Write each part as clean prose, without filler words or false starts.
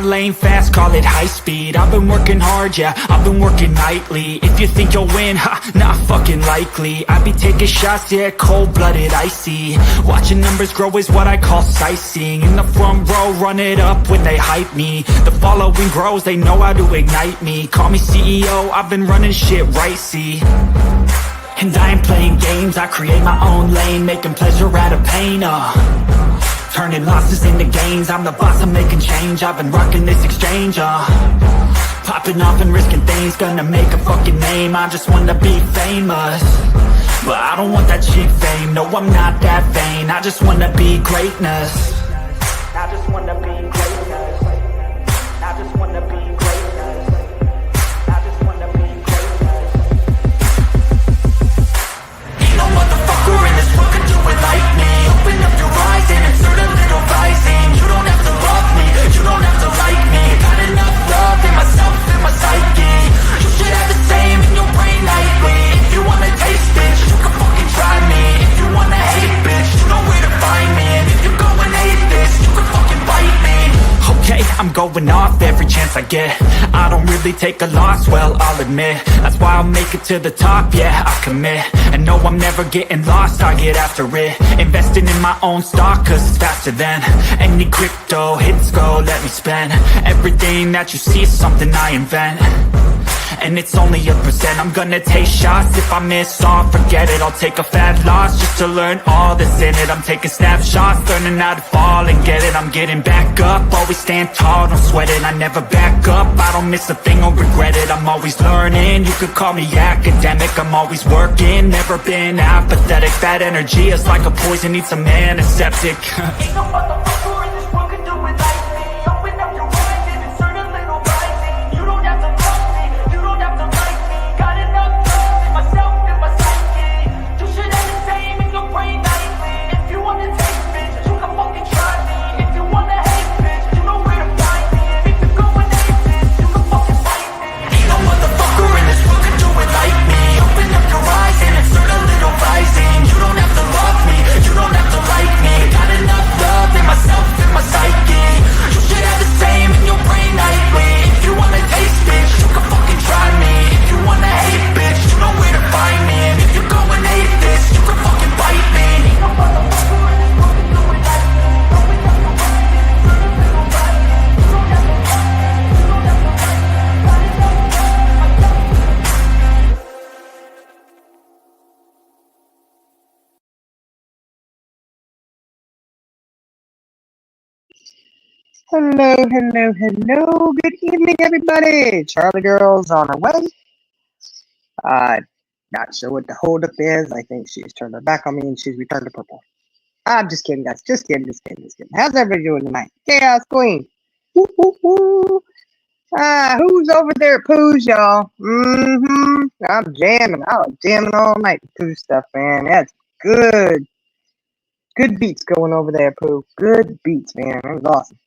lane fast, call it high speed. I've been working hard, yeah, I've been working nightly. If you think you'll win, not fucking likely. I be taking shots, yeah, cold-blooded, icy. Watching numbers grow is what I call sightseeing. In the front row, run it up when they hype me. The following grows, they know how to ignite me. Call me CEO, I've been running shit right, see. And I ain't playing games, I create my own lane, making pleasure out of pain, turning losses into gains, I'm the boss, I'm making change. I've been rocking this exchange, popping off and risking things, gonna make a fucking name. I just wanna be famous, but I don't want that cheap fame. No, I'm not that vain, I just wanna be greatness. I just wanna be greatness. I just wanna be greatness. I just wanna be greatness. Ain't no motherfucker in this world can do it like me. Open up your eyes and insert a little rising. You don't have to love me, you don't have to like me. Got enough love in myself, in my psyche. You should have the same in your brain nightly. If you wanna taste it, you can fucking try me. If you wanna hate, bitch, you know where to find me. And if you're going hate this, you can fucking bite me. Okay, I'm going off every chance I get. I don't really take a loss, well, I'll admit. That's why I'll make it to the top, yeah, I commit. And no, I'm never getting lost, I get after it. Investing in my own stock, cause it's faster than any crypto hits go, let me spend. Everything that you see is something I invent, and it's only a percent. I'm gonna take shots, if I miss all, forget it. I'll take a fat loss just to learn all that's in it. I'm taking snapshots, learning how to fall and get it. I'm getting back up, always stand tall, don't sweat it. I never back up, I don't miss a thing or regret it. I'm always learning, you could call me academic. I'm always working, never been apathetic. That energy is like a poison, needs some antiseptic. Ain't no motherfucker in this world can do it like me. Open up your eyes and insert a little rising. You don't have to love me, you don't have to like me. Got enough love in myself, in my psyche. You should have the same in your brain nightly. If you wanna take bitch, you can fucking try me. If you wanna hate bitch, you know where to find me. And if you're going hate this, you can fucking fight me. Ain't no motherfucker in this world can do it like me. Open up your eyes and insert a little rising. You don't have to love me, you don't have to like me. Got enough love in myself, in my psyche. You should have the same in your brain nightly. If you wanna taste bitch, you can fucking try me. If you wanna hate bitch, you know where to find me. And if you're going hate this, you can fucking bite me. Ain't no motherfucker in this world can do it like me. Open up your eyes and insert a little rising. You don't have to love me, you don't have to like me. Got enough love in myself. Hello, hello, hello. Good evening, everybody. Charlie Girl's on her way. Not sure what the holdup is. I think she's turned her back on me and she's returned to purple. I'm just kidding, guys. Just kidding. How's everybody doing tonight? Chaos Queen. Woo, woo, woo. Who's over there at Pooh's, y'all? I'm jamming. I was jamming all night with Pooh stuff, man. That's good. Good beats going over there, Pooh. Good beats, man. That was awesome.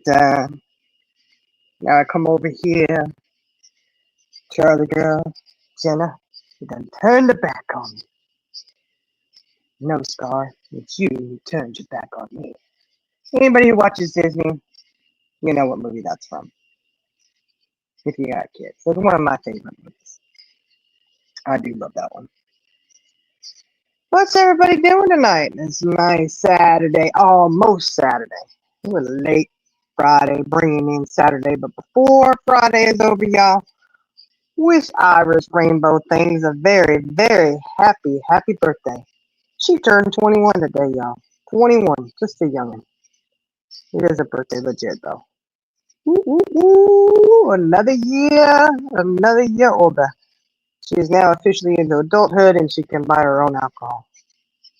But now I come over here, Charlie Girl, Jenna, you done turned the back on me. No, Scar, it's you who turned your back on me. Anybody who watches Disney, you know what movie that's from. If you got kids. It's one of my favorite movies. I do love that one. What's everybody doing tonight? It's nice Saturday, almost Saturday. It was late Friday, bringing in Saturday, but before Friday is over, y'all, wish Iris Rainbow Things a very, very happy birthday. She turned 21 today, y'all. 21, just a youngin'. It is a birthday legit, though. Another year older. She is now officially into adulthood, and she can buy her own alcohol.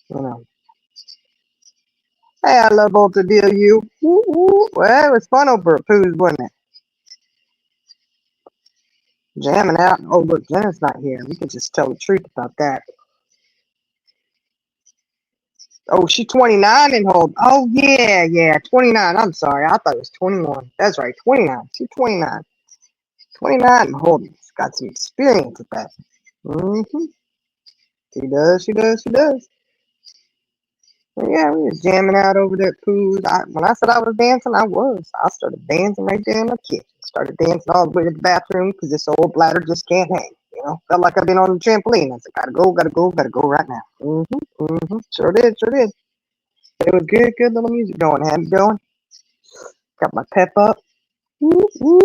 You know. Hey, I love both to deal you. Well, it was fun over at Pooh's, wasn't it? Jamming out. Oh, look, Jenna's not here. We can just tell the truth about that. Oh, she's 29 and hold. Oh, yeah, 29. I'm sorry. I thought it was 21. That's right, 29. She's 29. 29 and holding. She's got some experience with that. She does. But yeah, we was jamming out over there at Pooh's. When I said I was dancing, I was. I started dancing right there in the kitchen. Started dancing all the way to the bathroom because this old bladder just can't hang. You know, felt like I've been on the trampoline. I said, gotta go, gotta go, gotta go right now. Sure did, sure did. But it was good, good little music going. Had it going. Got my pep up. Woo, woo,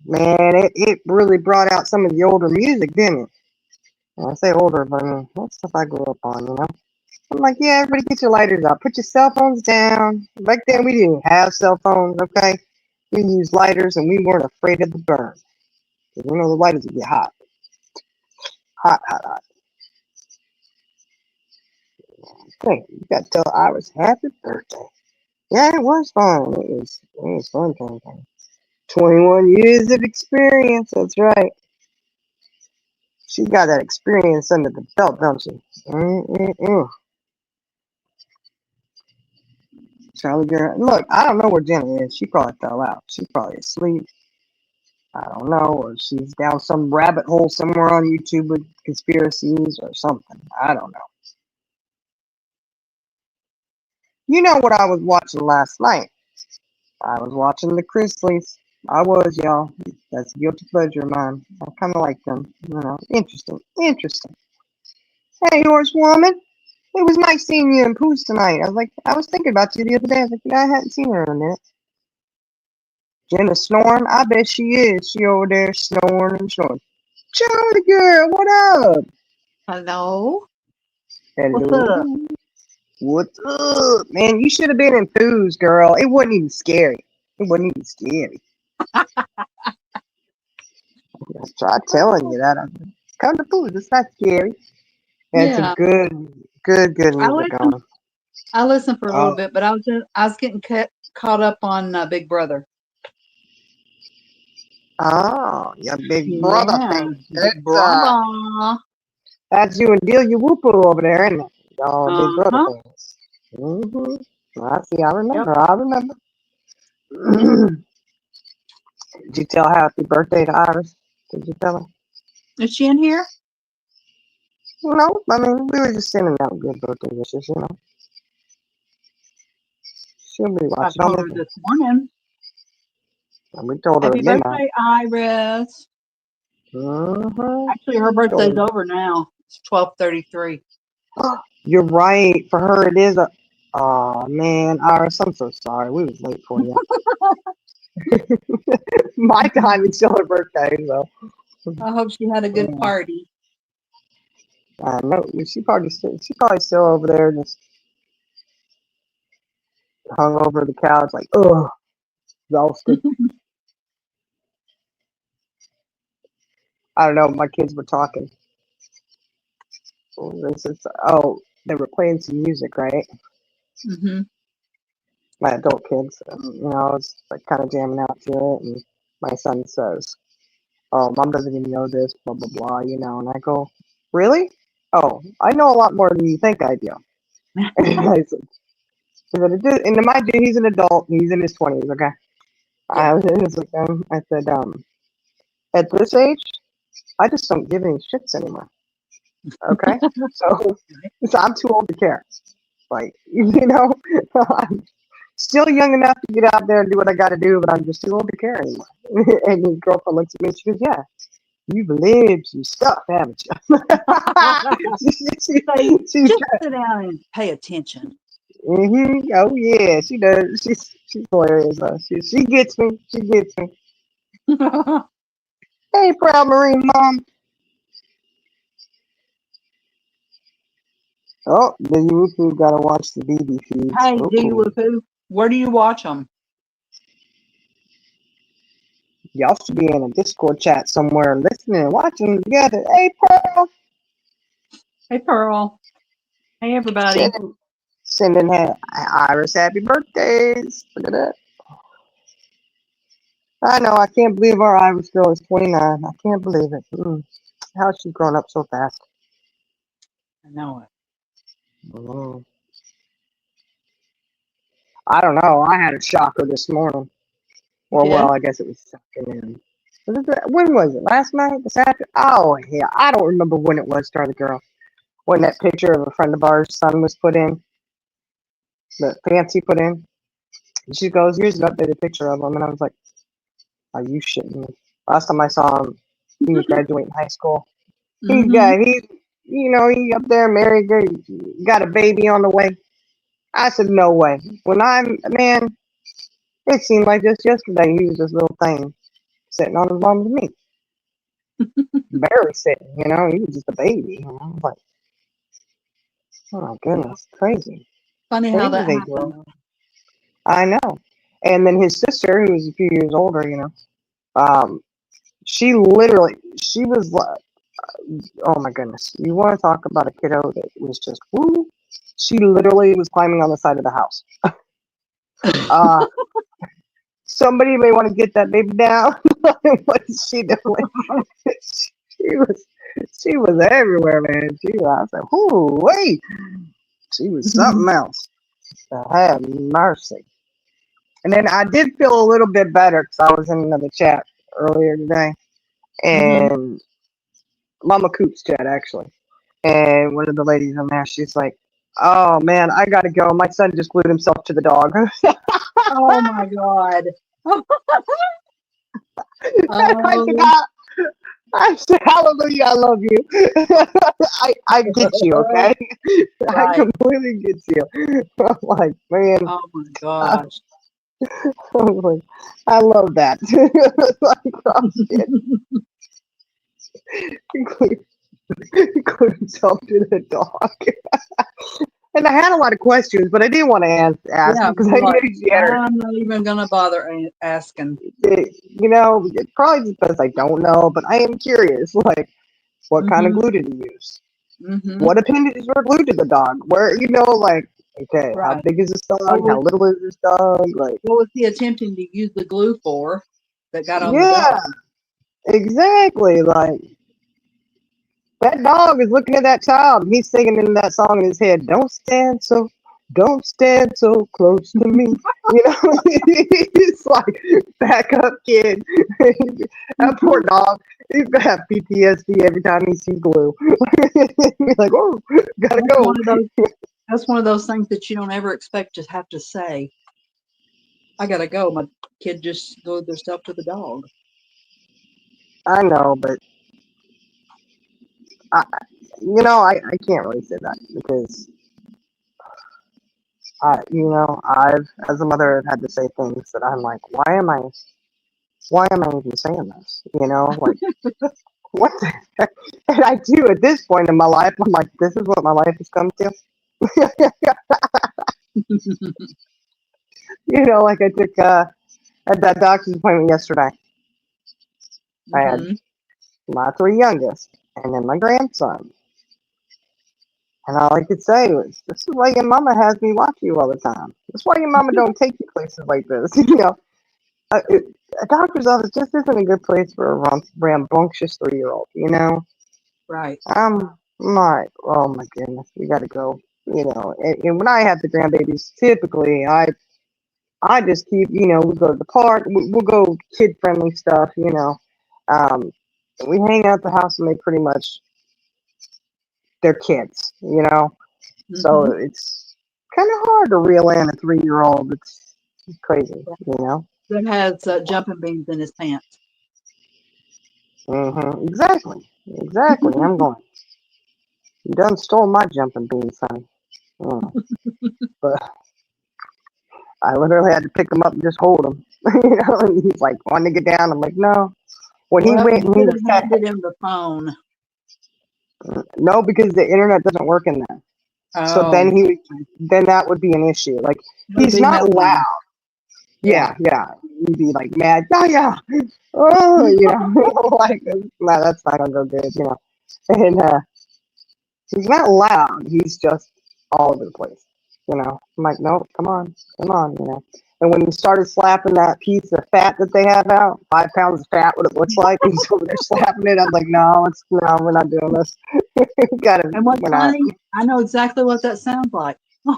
man, it really brought out some of the older music, didn't it? And I say older, but I mean, that's stuff I grew up on, you know? I'm like, yeah, everybody get your lighters out. Put your cell phones down. Back then, we didn't have cell phones, okay? We used lighters, and we weren't afraid of the burn. Because, you know, the lighters would get hot. Hot, hot, hot. Hey, you got to tell Iris happy birthday. Yeah, it was fun. It was fun. 21 years of experience. That's right. She got that experience under the belt, don't she? Mm-mm-mm. Charlie girl. Look, I don't know where Jenna is. She probably fell out. She's probably asleep. I don't know, or she's down some rabbit hole somewhere on YouTube with conspiracies or something. I don't know. You know what I was watching last night? I was watching the Chrisleys. I was, y'all. That's a guilty pleasure of mine. I kind of like them. You know, interesting. Interesting. Hey, horsewoman. It was nice seeing you in Pooh's tonight. I was thinking about you the other day. I was like, yeah, I hadn't seen her in a minute. Jenna snoring? I bet she is. She over there snoring and snoring. Charlie girl, what up? Hello? What's Hello. up? What's up? Man, you should have been in Pooh's, girl. It wasn't even scary. It wasn't even scary. I tried telling you that. Come to Pooh's. It's not scary. And it's a Yeah, good I music listened. going. I listened for a little Oh, bit, but I was getting caught up on Big Brother. oh, your big brother Yeah, thing. Big Brother. That's you and Delia Whoopoo over there, isn't it? Y'all big brother Uh-huh. things. I see. I Yep. remember. I remember. Did you tell happy birthday to Iris? Did you tell her? Is she in here? No, I mean, we were just sending out good birthday wishes, you know. She'll be I watching on told her this. this morning. And we told her Happy at midnight. birthday, Iris. Mm-hmm. Actually, her Told birthday's her. over now. It's 12:33. You're right. For her, it is a. Oh man, Iris, I'm so sorry. We was late for you. My time is still her birthday, so. I hope she had a good Yeah. party. I know. She probably still over there, just hung over the couch, like, ugh, exhausted. I don't know. My kids were talking. Oh, they were playing some music, right? Hmm. My adult kids, you know, I was like kind of jamming out to it, and my son says, "Oh, mom doesn't even know this, blah blah blah," you know, and I go, "Really? Oh, I know a lot more than you think I do." And and my dude, he's an adult, he's in his 20s, okay. Yeah. I was in his like, I said, at this age, I just don't give any shits anymore. Okay, so, so I'm too old to care. Like, you know, I'm still young enough to get out there and do what I got to do, but I'm just too old to care anymore. And his girlfriend looks at me and she goes, "Yeah, you've lived some stuff, haven't you?" Say, she's just sit down and pay attention. Oh yeah, she does. She's hilarious. She gets me. She gets me. Hey, proud Marine mom. Oh, the you gotta watch the BB feeds. Hey, do you Oh, woo? Where do you watch them? y'all should be in a Discord chat somewhere, listening and watching together. Hey, Pearl, Hey, Pearl. Hey, everybody. sending Iris happy birthdays. Look at that. I know. I can't believe our Irish girl is 29. I can't believe it. How she grown up so fast? I know it. Mm. I don't know. I had a shocker this morning. You Or well, did? I guess it was this afternoon. When was it? Last night? This afternoon? Oh yeah, I don't remember when it was. Charlie girl. when that picture of a friend of ours' son was put in, the fancy put in. And she goes, "Here's an updated picture of him," and I was like, "Are you shitting me?" Last time I saw him, he was graduating high school. Mm-hmm. He up there married, got a baby on the way. I said, "No way." Man, it seemed like just yesterday he was this little thing sitting on his mom's knee, barely sitting. He was just a baby. I was like, "Oh my goodness, crazy, Funny how crazy that they happened. grow." I know. And then his sister, who was a few years older, um, she was like, oh my goodness, you want to talk about a kiddo that was just woo? She literally was climbing on the side of the house. Uh, Somebody may want to get that baby down. What is she doing? she was, she was everywhere, man. I was like, "Ooh, wait!" She was something else. Have mercy. And then I did feel a little bit better because I was in another chat earlier today, Mm-hmm. and Mama Coop's chat actually. And one of the ladies in there, she's like, "Oh man, I gotta go. My son just glued himself to the dog." Oh my God. I said, Oh. I said, "Hallelujah, I love you." I get you, okay? I Right. completely get you. I'm like, man, Oh my I, gosh. I'm like, I love that. Like, oh shit, he glued himself to the dog. And I had a lot of questions, but I didn't want to ask Yeah, because you're I knew like, she had her. I'm not even gonna bother asking. Probably because I don't know, but I am curious. Like, what kind of Mm-hmm. glue did he use? Mm-hmm. What appendages were glued to the dog? Like, okay, how Right. big is this What dog? was How little is this dog? Like, what was he attempting to use the glue for that got on the yeah, dog? exactly. Like, that dog is looking at that child, and he's singing in that song in his head. Don't stand so close to me. He's like, back up, kid. That poor dog. He's gonna have PTSD every time he sees glue. He's like, oh, gotta That's go. one of those. That's one of those things that you don't ever expect to have to say. I gotta go. My kid just glued themselves to the dog. I know, but I can't really say that because I've as a mother I've had to say things that I'm like, why am I even saying this? Like, what the heck? And I do at this point in my life, I'm like, this is what my life has come to. Like I took at that doctor's appointment yesterday. I had Mm-hmm. my three youngest and then my grandson. And all I could say was, this is why your mama has me watch you all the time. This is why your mama don't take you places like this. A doctor's office just isn't a good place for a rambunctious 3-year-old, Right. I'm like, oh my goodness, we gotta go. And when I have the grandbabies, typically I just keep, we go to the park, we'll go kid friendly stuff, Um, we hang out at the house and they pretty much they're kids. So Mm-hmm. it's kind of hard to reel in a 3-year-old. It's crazy. That has jumping beans in his pants. Exactly, exactly. I'm going. You done stole my jumping beans, son. Mm. But I literally had to pick him up and just hold him. And he's like, wanting to get down. I'm like, no. When he Well, went you and he should was have handed him the phone. no, because the internet doesn't work in there. So Oh, then that would be an issue. Like, it would he's be not meddling. loud. Yeah. Yeah. He'd be like mad. Yeah. Oh, like, no, that's not gonna go good. And he's not loud. He's just all over the place. I'm like, no, come on. And when he started slapping that piece of fat that they have out, 5 pounds of fat, what it looks like, and he's over there slapping it, I'm like, no, we're not doing this. And what's We're not. funny, I know exactly what that sounds like. I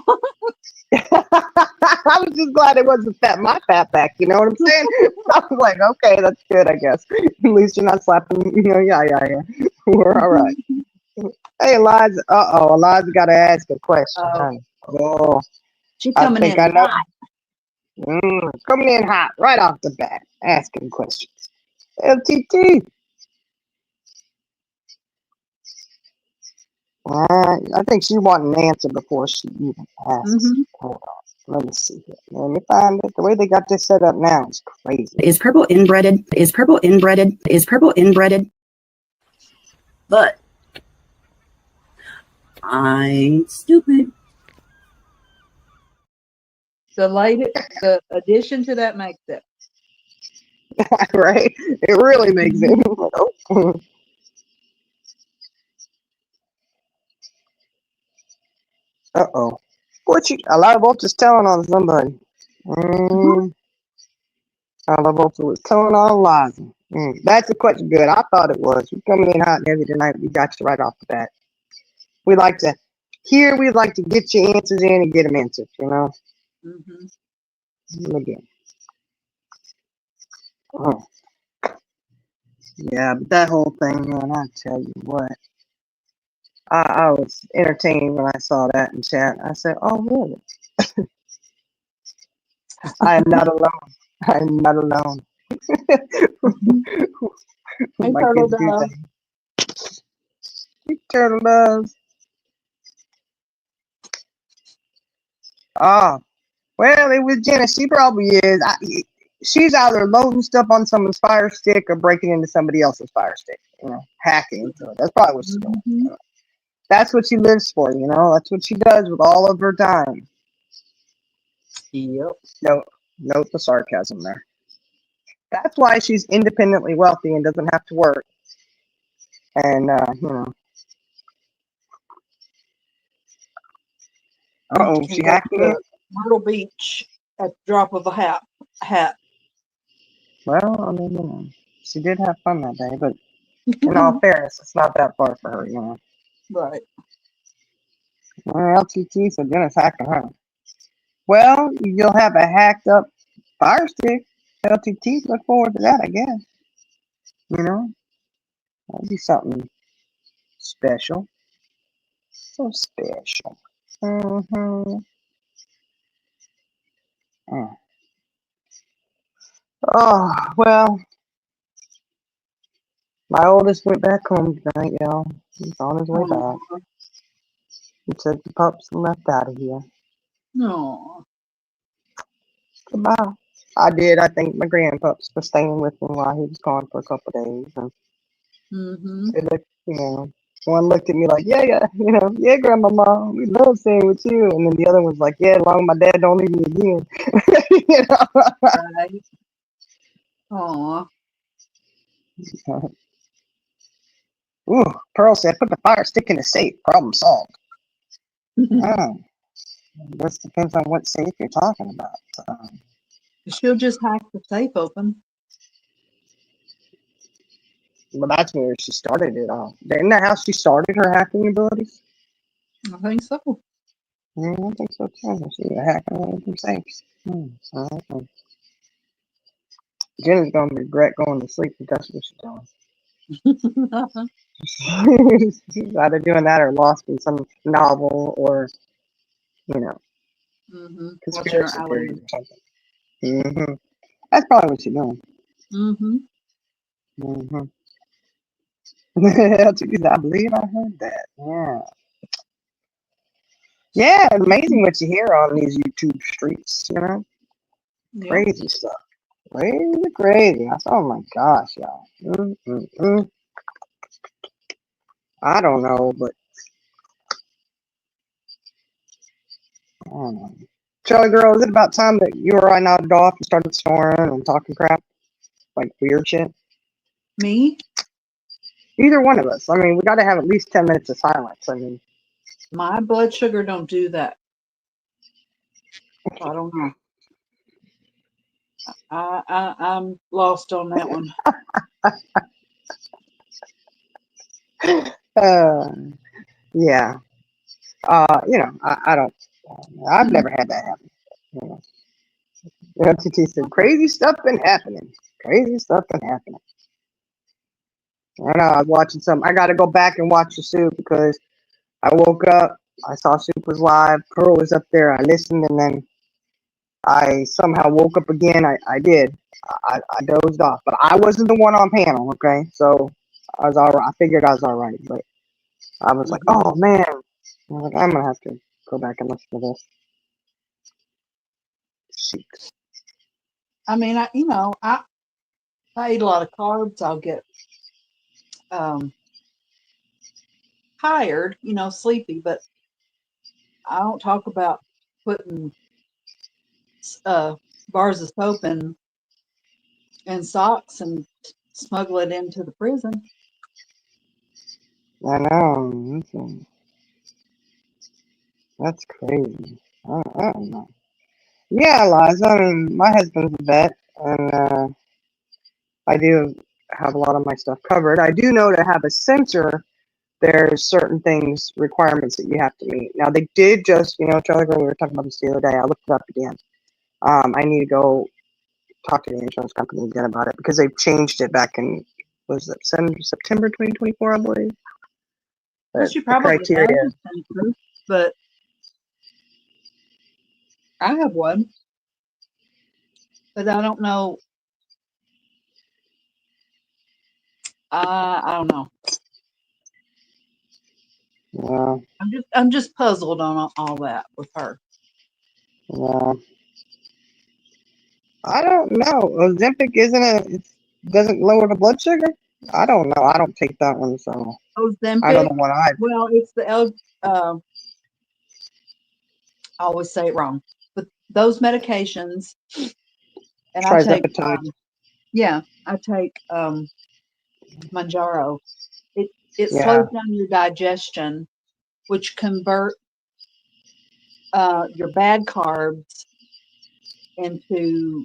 was just glad it wasn't my fat back. You know what I'm saying? I was like, okay, that's good, I guess. At least you're not slapping. Yeah. We're all right. Hey, Eliza. Eliza got to ask a question, Oh, honey. Oh, she I coming think in I know. hot. Coming in hot right off the bat, asking questions. LTT. I think she wanted an answer before she even asks. Mm-hmm. Hold on. Let me see here. Let me find it. The way they got this set up now is crazy. Is purple inbreaded? Is purple inbreaded? Is purple inbreaded? But I'm stupid. The addition to that makes it. Right? It really makes it. Oh. Uh-oh. A lot of voltage telling on somebody. Mm, a lot of voltage was telling on Liza. That's a question good. I thought it was. We coming in hot and heavy tonight. We got you right off the bat. We like to we like to get your answers in and get them answered, you know? Again. Oh. Yeah, but that whole thing, man, I tell you what. I was entertained when I saw that in chat. I said, oh, really? I am not alone. I am not alone. Hey, My Turtle kids do Dove. things. Turtle doves. Oh, well, it was Jenna. She probably is. She's either loading stuff on someone's Fire Stick or breaking into somebody else's Fire Stick. You know, hacking into it. That's probably what she's doing. Mm-hmm. That's what she lives for. You know, that's what she does with all of her time. Yep. Note the sarcasm there. That's why she's independently wealthy and doesn't have to work. And you know. Can She go hacking it. to Myrtle Beach at the drop of a hat. Well, I mean, you know, she did have fun that day, but in all fairness, it's not that far for her, you know. Right. Well, LTT, so Jenna's hacking her. Well, you'll have a hacked up Fire Stick. LTT, look forward to that, I guess. You know, that'd be something special. So special. Mm-hmm. Oh, well, my oldest went back home tonight, y'all. He's on his way back. He took the pups and left out of here. No. Goodbye. I did. I think my grandpups were staying with him while he was gone for a couple of days. And they looked, you know, one looked at me like, yeah, you know, yeah, grandmama, we love staying with you. And then the other was like, yeah, as long as my dad don't leave me again. You know? Right. Aw. Ooh, Pearl said, put the Fire Stick in the safe. Problem solved. Oh, this depends on what safe you're talking about. She'll just hack the safe open. Well, that's where she started it all. Isn't that how she started her hacking abilities? I think so. Yeah, I think so too. She was hacking all of them safes. Okay. Jenna's gonna regret going to sleep if that's what she's doing. She's either doing that or lost in some novel or, you know, Watching her conspiracy theories alligator. or something. That's probably what she's doing. I believe I heard that. Yeah. Yeah, amazing what you hear on these YouTube streets, you know? Yep. Crazy stuff. Crazy. Oh my gosh, y'all. I don't know, but I don't know. Charlie girl, is it about time that you or I nodded off and started snoring and talking crap? Like weird shit? Me? Either one of us. I mean, we gotta have at least 10 minutes of silence. I mean, My blood sugar don't do that. I don't know. I'm lost on that one. yeah. You know, I don't. I've never had that happen. You know. LTT said, "Crazy stuff been happening. Crazy stuff been happening." I know. I was watching some. I got to go back and watch the soup because I woke up, I saw Soup was live, Pearl was up there, I listened, and then I somehow woke up again. I did. I dozed off, but I wasn't the one on panel, okay? So I was all right. I figured I was all right, but I was like, Mhm. oh man. I was like, I'm gonna have to go back and listen to this. Shoot. I mean, I eat a lot of carbs. I'll get um, tired, sleepy, but I don't talk about putting uh, bars of soap and socks and smuggle it into the prison. I know. That's crazy. I don't know. Yeah, Liza. I mean, my husband's a vet, and I do have a lot of my stuff covered. I do know to have a sensor, there's certain things, requirements that you have to meet. Now, they did just, Charlie Girl, we were talking about this the other day. I looked it up again. I need to go talk to the insurance company again about it because they've changed it back in, was it September 2024, I believe? Well, But she the probably has criteria, a sensor, but I have one, but I don't know. I don't know. yeah, I'm just puzzled on all that with her. yeah. I don't know. Ozempic it doesn't lower the blood sugar? I don't know. I don't take that one, so I know Ozempic. the one I, Well, it's the I always say it wrong, but those medications, and I take trizepatide. I take Manjaro. It Yeah, slows down your digestion, which convert your bad carbs into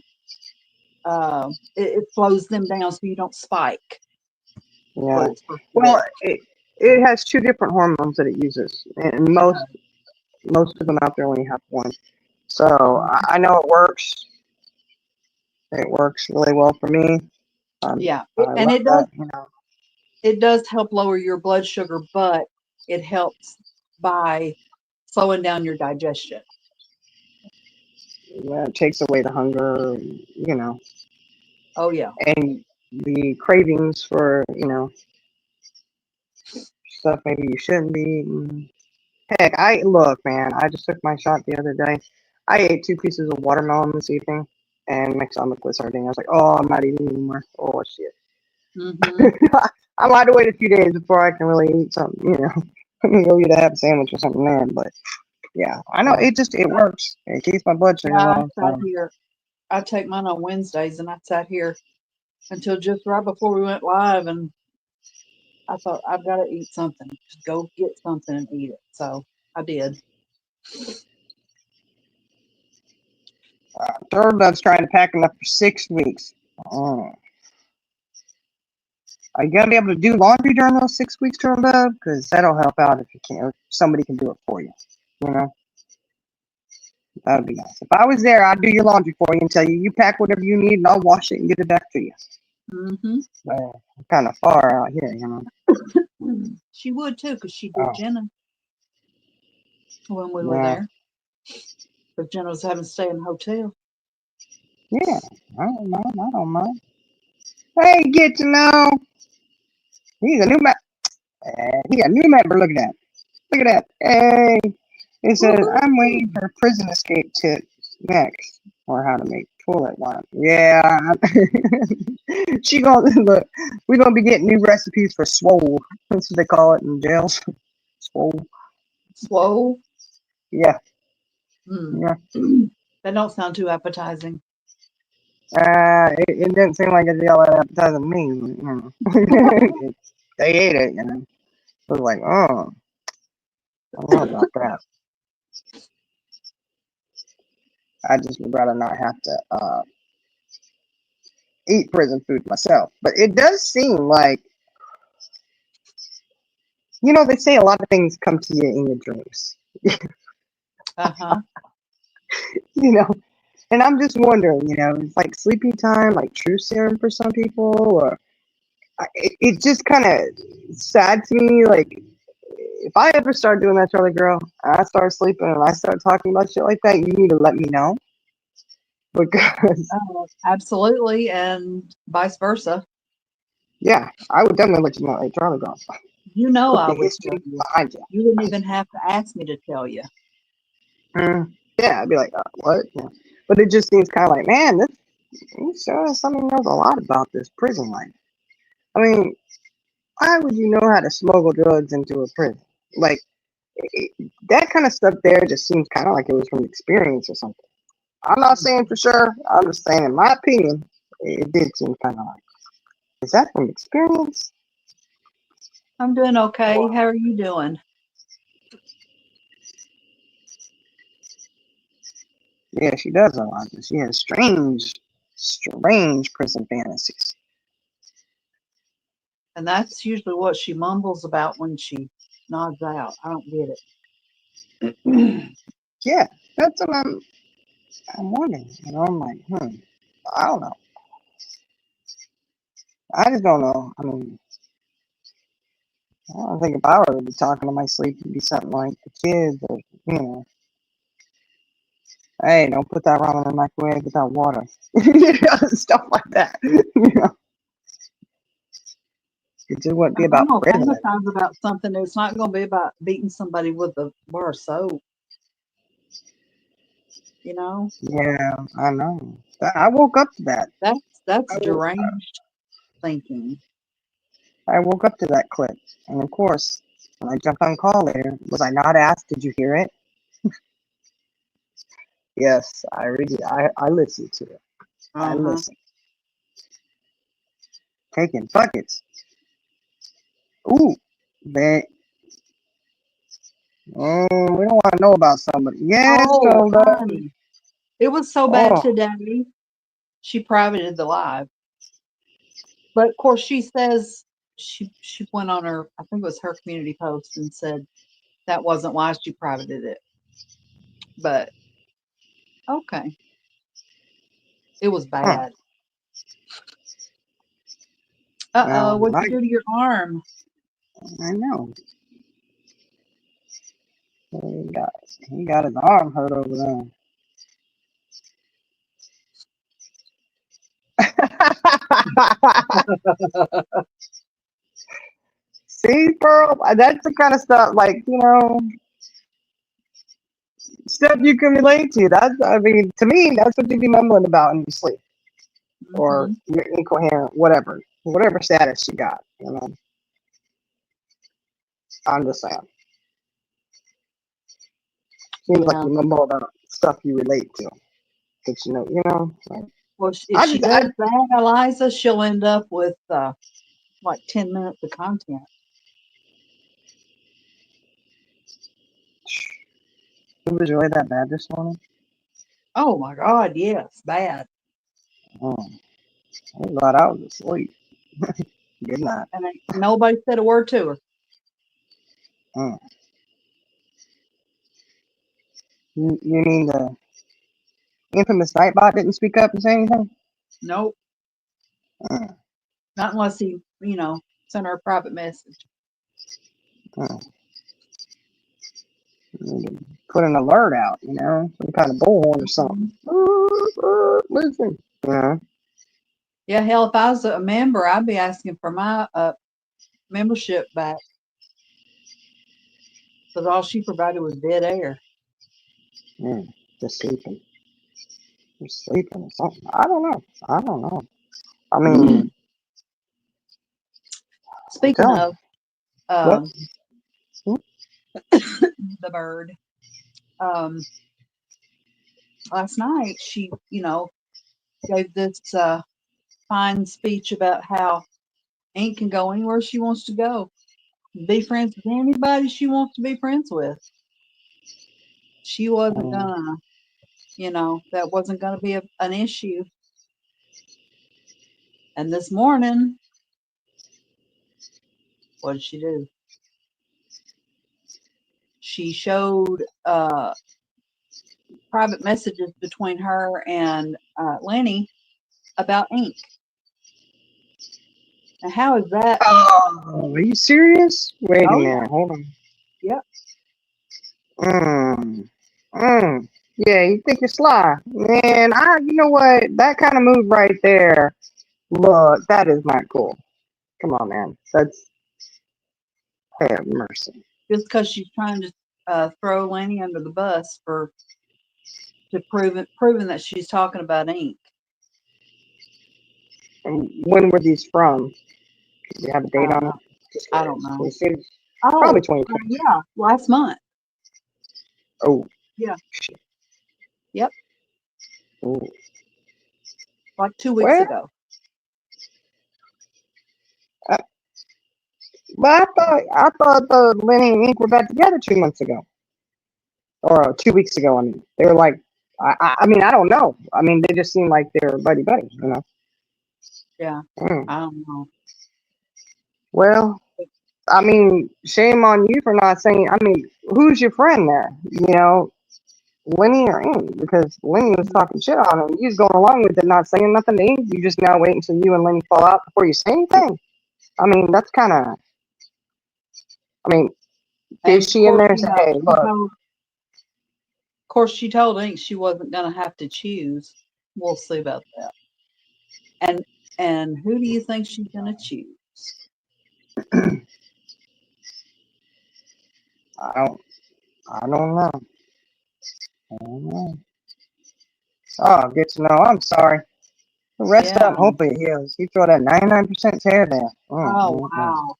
it slows them down so you don't spike. yeah. What it's supposed to do. Well, it has two different hormones that it uses, and most of them out there only have one. So I know it works. It works really well for me. Yeah, I and love that. it does help lower your blood sugar, but it helps by slowing down your digestion. Yeah, it takes away the hunger, Oh yeah. and the cravings for, stuff maybe you shouldn't be eating. Heck, look, man, I just took my shot the other day. I ate 2 pieces of watermelon this evening, and my stomach was hurting. I was like, oh, I'm not eating anymore. Oh, shit. Hmm. I might have to wait a few days before I can really eat something. I'm gonna go eat a half sandwich or something then, but yeah, I know Yeah. it works. It keeps my blood sugar Yeah, I low. sat So here. I take mine on Wednesdays, and I sat here until just right before we went live, and I thought I've got to eat something. Just go get something and eat it. So I did. Turbo's trying to pack enough for 6 weeks. Oh. Are you gonna be able to do laundry during those 6 weeks, Turbo? Because that'll help out if you can. If somebody can do it for you. You know, that would be nice. If I was there, I'd do your laundry for you and tell you pack whatever you need, and I'll wash it and get it back to you. Hmm. Kind of far out here. She would too, because she did Oh, Jenna when we were yeah, there. But Jenna was having to stay in the hotel. yeah. I don't mind. I don't mind. Hey, get to know. He's a new member. He a new member. Look at that. Look at that. Hey. It says, I'm waiting for prison escape tips next, or how to make toilet wine. Yeah. She gonna look. We're gonna be getting new recipes for swole. That's what they call it in jails. Swole. Swole. Yeah. Mm. Yeah. That don't sound too appetizing. It didn't seem like it's all that appetizing to me. They ate it. I was like, oh, I don't know about that. I just would rather not have to eat prison food myself. But it does seem like, they say a lot of things come to you in your dreams. Uh-huh. you know, and I'm just wondering, it's like sleepy time, like true serum for some people, or it's just kind of sad to me. Like, if I ever start doing that, Charlie girl, and I start sleeping and I start talking about shit like that, you need to let me know because Absolutely, and vice versa. yeah, I would definitely let you know. Hey, Charlie girl, You know put I the would tell history you. behind you. You wouldn't even have to ask me to tell you. Yeah, I'd be like, what? Yeah. But it just seems kind of like, man, this show somebody knows a lot about this prison life. I mean, why would you know how to smuggle drugs into a prison? Like, that kind of stuff there just seems kind of like it was from experience or something. I'm not saying for sure. I'm just saying, in my opinion, it did seem kind of like, is that from experience? I'm doing okay. How are you doing? Yeah, she does a lot. She has strange prison fantasies. And that's usually what she mumbles about when she nods out. I don't get it. Yeah, that's what I'm wondering. You know, I'm like, I don't know. I just don't know. I mean, I don't think if I were to be talking in my sleep, it'd be something like the kids or, you know, hey, don't put that ramen in the microwave without water. Stuff like that. You know, it just wouldn't be If I'm about gonna prison. fantasize about something, it's not gonna be about beating somebody with a bar of soap. You know, Yeah, I know. I woke up to that. that's I woke, deranged thinking. I woke up to that clip. And of course, when I jumped on call later, was I not asked, did you hear it? Yes, I listened to it. I Uh huh. listened. Taking buckets. Ooh, man. Oh, we don't want to know about somebody. Yes, Oh, so honey, it was so bad oh, today. She privated the live, but of course she says she went on her. I think it was her community post and said that wasn't why she privated it. But okay, it was huh. bad. Uh-oh, Well, what'd you do to your arm? I know. He got his arm hurt over there. See, Pearl, that's the kind of stuff like stuff you can relate to. I mean, to me, that's what you be mumbling about in your sleep or Mhm. you're incoherent, whatever status you got. You know, I'm just saying. Seems like Yeah. you mumble about stuff you relate to, but like, Well, if I she just, I, does that, Eliza, she'll end up with like 10 minutes of content. it was really that bad this morning. Oh my God, yes, bad. Oh, I'm glad I was asleep. Good night. And nobody said a word to her. Mm. You mean the infamous Nightbot didn't speak up and say anything? Nope. Mm. Not unless he, sent her a private message. Mm. You need to put an alert out, some kind of bullhorn or something. Mhm. Listen, you know. Yeah, hell, if I was a member, I'd be asking for my membership back because all she provided was dead air. Mm. Just sleeping. Just sleeping or something. I don't know. I don't know. I mean, I'm Speaking telling of you. What? Hmm? the bird, um, last night she, gave this fine speech about how Ink can go anywhere she wants to go, be friends with anybody she wants to be friends with. She wasn't Mm. gonna, that wasn't gonna be an issue. And this morning, what did she do? She showed private messages between her and Lenny about ink. Now, how is that? Oh, are you serious? Wait a Oh, yeah. minute. Hold on. Yep. Mm. Mm. Yeah, you think you're sly. Man, you know what? That kind of move right there. Look, that is not cool. Come on, man. That's, have mercy. Just because she's trying to throw Lanny under the bus to proving that she's talking about ink. And when were these from? Do you have a date on it? Just I don't curious. know. It's Oh, probably 2020. yeah, last month. Oh, Yeah. shit. Yep. Ooh. Like 2 weeks Well, ago. but I thought the Lenny and Ink were back together 2 months ago, or 2 weeks ago. I mean, they were like, I mean, I don't know. I mean, they just seem like they were buddy buddy, you know. Yeah. Mm. I don't know. Well, I mean, shame on you for not saying. I mean, who's your friend there? You know, Lenny or Ink? Because Lenny was talking shit on him. You was going along with it, not saying nothing to Ink. You just now wait until you and Lenny fall out before you say anything. I mean, that's kind of. I mean, And did of she in course, there say, "Hey, look"? she told Ink she wasn't going to have to choose. We'll see about that. And who do you think she's going to choose? I don't. I don't know. I don't know. Oh, good to know. I'm sorry. Rest Yeah. up. Hopefully it heals. You throw that 99% tear there. Oh, wow.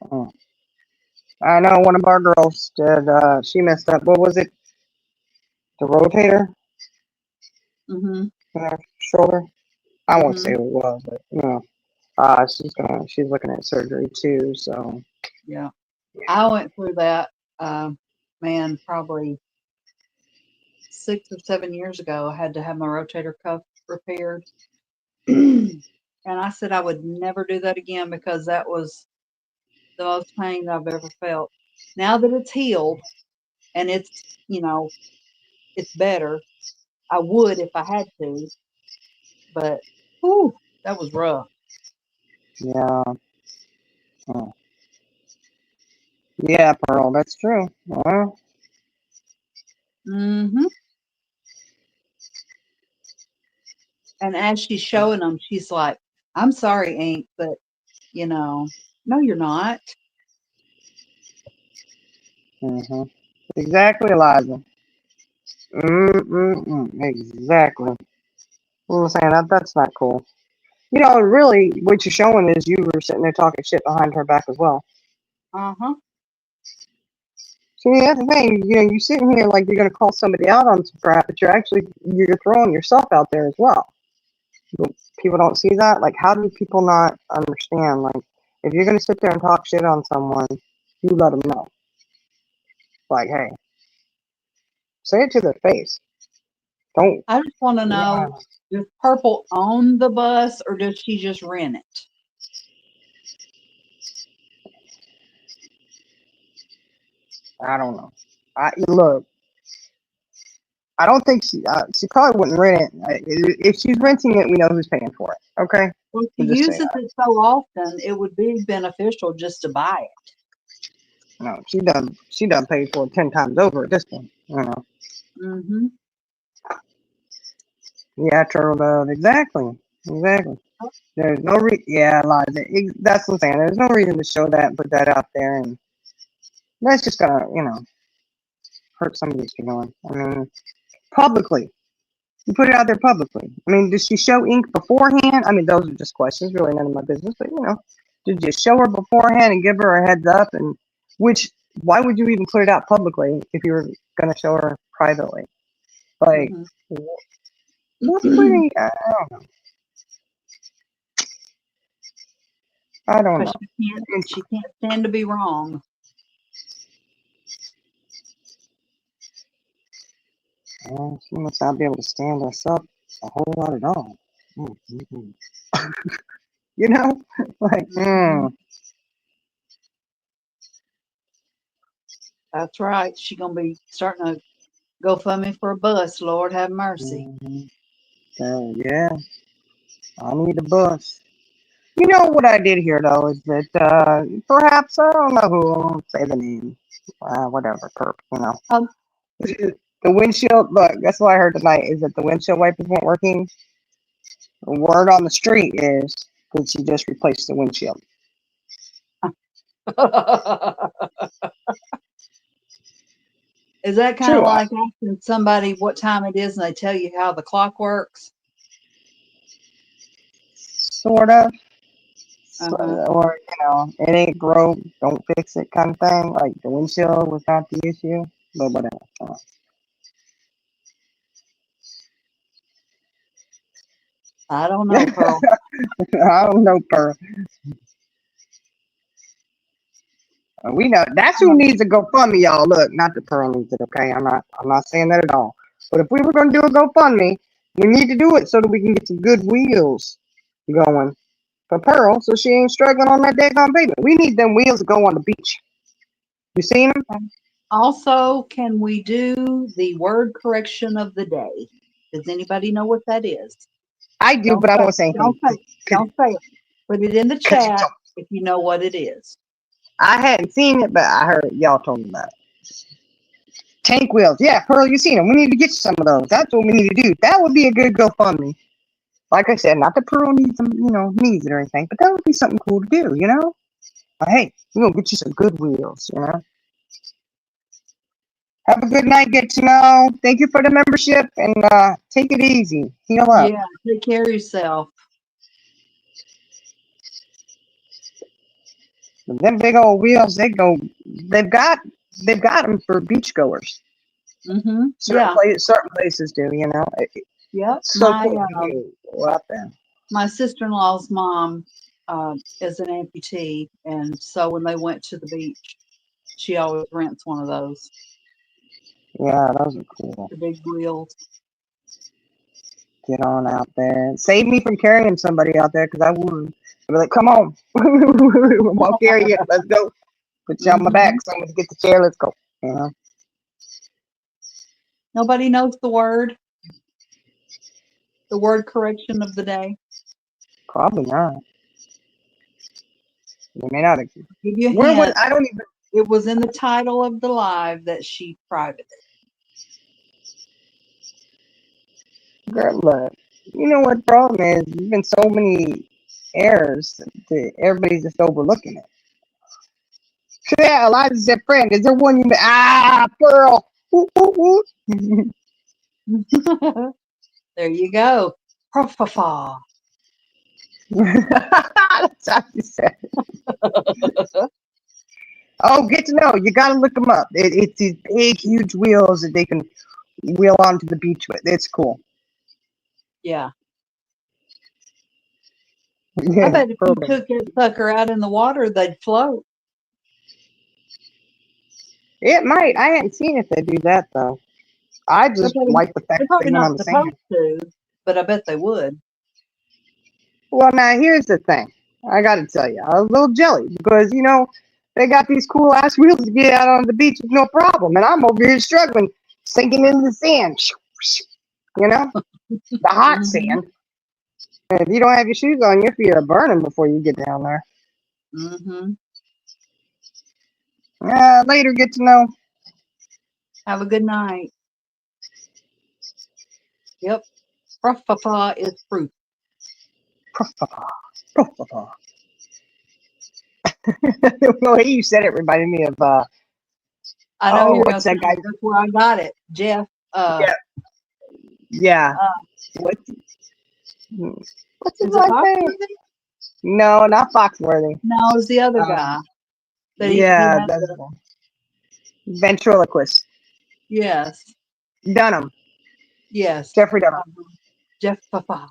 Mm. I know one of our girls did. She messed up. What was it? The rotator Mm-hmm. in her shoulder. I won't say Mm-hmm. what it was, but you know, she's looking at surgery too. So Yeah. I went through that, man, probably 6 or 7 years ago. I had to have my rotator cuff repaired. And I said I would never do that again because that was the most pain I've ever felt. Now that it's healed and it's better, I would if I had to, but whew, that was rough. yeah, oh. Yeah, Pearl. That's true. Well, Hmm. And as she's showing them, she's like, "I'm sorry, Ink, but no, you're not." mm-hmm. Exactly, Eliza. Exactly. I'm saying that's not cool. You know, really, what you're showing is you were sitting there talking shit behind her back as well. Uh-huh. See, that's the thing. You know, you're sitting here like you're gonna call somebody out on some crap, but you're throwing yourself out there as well. People don't see that. Like, how do people not understand? Like, if you're gonna sit there and talk shit on someone, you let them know. Like, hey, say it to their face. Don't. I just want to Yeah, know, does Purple own the bus or does she just rent it? I don't know. Look. I don't think she probably wouldn't rent it. If she's renting it, we know who's paying for it. Okay, Well, if we'll she just say uses that. it so often, it would be beneficial just to buy it. No, she done paid for it 10 times over at this point. You know. Mm-hmm. Yeah, turtle dove. Exactly. There's no yeah, Liza. That's what I'm saying. There's no reason to show that and put that out there, and that's just gonna, hurt somebody's feelings. I mean, publicly. You put it out there publicly. I mean, did she show ink beforehand? I mean, those are just questions, really none of my business. But did you show her beforehand and give her a heads up? And why would you even put it out publicly if you were gonna show her privately? Like, what's Mm-hmm. pretty? I don't know. Because she can't stand to be wrong. Well, she must not be able to stand herself a whole lot at all. Mm-hmm. You know, like, Mhm. That's right. She gonna be starting to GoFundMe for a bus. Lord have mercy. yeah, I need a bus. You know what I did hear though is that perhaps I don't know who, I won't say the name. Whatever, perp. You know, Um, the windshield. Look, that's what I heard tonight is that the windshield wipers weren't working. The word on the street is that she just replaced the windshield. Is that kind of True, like asking somebody what time it is and they tell you how the clock works? sort of. Uh-huh. Or it ain't broke, don't fix it kind of thing. Like the windshield was not the issue, but whatever. I don't know, Pearl. I don't know, per. We know that's who needs a GoFundMe, y'all. Look, not the Pearl needs it, okay? I'm not saying that at all. But if we were gonna do a GoFundMe, we need to do it so that we can get some good wheels going for Pearl, so she ain't struggling on that daggone pavement. We need them wheels to go on the beach. You seen them? Also, can we do the word correction of the day? Does anybody know what that is? I do, Don't but I say, won't say anything don't say, don't say it. Put it in the because you chat don't. if you know what it is. I hadn't seen it, but I heard y'all told me about it. Tank wheels. Yeah, Pearl, you seen them. We need to get you some of those. That's what we need to do. That would be a good GoFundMe. Like I said, not that Pearl needs them, needs it or anything, but that would be something cool to do, But hey, we're going to get you some good wheels. Have a good night, get to know. Thank you for the membership, and take it easy. Heal up. Yeah, take care of yourself. Them big old wheels, they've got them for beachgoers. Mm-hmm. Certain Yeah. certain places do, Yep. It's so cool. Go out there. My sister-in-law's mom is an amputee, and so when they went to the beach, she always rents one of those, Yeah, those are cool. the big wheels. Get on out there. Save me from carrying somebody out there because I would. I'd be like, come on. I'll carry you. Let's go. Put you on my back. Someone get the chair. Let's go. Nobody knows the word correction of the day. Probably not. They may not. Give you a Where was hint. I don't even. It was in the title of the live that she privated. Girl, look. You know what the problem is? There's been so many errors that everybody's just overlooking it. Yeah, Elijah said, friend, is there one you Pearl. Woo, woo, woo. There you go. Profafa. That's how you said it. Oh, get to know. You got to look them up. It's these big, huge wheels that they can wheel onto the beach with. It's cool. Yeah. Yeah, I bet if you perfect. took that sucker out in the water, they'd float. It might. I hadn't seen if they do that, though. I just like the fact They're that they probably went on not the sand. supposed to, but I bet they would. Well, now, here's the thing. I got to tell you, I was a little jelly because, they got these cool ass wheels to get out on the beach with no problem. And I'm over here struggling, sinking into the sand. The hot sand. And if you don't have your shoes on, your feet are burning before you get down there. Mm-hmm. Later, get to know. Have a good night. Yep. Profafa is proof. The way you said it reminded me of I know you're what's that guy? That's where I got it. Jeff. Yeah. What's his Is it last name? Foxworthy? No, not Foxworthy. No, it's the other guy. That he Yeah, had that's ventriloquist. Yes. Dunham. Yes. Jeffrey Dunham. Jeff Papa.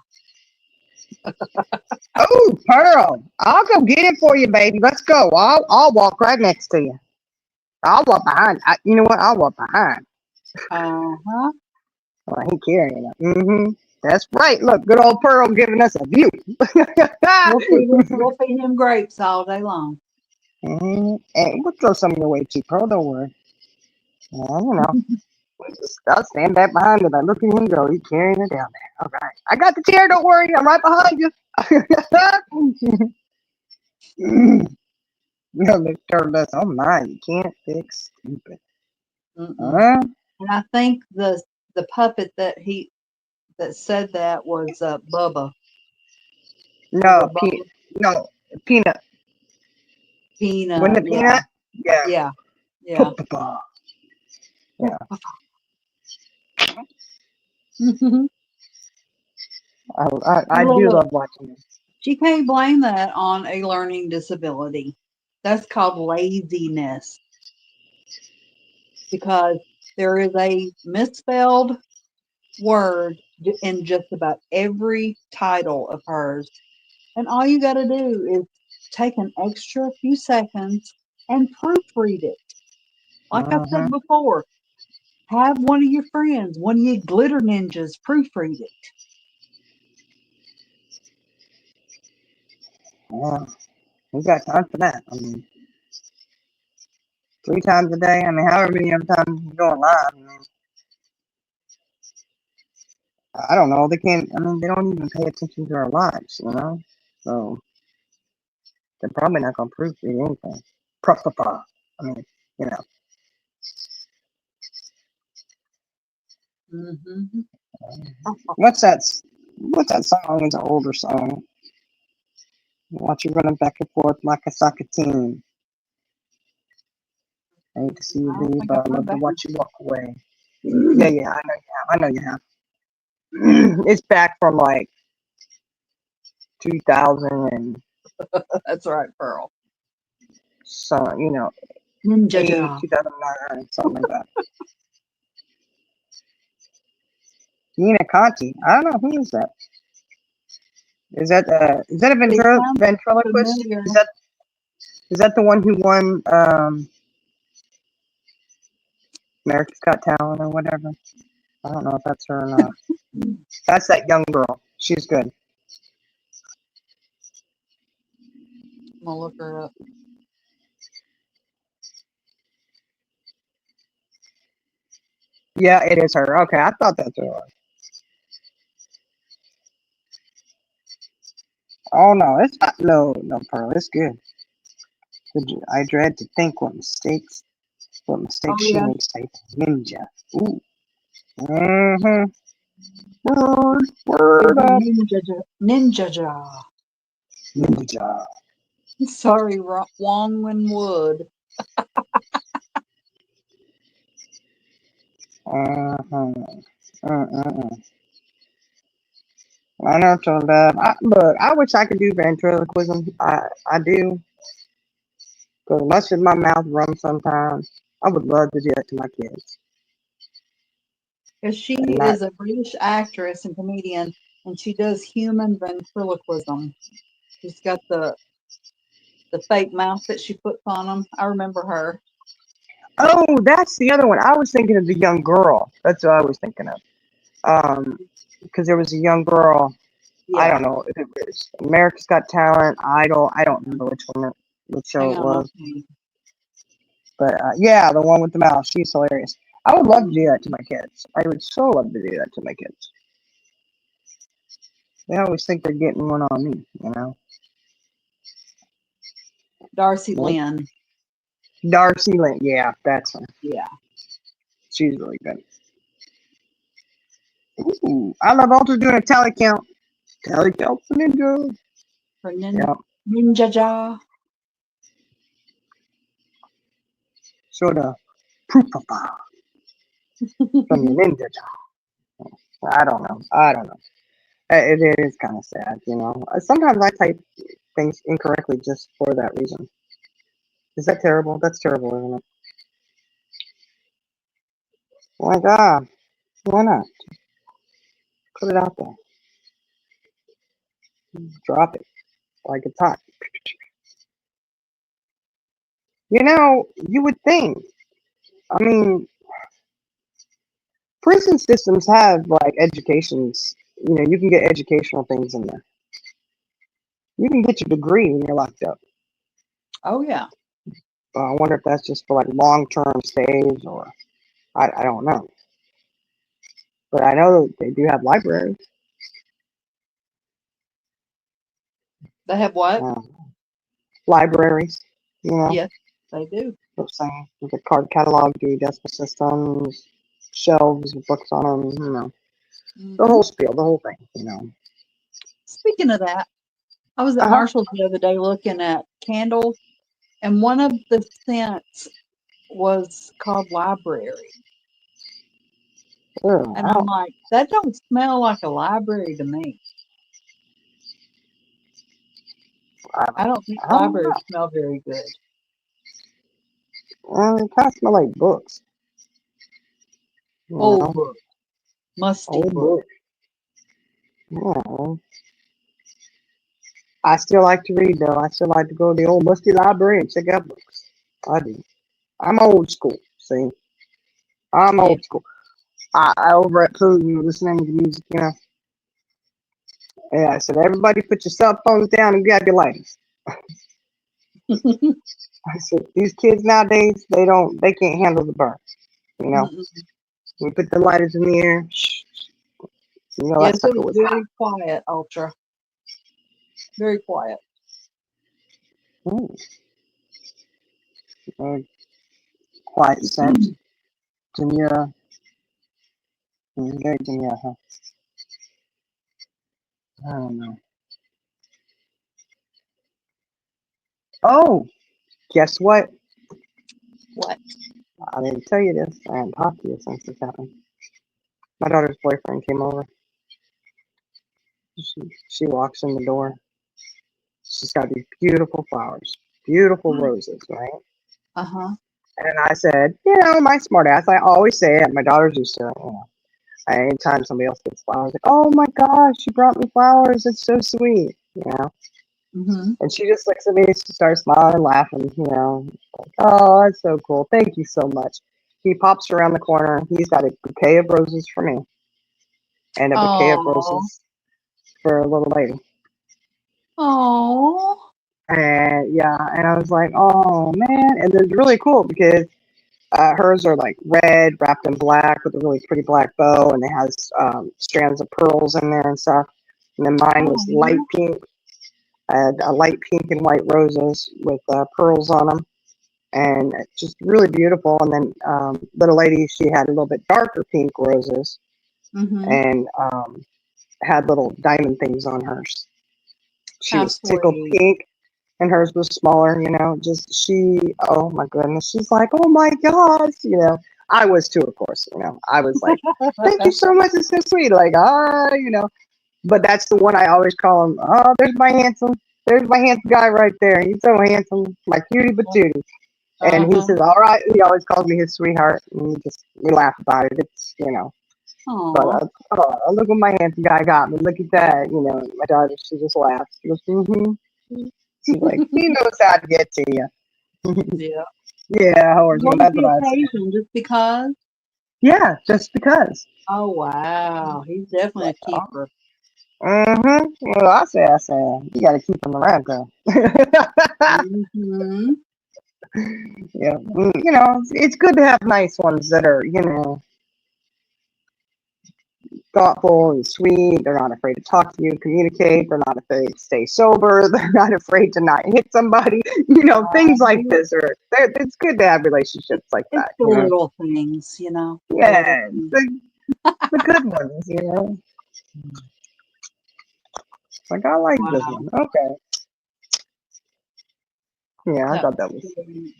Oh, Pearl. I'll go get it for you, baby. Let's go. I'll walk right next to you. I'll walk behind. You know what? I'll walk behind. Uh-huh. Oh, I ain't carrying it. Mm-hmm. That's right. Look, good old Pearl giving us a view. We'll feed him grapes all day long. And we'll throw some your way too, Pearl. Don't worry. I don't know. I'll stand back behind him. I look at him go, he's carrying her down there. All right. I got the chair, don't worry. I'm right behind you. No, Miss Turles. Oh my, you can't fix stupid. Mm-mm. Huh? And I think the puppet that said that was Bubba. No, Bubba no, Peanut. Peanut. Wasn't it Yeah, Peanut? Yeah. yeah, yeah. Yeah. I do Look, love watching it. you can't blame that on a learning disability. That's called laziness because there is a misspelled word in just about every title of hers. And all you got to do is take an extra few seconds and proofread it. Like I Uh-huh. said before, have one of your friends, one of your glitter ninjas, proofread it. Yeah. We got time for that. I mean, 3 times a day. I mean, however many other times you go live. I mean, I don't know. They can't. I mean, they don't even pay attention to our lives. So they're probably not gonna proofread anything. Profapa. I mean, you know. Mm-hmm. What's that? What's that song? It's an older song. Watch you running back and forth like a soccer team. I hate to see you I don't leave, think I've but I heard love to that watch you walk away. one. Yeah, I know you have. I know you have. It's back from like 2000 That's right, Pearl. so Ninja 8, Jaw. 2009, something like that. Nina Conti. I don't know who is that. Is that a It sounds ventriloquist? familiar. Is that the one who won America's Got Talent or whatever? I don't know if that's her or not. That's that young girl. She's good. I'm gonna look her up. Yeah, it is her. Okay, I thought that's her. Oh no, it's not. No, Pearl. It's good. I dread to think what mistakes Oh she yeah, makes. Type ninja. Ooh. Mm-hmm. Word up. Ninja Jaw. Ninja Jaw. Ninja. Sorry, Wong Wood. Uh-huh. Uh-uh. I know so bad. Look, I wish I could do ventriloquism. I do. Because much as my mouth runs sometimes, I would love to do that to my kids. Because she And not, is a British actress and comedian, and she does human ventriloquism. She's got the fake mouth that she puts on them. I remember her. oh, that's the other one. I was thinking of the young girl. That's what I was thinking of. Because there was a young girl. I Yeah. don't know if it was America's Got Talent, Idol. I don't remember which show Hang it on, was. okay. But yeah, the one with the mouth. She's hilarious. I would love to do that to my kids. I would so love to do that to my kids. They always think they're getting one on me, Darcy Nope. Lynn. Darcy Lynn. Yeah, that's her. Yeah. She's really good. Ooh, I love also doing a tally count. Tally count for ninja. Her Yeah. Ninja Jaw. Sort of proof of from your ninja. I don't know. It is kind of sad, Sometimes I type things incorrectly just for that reason. Is that terrible? That's terrible, isn't it? My God, why not? Put it out there. Drop it like it's hot. You would think. I mean, prison systems have like educations. You can get educational things in there. You can get your degree when you're locked up. Oh yeah. I wonder if that's just for like long-term stays or I don't know. But I know they do have libraries. They have what? Uh, libraries, Yes, they do. they're saying with a card catalog, the decimal systems, shelves with books on them, the Hmm. whole spiel, the whole thing. Speaking of that, I was at Uh-huh. Marshall's the other day looking at candles, and one of the scents was called library. Ugh, And I'm like, that don't smell like a library to me. I don't think I don't libraries know. smell very good. It kind of smell like books, you Old know, book, musty old book. books. Yeah. I still like to read though. I still like to go to the old musty library and check out books. I do. I'm old school. See, I'm Yeah. old school. I over at food and listening to music. Yeah, I said everybody put your cell phones down and grab your lighters. I said these kids nowadays they can't handle the burn. You know, Mm-mm. we put the lighters in the air. That Yes, it sucker was was hot. very quiet, Ultra. Very quiet. Mm, quiet scent. Jania, very Jania, huh? I don't know. Oh, guess what? What? I didn't tell you this. I haven't talked to you since this happened. My daughter's boyfriend came over. She walks in the door. She's got these beautiful flowers, beautiful roses, right? Uh-huh. And I said, my smart ass, I always say it. My daughter's used to it. Anytime somebody else gets flowers, like, oh my gosh, you brought me flowers. It's so sweet. Mm-hmm. And she just looks at me, she starts smiling and laughing. Like, oh, that's so cool. Thank you so much. He pops around the corner. He's got a bouquet of roses for me and a bouquet of Oh. roses for a little lady. Oh. And yeah, and I was like, oh man. And it's really cool because hers are like red wrapped in black with a really pretty black bow, and it has strands of pearls in there and stuff. And then mine was light Oh. pink. I had a light pink and white roses with pearls on them, and it's just really beautiful. And then little lady, she had a little bit darker pink roses Mm-hmm. and had little diamond things on hers. She How was tickled sweet. pink, and hers was smaller. Oh my goodness, she's like, oh my gosh. I was too, of course. I was like, thank you so much, it's so sweet. Like, but that's the one I always call him. Oh, there's my handsome guy right there. He's so handsome, my cutie patootie. And he Uh-huh. says, all right. He always calls me his sweetheart. And we laugh about it. But Aw. look what my handsome guy got me. Look at that. My daughter, she just laughs. She goes, She's like, he knows how to get to you. Yeah. Yeah, Horace, What was that's what the I say. occasion? Just because? Yeah, just because. Oh wow. He's definitely a keeper. Well, I say, you got to keep him around, girl. Mm-hmm. Yeah, it's good to have nice ones that are, thoughtful and sweet. They're not afraid to talk to you, communicate. They're not afraid to stay sober. They're not afraid to not hit somebody. Things like this it's good to have relationships like It's that. the little things. The little Yeah, things. the good ones. Like I like this Wow. one. Okay. Yeah, I That thought that was was sweet.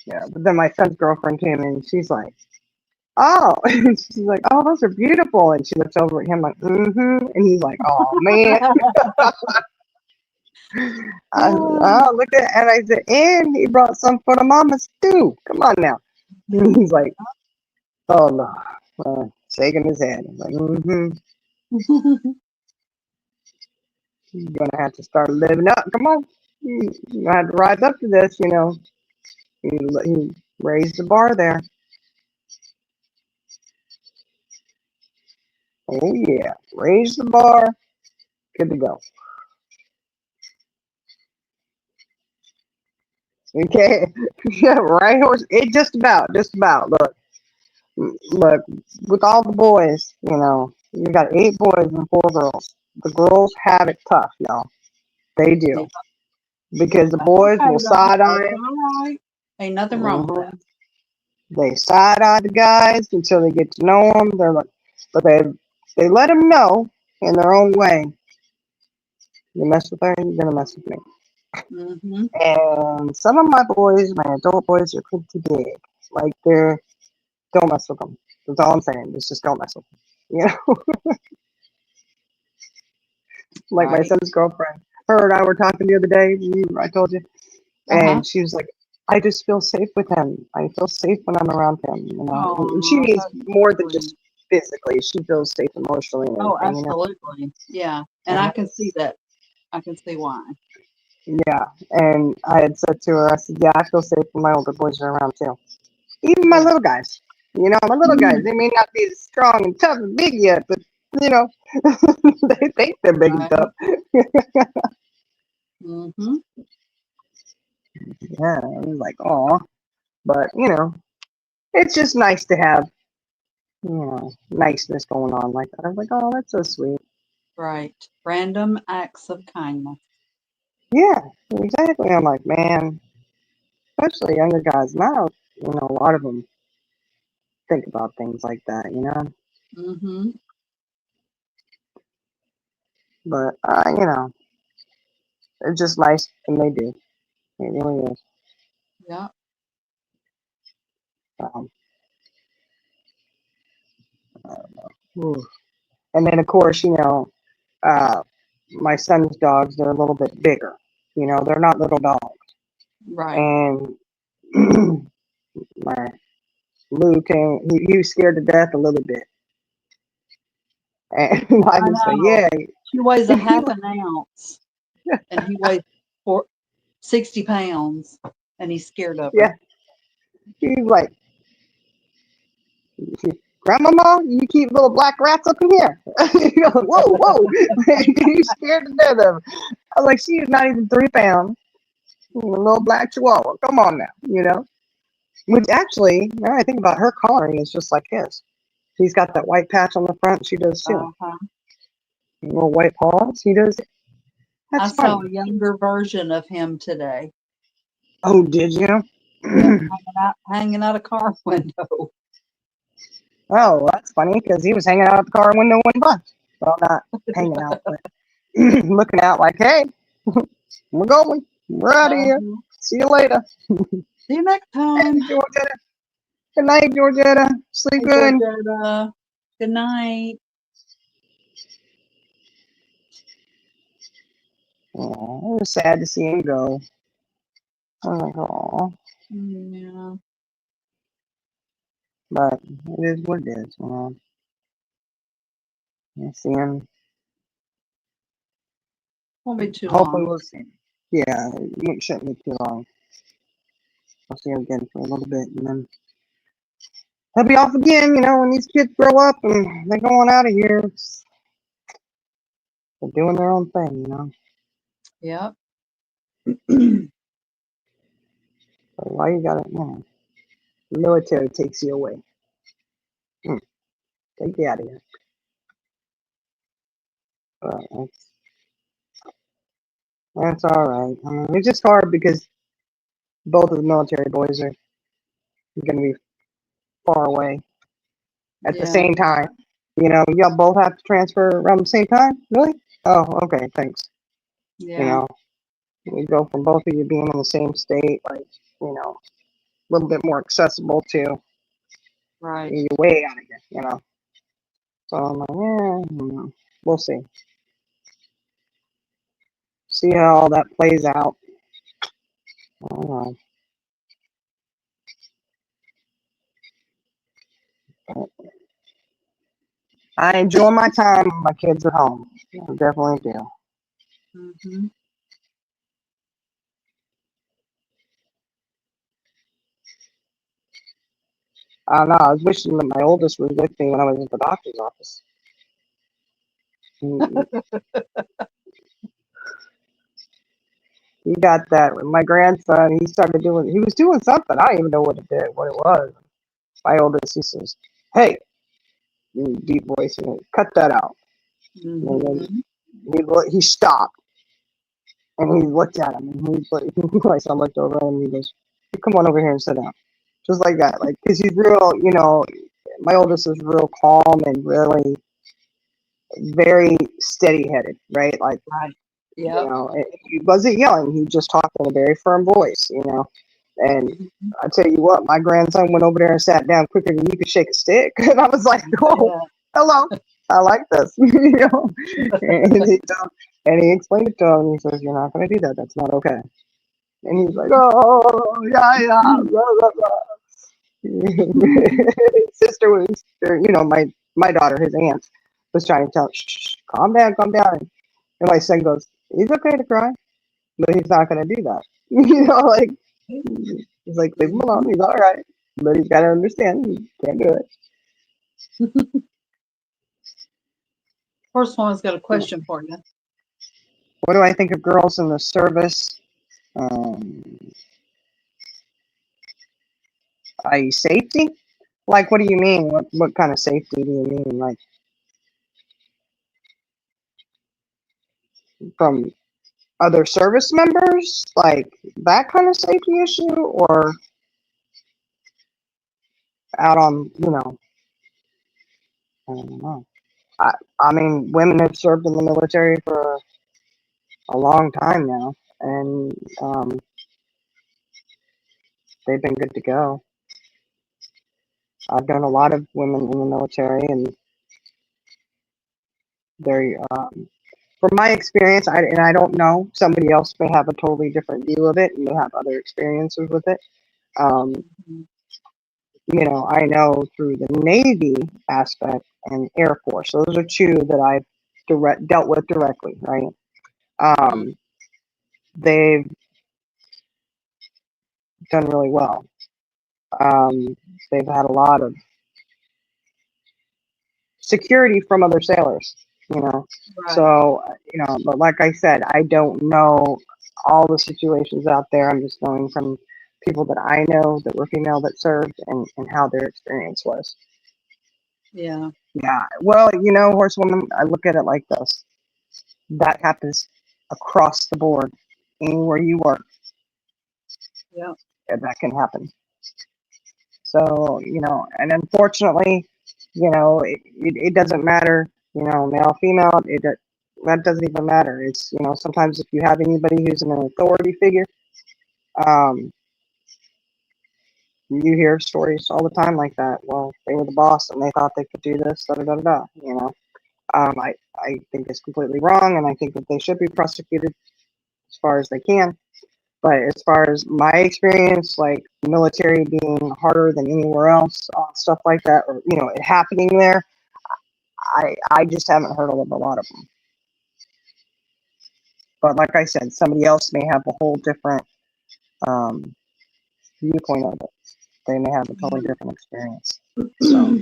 yeah. But then my son's girlfriend came in and she's like, oh, and she's like, oh, those are beautiful. And she looks over at him like, mm-hmm. And he's like, oh man. Oh, Look at, and I said, and he brought some for the mamas too. Come on now. And he's like, oh no, shaking his head. I'm like, mm-hmm. You're gonna have to start living up. Come on, you're gonna have to rise up to this. He raised the bar there. Oh yeah, raise the bar. Good to go. Okay, yeah, right horse. It just about. Look. Look, with all the boys, you got 8 boys and 4 girls. The girls have it tough, y'all. They Yeah, do. Because the that's boys okay will though. side That's eye. all right. Ain't nothing wrong with that. They side eye the guys until they get to know them. They're like, but they let them know in their own way. You mess with her, you're gonna mess with me. Mm-hmm. And some of my boys, my adult boys, are pretty big. Like don't mess with them. That's all I'm saying. Just don't mess with them. You know, like my Right. son's girlfriend. Her and I were talking the other day. I told you, Uh-huh. and she was like, "I just feel safe with him. I feel safe when I'm around him." And she Oh, means that's more than sweet. just physically. She feels safe emotionally and Oh, everything. absolutely. Yeah. And I And can see that. I can see why. yeah, and I had said to her, I said, "Yeah, I feel safe when my older boys are around too. Even my Yeah. little guys. My little guys. They may not be as strong and tough and big yet, but you know, they think they're big and Right. tough." Mm-hmm. Yeah, I was like, "Oh," but it's just nice to have niceness going on like that. I was like, "Oh, that's so sweet." Right. Random acts of kindness. Yeah, exactly. I'm like, man, especially younger guys now. A lot of them think about things like that. Mm-hmm. But it's just nice when they do. It really is. Yeah. Um, ooh. And then of course, uh, my son's dogs, they're a little bit bigger. They're not little dogs. Right. And my Luke came, he was scared to death a little bit. And I I just say, know. yeah, She weighs a he, half an ounce and he weighs 60 pounds and he's scared of her. yeah, he's like, "Grandmama, you keep little black rats up in here." You're like, whoa, whoa. He's scared to death of her. I was like, she is not even 3 pounds. A little black chihuahua. Come on now. Which actually, now I think about her coloring is just like his. He's got that white patch on the front. She does too. Uh-huh. Little white paws. He does. I That's saw funny. a younger version of him today. Oh, did you? Yep, hanging out a car window. Oh, that's funny because he was hanging out the car window when bus. Well, not hanging out, but looking out like, hey, we're going. We're out of here. Uh-huh. See you later. See you next time. Hey, Georgetta. Good night, Georgetta. Sleep Hey, good. Georgetta. Good night. Oh, it was sad to see him go. I was like, oh, Yeah. but it is what it is. I see him. Won't be too Hopefully, long. we'll see him. Yeah, it shouldn't be too long. I'll see him again for a little bit, and then he'll be off again. When these kids grow up and they're going out of here, they're doing their own thing. Yep. So why you gotta, the military takes you away. Hmm, take you out of here. But that's all right. It's just hard because both of the military boys are going to be far away at the Yeah. same time. Y'all both have to transfer around the same time? Really? Oh, okay, thanks. You Yeah. know, we go from both of you being in the same state, like, a little bit more accessible to Right. you way out of here. So I'm like, we'll see. See how all that plays out. I don't know. I enjoy my time when my kids are home. I definitely do. Mm-hmm. I don't know. I was wishing that my oldest was with me when I was at the doctor's office. He he got that. My grandson, he was doing something. I don't even know what it was. my oldest, he says, "Hey," in a deep voice, cut that out. And then he stopped and he looked at him and he's like, I looked over at him and he goes, "You come on over here and sit down," just like that, like because he's real, my oldest is real calm and really very steady-headed, right? Like, Right. Yep. he wasn't yelling. He just talked in a very firm voice, And Mhm. I tell you what, my grandson went over there and sat down quicker than you could shake a stick, and I was like, "Oh, Yeah. hello, I like this," And he explained it to him. And he says, "You're not going to do that. That's not okay." And he's like, "Oh, yeah, yeah." Blah, blah, blah. His sister was, or, my daughter, his aunt, was trying to tell him, "Shh, calm down, calm down." And my son goes, "He's okay to cry, but he's not going to do that." Like, he's like, "Leave him alone. He's all right, but he's got to understand he can't do it." Horsewoman's got a question for you. What do I think of girls in the service? Um, Safety? Like, what do you mean? What kind of safety do you mean? Like, from other service members? Like, that kind of safety issue? Or out on, I don't know. I mean, women have served in the military for a long time now, and they've been good to go. I've known a lot of women in the military, and they're, from my experience, I don't know, somebody else may have a totally different view of it and may have other experiences with it. Um, Mhm. I know through the Navy aspect and Air Force. Those are two that I've dealt with directly, right? Mhm. They've done really well. They've had a lot of security from other sailors, you know. Right. So, but like I said, I don't know all the situations out there. I'm just knowing from people that I know that were female that served and how their experience was. Yeah. Yeah. Well, horsewoman, I look at it like this. That happens across the board. Anywhere you work, Yeah. that can happen. So, and unfortunately, it doesn't matter, male, female, that doesn't even matter. It's, sometimes if you have anybody who's an authority figure, um, you hear stories all the time like that. Well, they were the boss and they thought they could do this, da da da da. I think it's completely wrong, and I think that they should be prosecuted as far as they can. But as far as my experience, like military being harder than anywhere else, stuff like that, or it happening there, I just haven't heard of a lot of them. But like I said, somebody else may have a whole different um, viewpoint of it. They may have a totally different experience. So,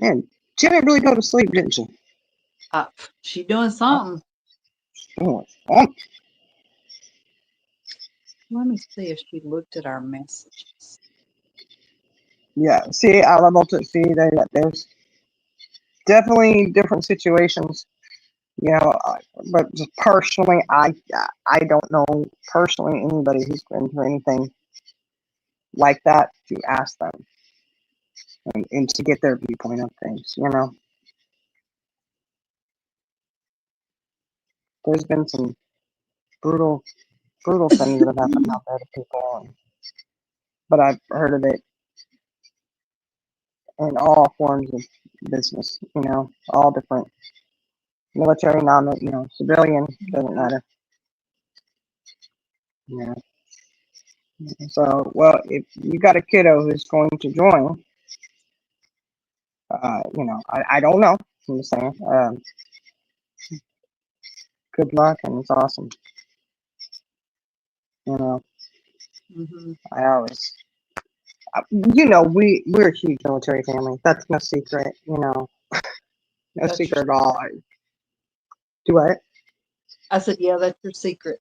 man, she didn't really go to sleep, didn't she? She doing something. Oh, Let me see if she looked at our messages. yeah. See, I love to see that there's definitely different situations. But just personally, I don't know personally anybody who's been through anything like that to ask them and to get their viewpoint of things. There's been some brutal things that have happened out there to people, but I've heard of it in all forms of business. All different military, non, civilian, doesn't matter. Yeah. So, well, if you got a kiddo who's going to join, I don't know. I'm just saying. Good luck, and it's awesome. Mm-hmm. I always, we're a huge military family. That's no secret. No That's your, secret at all. Do what? I said, yeah, that's your secret.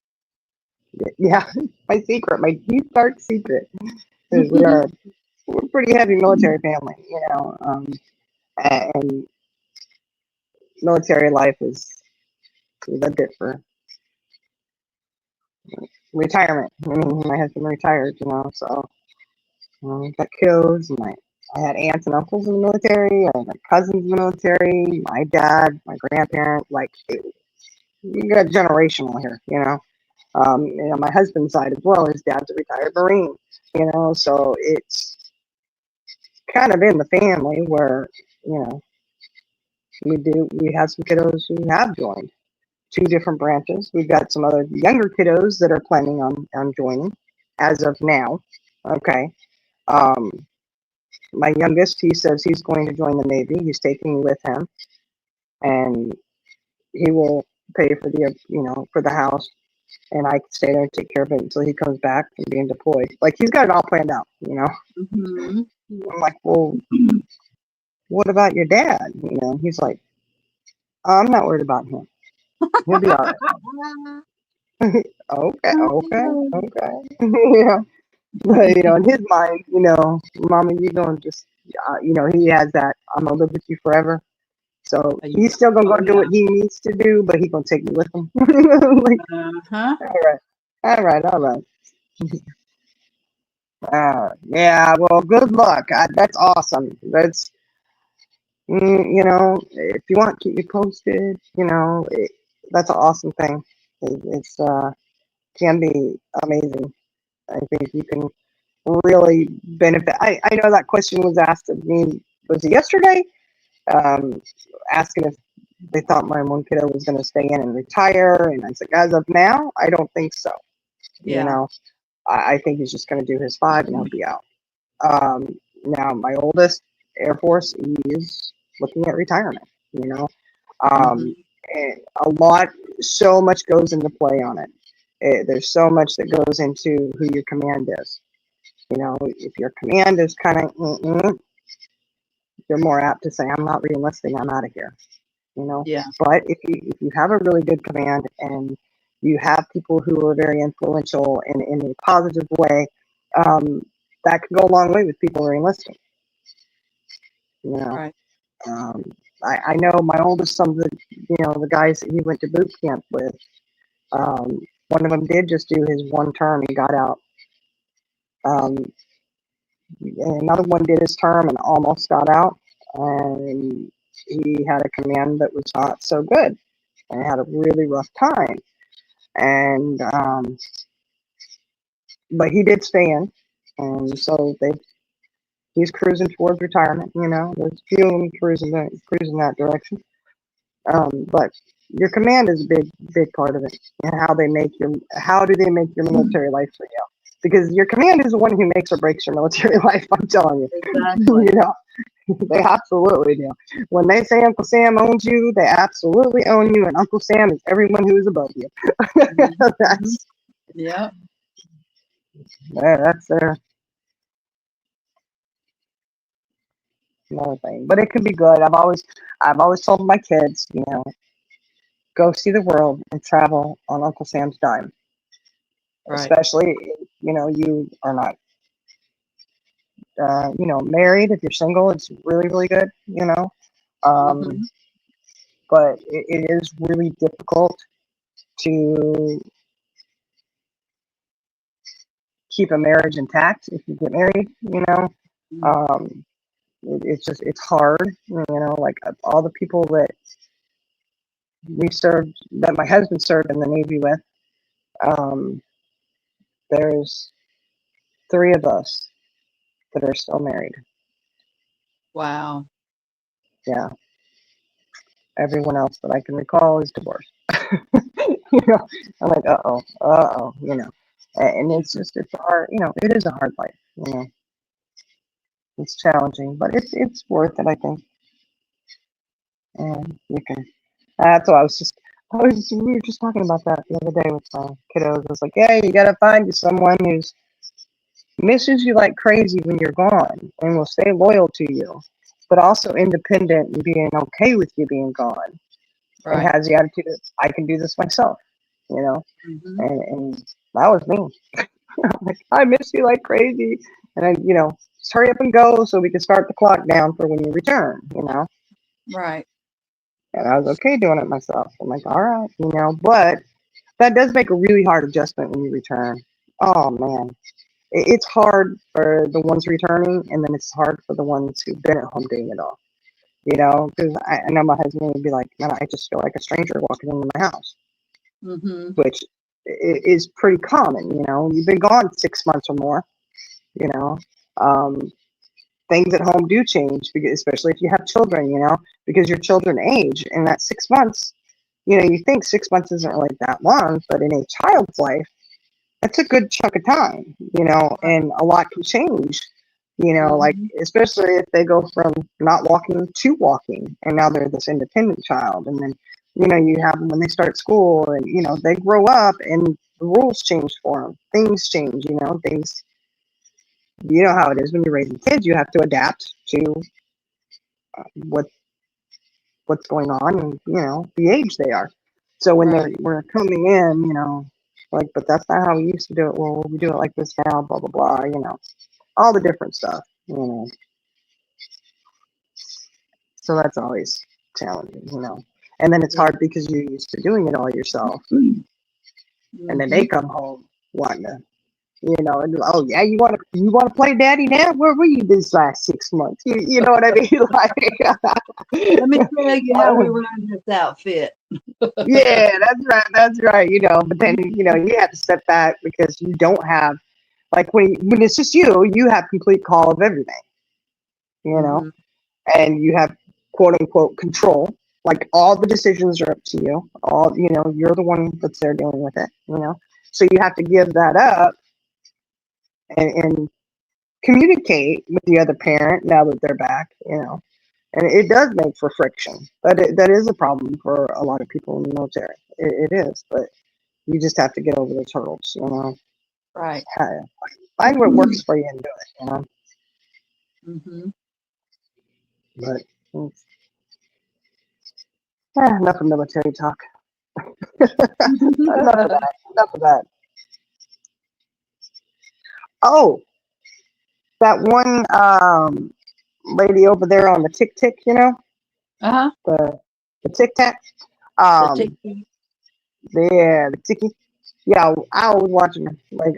Yeah, my secret, my deep dark secret is we're a pretty heavy military family, and military life is a bit for retirement. I mean, my husband retired, so got kiddos, and I had aunts and uncles in the military, I had cousins in the military, my dad, my grandparent, like you got generational here, my husband's side as well. His dad's a retired Marine, so it's kind of in the family where, you know, we have some kiddos who have joined two different branches. We've got some other younger kiddos that are planning on joining as of now. Okay. Um, my youngest, he says he's going to join the Navy. He's taking me with him, and he will pay for for the house, and I can stay there and take care of it until he comes back from being deployed. Like, he's got it all planned out. Mm-hmm. I'm like, well, what about your dad? He's like, I'm not worried about him. He'll be all right. Okay, okay, okay. Yeah. But, in his mind, Mama, you gonna just, he has that, I'm gonna live with you forever. So he's still gonna go do what he needs to do, but he's gonna take me with him. Like, all right. Yeah, well, good luck. That's awesome. That's, if you want, keep me posted. That's an awesome thing. It's can be amazing. I think you can really benefit. I know that question was asked of me, was it yesterday? Asking if they thought my one kiddo was going to stay in and retire. And I said, as of now, I don't think so. Yeah. I think he's just going to do his 5 and he'll be out. Now, my oldest, Air Force, he's looking at retirement, and so much goes into play on it. There's so much that goes into who your command is. If your command is kind of, you're more apt to say, I'm not re-enlisting, I'm out of here. Yeah. But if you have a really good command and you have people who are very influential in a positive way, that can go a long way with people re-enlisting. Right. I know my oldest son, the guys that he went to boot camp with, one of them did just do his one term and got out. And another one did his term and almost got out. And he had a command that was not so good and had a really rough time. And but he did stay in, and so he's cruising towards retirement. There's a few of them cruising that direction. But your command is a big part of it, and how do they make your military life for you? Because your command is the one who makes or breaks your military life. I'm telling you. Exactly. They absolutely do. When they say Uncle Sam owns you, they absolutely own you, and Uncle Sam is everyone who is above you. That's Yeah. that's their another thing. But it can be good. I've always told my kids, go see the world and travel on Uncle Sam's dime. Right. Especially, you are not, married. If you're single, it's really, really good, But it is really difficult to keep a marriage intact if you get married, it's hard, like all the people that that my husband served in the Navy with, there's 3 of us that are still married. Wow. Yeah. Everyone else that I can recall is divorced. I'm like, and it's hard, it is a hard life, it's challenging, but it's worth it, I think. And you can, that's what we were just talking about that the other day with my kiddos. I was like, yeah, you got to find someone who's misses you like crazy when you're gone and will stay loyal to you, but also independent and being okay with you being gone. Right. And has the attitude of, I can do this myself, Mm-hmm. and That was me. I'm like, I miss you like crazy. And I, just hurry up and go so we can start the clock down for when you return. Right. And I was okay doing it myself. I'm like, all right, but that does make a really hard adjustment when you return. Oh man. It's hard for the ones returning, and then it's hard for the ones who've been at home doing it all. Because I know my husband would be like, man, I just feel like a stranger walking into my house, Mm-hmm. which is pretty common. You've been gone 6 months or more. You know, um, things at home do change, because, especially if you have children. Because your children age, and that 6 months. You think 6 months isn't really that long, but in a child's life, that's a good chunk of time. And a lot can change. Like Mm-hmm. especially if they go from not walking to walking, and now they're this independent child, and then you have them when they start school, and they grow up, and the rules change for them. Things change. Things. You know how it is when you're raising kids. You have to adapt to what what's going on, and the age they are. So when Right. we're coming in, like, but that's not how we used to do it. Well, we do it like this now. Blah blah blah. All the different stuff. So that's always challenging. And then it's Yeah. hard because you're used to doing it all yourself, and then Mm-hmm. they come home wanting to, and oh yeah, you want to play daddy now? Where were you these last 6 months? You know what I mean? Let me tell you how we Like, run this outfit. yeah, that's right. That's right. But then you have to step back, because you don't have, like, when it's just you have complete call of everything. You know, Mm-hmm. and you have quote unquote control. Like, all the decisions are up to you. All you're the one that's there dealing with it. So you have to give that up, and communicate with the other parent now that they're back. And it does make for friction. That is a problem for a lot of people in the military. It is, but you just have to get over those hurdles. Right. Find what works for you and do it. Mm-hmm. But enough of military talk. Enough of that. Enough of that. Oh, that one lady over there on the tick tick, Uh-huh. the tic tac. The tick. Yeah, the ticky. Yeah, I was watching her. Like,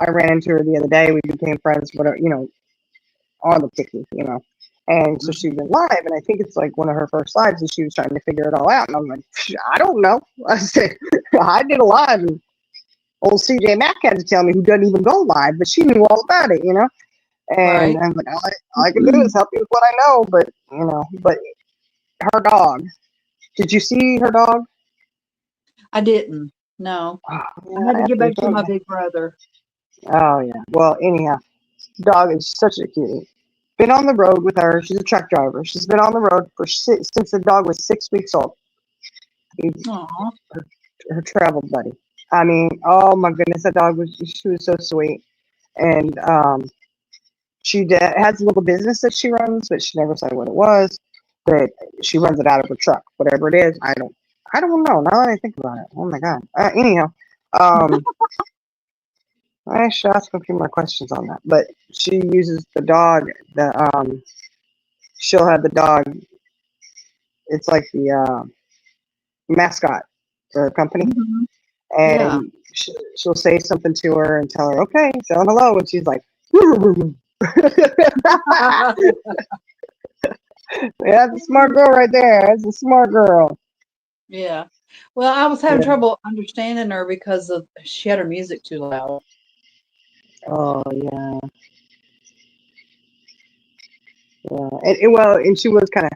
I ran into her the other day. We became friends, whatever, on the ticky. And so she went live, and I think it's like one of her first lives, and she was trying to figure it all out. And I was like, I don't know. I said, I did a live, and old CJ Mack had to tell me, who doesn't even go live, but she knew all about it. And Right. I'm like, all I can do is help you with what I know, but her dog. Did you see her dog? I didn't. No. Oh, I had to yeah, get after you back to told my me. big brother. Oh yeah. Well, anyhow, dog is such a cutie. Been on the road with her. She's a truck driver. She's been on the road since the dog was 6 weeks old. He's Aw. her travel buddy. I mean, oh my goodness, that dog she was so sweet. And she has a little business that she runs, but she never said what it was. But she runs it out of her truck, whatever it is. I don't know. Now that I think about it, oh my god. Anyhow, um, I should ask a few more questions on that. But she uses the dog. She'll have the dog. It's like the mascot for her company, Mm-hmm. Yeah. and she'll say something to her and tell her, "Okay, tell her hello," and she's like, "Yeah, that's a smart girl right there. That's a smart girl." Yeah. Well, I was having Yeah. trouble understanding her because she had her music too loud. Oh yeah. Yeah. And she was kind of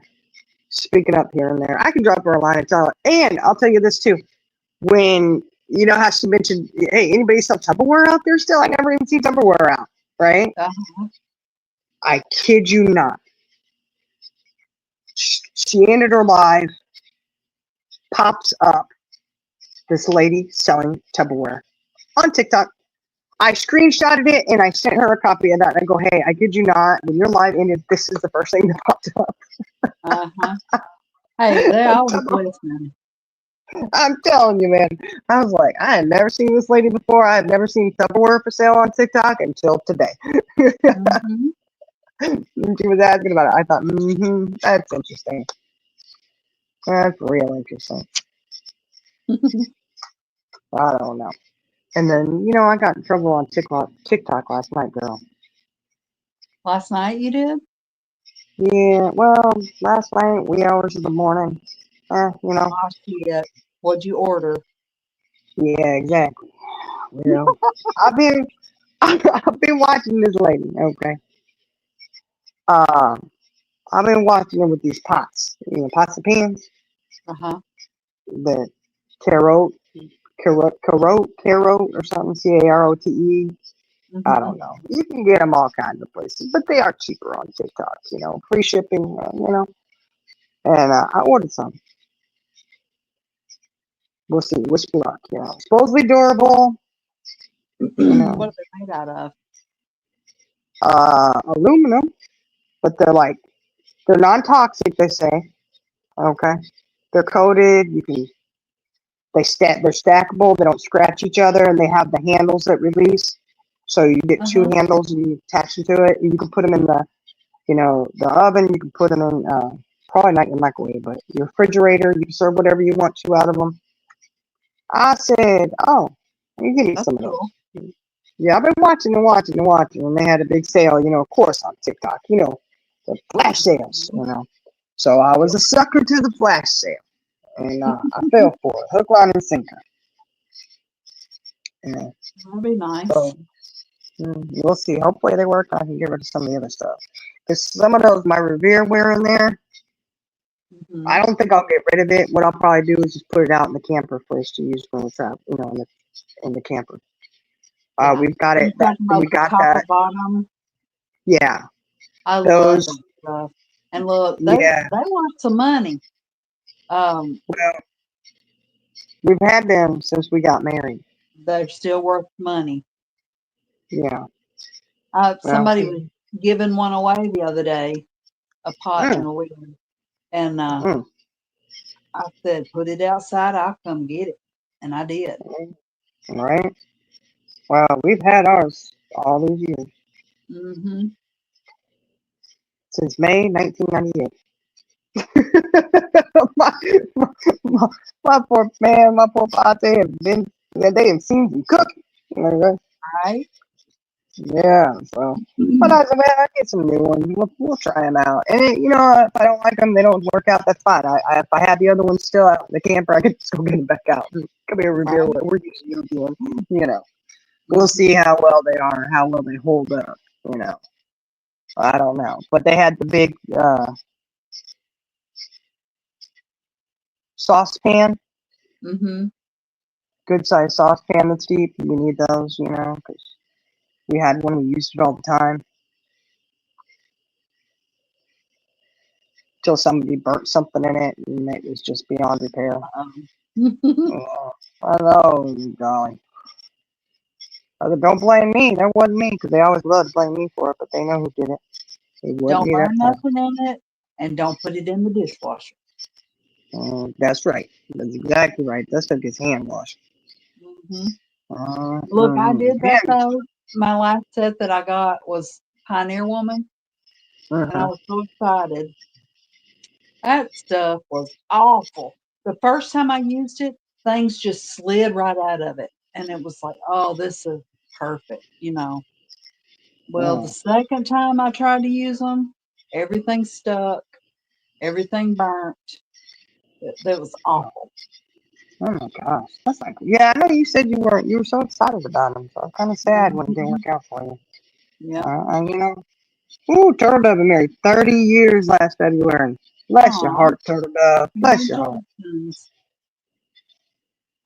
speaking up here and there. I can drop her a line and tell her. And I'll tell you this too. When how she mentioned, hey, anybody sell Tupperware out there still? I never even see Tupperware out, right? Uh-huh. I kid you not. She ended her live, pops up this lady selling Tupperware on TikTok. I screenshotted it and I sent her a copy of that. And I go, hey, I kid you not, when your live ended, this is the first thing that popped up. Uh-huh. Hey, they're always listening. I'm telling you, man. I was like, I had never seen this lady before. I had never seen Tupperware for sale on TikTok until today. Hmm. And she was asking about it. I thought, that's interesting. That's real interesting. I don't know. And then, I got in trouble on TikTok last night, girl. Last night you did? Yeah, well, last night, wee hours of the morning. Oh, shit. What'd you order? Yeah, exactly. Well, I've been, I've been watching this lady. Okay. Uh, I've been watching her with these pots. Pots and pans. Uh-huh. The carote, carote, or something. Carote. I Hmm. don't know. You can get them all kinds of places, but they are cheaper on TikTok. Free shipping. And I ordered some. We'll see. Wish me luck. Supposedly durable. You What know, are they made out of? aluminum, but they're non-toxic. They say. Okay. They're coated. They're stackable. They don't scratch each other, and they have the handles that release. So you get two Uh-huh. handles, and you attach them to it. And you can put them in the oven. You can put them in probably not your microwave, but your refrigerator. You can serve whatever you want to out of them. I said, "Oh, you give me That's some of cool. those." Yeah, I've been watching and watching and watching, and they had a big sale. Of course, on TikTok. The flash sales. So I was a sucker to the flash sale, and I fell for it, hook, line, and sinker. Yeah. That'd be nice. So we'll see. Hopefully they work. I can get rid of some of the other stuff. Because some of those my Revere wear in there, Hmm. I don't think I'll get rid of it. What I'll probably do is just put it out in the camper for us to use when it's out, in the camper. Yeah. We've got it. You talking about We the got copper that. bottom? Yeah, I love those. that stuff. And look, they Yeah. want some money. Um, Well, we've had them since we got married. they're still worth money. Yeah. Well. Somebody was giving one away the other day, a pot and Mm, a lid. And mm, I said, put it outside, I'll come get it. And I did. right. Well, we've had ours all these years Hmm. since May 1998. my, my, my poor pops, they have seen me cook. Right? Right? Yeah, so, but I said, man, I get some new ones. We'll try them out. And if I don't like them, they don't work out. That's fine. If I have the other ones still out in the camper, I can just go get them back out. Come here, Revere. Right. We're using you again. We'll Hmm. see how well they are, how well they hold up. I don't know, but they had the big saucepan. Hmm. Good size saucepan that's deep. We need those, because we had one. We used it all the time till somebody burnt something in it, and it was just beyond repair. Um, I know, golly. Don't blame me. That wasn't me, because they always love to blame me for it, but they know who did it. It wasn't don't me that burn time. nothing in it and don't put it in the dishwasher. That's right. That's exactly right. That stuff gets hand washed. Hmm. Look, I did that Hand. though. My last set that I got was Pioneer Woman, and I Uh-huh. was so excited. That stuff was awful. The first time I used it, things just slid right out of it. And it was like, oh, this is perfect. Well, the Mm. second time I tried to use them, everything stuck, everything burnt. That was awful. Oh my gosh, that's like, yeah. I know you said you were so excited about them, so I'm kind of sad when it didn't Hmm. work out for you. Yeah. Ooh, Turtle Dove been married 30 years last February. Bless your Aw, heart, Turtle Dove. Bless your heart. congratulations.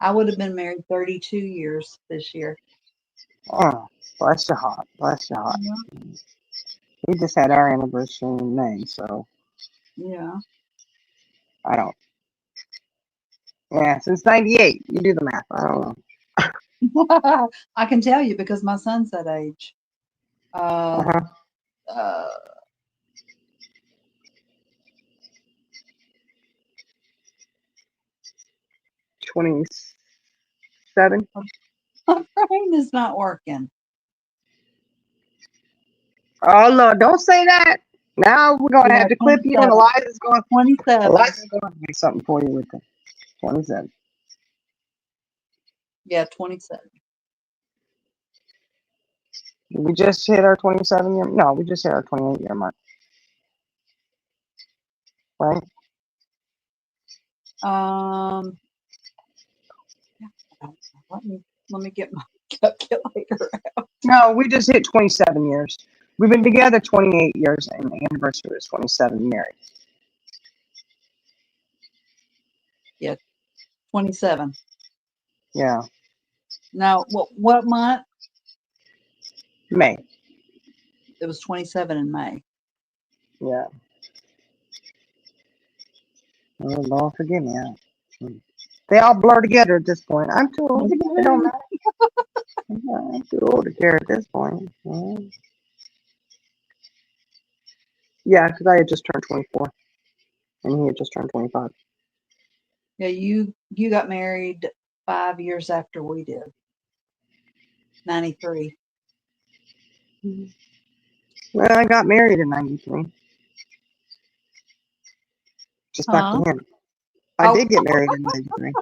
I would have been married 32 years this year. Oh, bless your heart. Bless your heart. Yeah. We just had our anniversary in May, so Yeah. I don't. Yeah, since '98. You do the math. I don't know. I can tell you because my son's that age. Uh, Uh-huh. uh, 27. My brain is not working. Oh, Lord, don't say that. Now we're going to Yeah, have to clip you, and 27. Eliza's going to do something for you with it. 27. Yeah, 27. We just hit our 27 year. No, we just hit our 28-year mark. Right? Um, let me get my calculator. No, we just hit 27 years. We've been together 28 years, and the anniversary was 27 married. 27. Yeah, Now, what month? May. It was 27 in May. Yeah. Oh, Lord, forgive me. They all blur together at this point. I'm too old to care. It don't matter. I'm too old to care at this point. Yeah, because I had just turned 24, and he had just turned 25. Yeah, you got married 5 years after we did. 93. Well, I got married in 93. Just not to Huh? him. I Oh, did get married in 93. that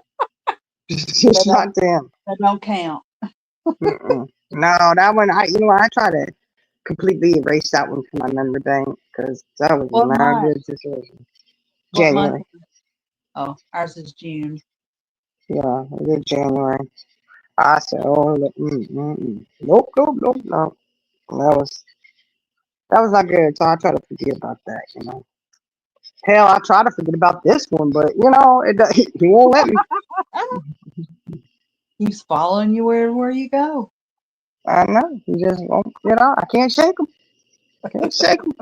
Just don't, not to him. that don't count. Mm-mm. No, that one, I try to completely erase that one from my memory bank because that was What not a month? good situation. What month? January. Oh, ours is June. Yeah, it was January. I said, oh, nope, nope, nope, no. That was not good. So I try to forget about that. Hell, I try to forget about this one, but he won't let me. He's following you where you go. I know. He just won't get out. I can't shake him. I can't shake him.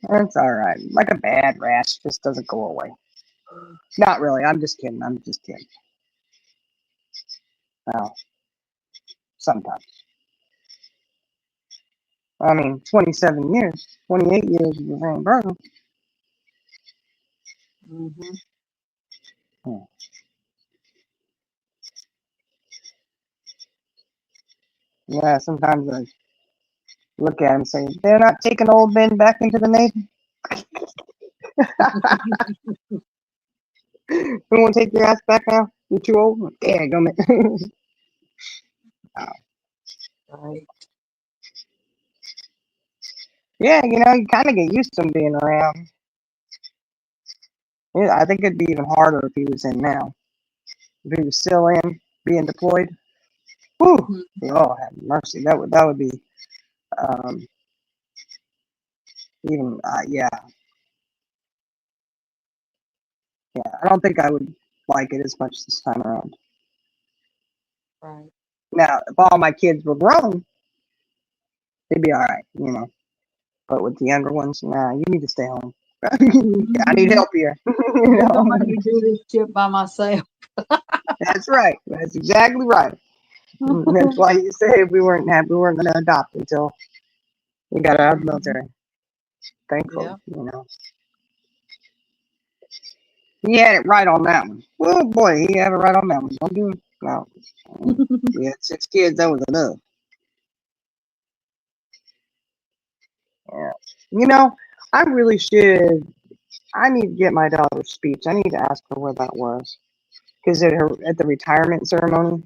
It's all right. Like a bad rash, just doesn't go away. Not really. I'm just kidding. Well, sometimes. I mean, 27 years, 28 years is the same person. Mm-hmm. Hmm. Yeah, sometimes I look at him and say, they're not taking old men back into the Navy. You want to take your ass back now? You're too old? Yeah, go, man. Right. Yeah, you kind of get used to him being around. Yeah, I think it'd be even harder if he was in now. If he was still in, being deployed. Whew. Mhm. Oh, have mercy. That would be um, even yeah. I don't think I would like it as much this time around. Right. Now, if all my kids were grown, they'd be all right, But with the younger ones, nah, you need to stay home. I need help here. Please don't let me do this shit by myself. That's right. That's exactly right. That's why you say we weren't going to adopt until we got out of the military. Thankfully, Yeah. He had it right on that one. Oh boy, he had it right on that one. Don't do it. No. We had 6 kids. That was enough. Yeah. I really should. I need to get my daughter's speech. I need to ask her where that was. Because at the retirement ceremony,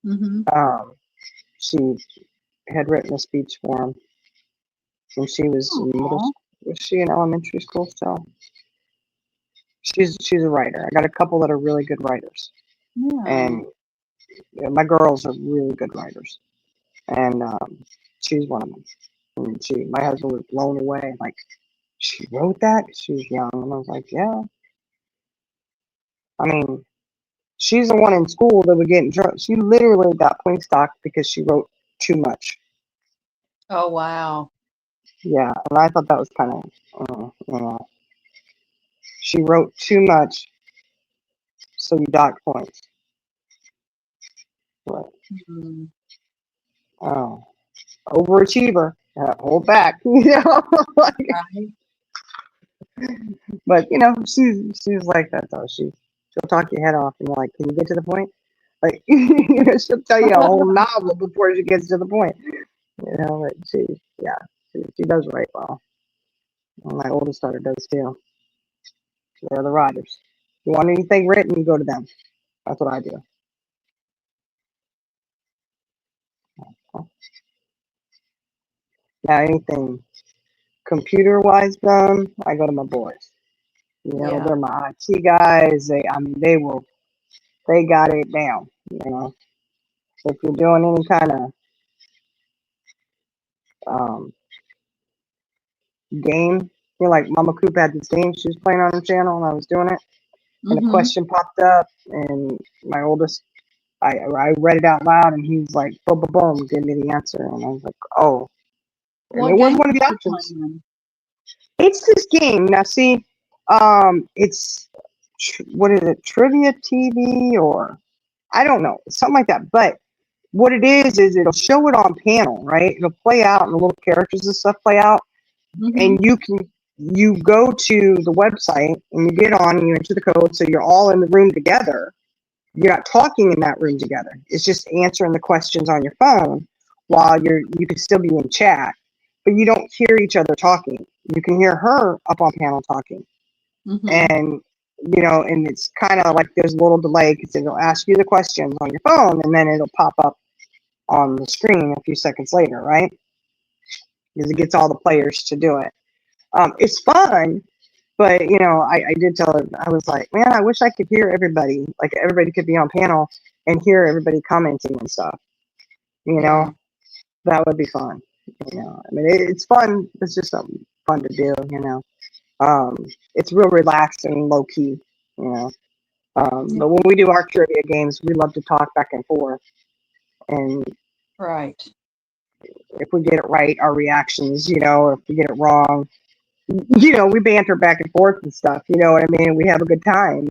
Mm-hmm. she had written a speech for him. And she was in middle Aw. school. Was she in elementary school still? She's a writer. I got a couple that are really good writers. Yeah. And my girls are really good writers. And she's one of them. And my husband was blown away. Like, she wrote that? She was young. And I was like, yeah. I mean, she's the one in school that would get in trouble. She literally got point stock because she wrote too much. Oh wow. Yeah, and I thought that was kind of, she wrote too much, so you dock points. Right. Mm. Oh, overachiever. Hold back. Like, Right. But she's like that though. She'll talk your head off, and you're like, can you get to the point? Like she'll tell you a whole novel before she gets to the point. But she does write well. And my oldest daughter does too. They're the writers. If you want anything written, you go to them. That's what I do. Now anything computer wise done, I go to my boys. Yeah. They're my IT guys. They got it down. If you're doing any kind of game, like Mama Coop had this game she was playing on her channel, and I was doing it, and a Mm-hmm. question popped up, and my oldest, I read it out loud, and he was like, boom, boom, boom, give me the answer, and I was like, oh, and it What was game one of are the you options. playing? It's this game. Now, see, it's what is it? Trivia TV or I don't know, something like that. But what it is it'll show it on panel, right? It'll play out, and the little characters and stuff play out, Mm-hmm. and you go to the website and you get on and you enter the code, so you're all in the room together. You're not talking in that room together. It's just answering the questions on your phone while you can still be in chat, but you don't hear each other talking. You can hear her up on panel talking, Mm-hmm. and and it's kind of like there's a little delay because it'll ask you the questions on your phone, and then it'll pop up on the screen a few seconds later, right? Because it gets all the players to do it. It's fun, but I did tell her, I was like, man, I wish I could hear everybody. Like everybody could be on panel and hear everybody commenting and stuff. Yeah. That would be fun. I mean, it's fun. It's just something fun to do. It's real relaxing, low key. You know. Yeah. But when we do our trivia games, we love to talk back and forth. And Right. if we get it right, our reactions, or if we get it wrong, we banter back and forth and stuff. You know what I mean? We have a good time.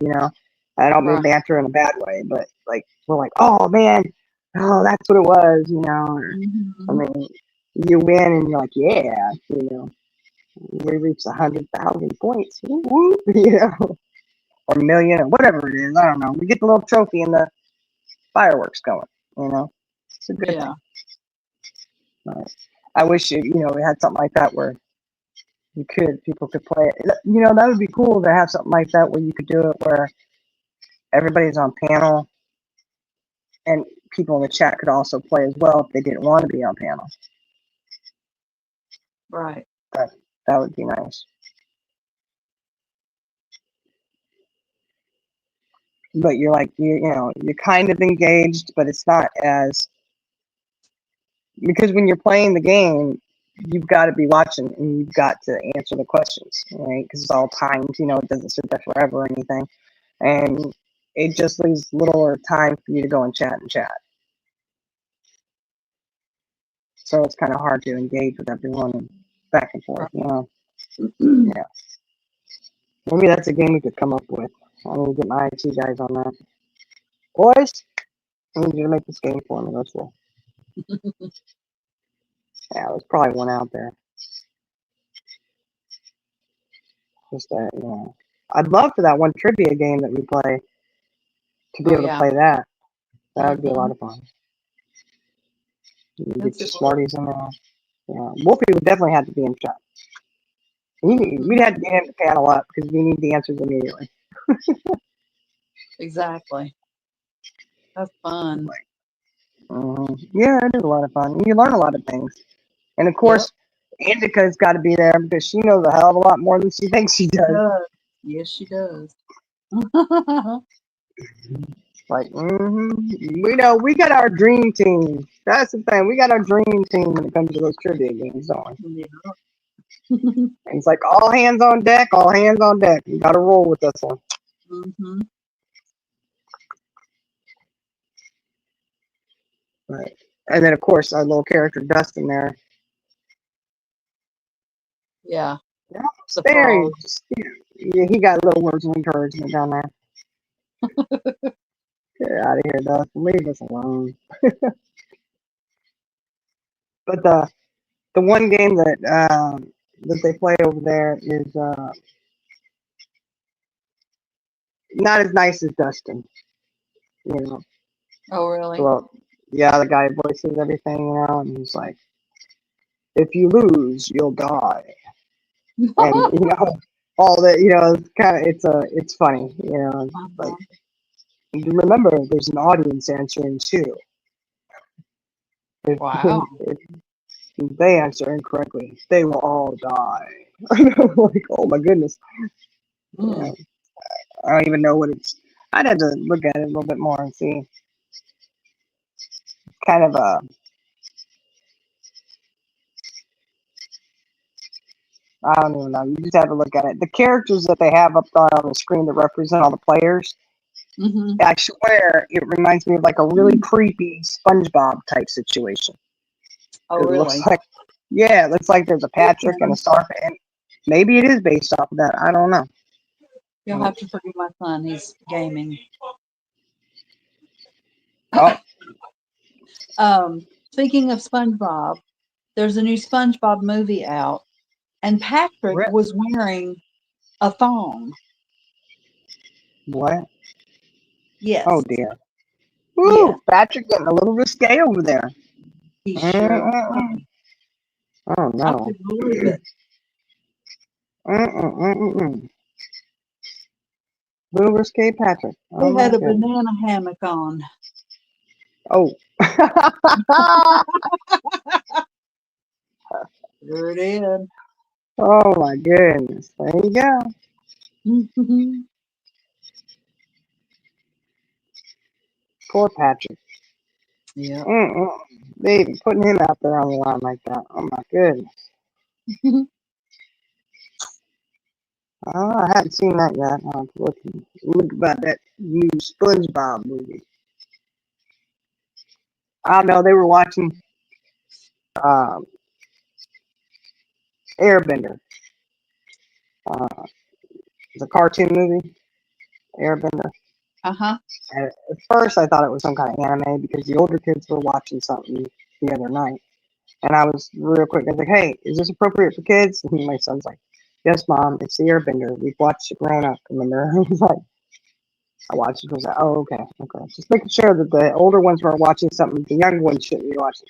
I don't mean Right. banter in a bad way, but like we're like, oh man, oh that's what it was. I Mm-hmm. mean, you win and you're like, yeah, we reached 100,000 points, woo, woo, or a million or whatever it is. I don't know. We get the little trophy and the fireworks going. It's a good Yeah. thing. Right. I wish we had something like that where people could play it. That would be cool to have something like that where you could do it where everybody's on panel and people in the chat could also play as well if they didn't want to be on panel. Right. That would be nice. But you're like you're kind of engaged, but it's not as because when you're playing the game, you've got to be watching and you've got to answer the questions, right? Because it's all timed. It doesn't sit there forever or anything, and it just leaves little time for you to go and chat. So it's kind of hard to engage with everyone and back and forth. Yeah. Maybe that's a game we could come up with. I need to get my IT guys on that. Boys, I need you to make this game for me. Let's roll. Yeah, there's probably one out there. Just that, I'd love for that one trivia game that we play to be Oh able to yeah. play that. That would be a Mm-hmm. lot of fun. You can Yes, get it your would. Smarties in there. Yeah, Wolfie would definitely have to be in chat. Mm-hmm. We'd have to get him to panel up because we need the answers immediately. Exactly. That's fun. Yeah, it is a lot of fun. You learn a lot of things. And of Yep. course, Indica's got to be there because she knows a hell of a lot more than she thinks she She does. does. Yes, she does. Like, we got our dream team. That's the thing. We got our dream team when it comes to those trivia games, don't we? Yeah. And it's like all hands on deck, all hands on deck. You got to roll with this one. Mm-hmm. Right. And then, of course, our little character Dustin there. Yeah. Yeah, The there. frog. He got little words of encouragement down there. Get out of here, Dustin. Leave us alone. But the one game that they play over there is not as nice as Dustin. You know, Oh, really? well, yeah, the guy voices everything, and he's like, if you lose, you'll die, and all that, it's kind of it's funny, like Uh-huh. remember, there's an audience answering too. If, Wow. if they answer incorrectly, they will all die. Like, oh my goodness, Mm. I don't even know what it's. I'd have to look at it a little bit more and see. Kind of a, I don't even know. You just have to look at it. The characters that they have up there on the screen that represent all the players, Mm-hmm. I swear it reminds me of like a really creepy SpongeBob type situation. Oh, It looks really? like, yeah, it looks like there's a Patrick and a Starfish, and maybe it is based off of that. I don't know. You'll have to forgive my son. He's gaming. Oh, Speaking of SpongeBob, there's a new SpongeBob movie out, and Patrick rip. was wearing a thong. What? Oh Yes. dear. Yes. Woo! Patrick getting a little risque over there. He sure Mm-mm-mm. was. Oh I no. couldn't believe it. Mm-mm-mm-mm. Little risque Patrick. Oh He my had a goodness. banana hammock on. Oh. Sure did. Oh my goodness. There you go. Poor Patrick. Yep. Mm-mm. They even putting him out there on the line like that. Oh my goodness. Oh, I haven't seen that yet. I'll look about that new SpongeBob movie. I know they were watching um, Airbender. The cartoon movie, Airbender. Uh-huh. And at first, I thought it was some kind of anime because the older kids were watching something the other night. And I was real quick. I was like, hey, is this appropriate for kids? And my son's like, yes, Mom, it's the Airbender. We've watched it growing up. Remember? He's like, I watched it. I was like, oh, okay, okay. Just making sure that the older ones were watching something the younger ones shouldn't be watching.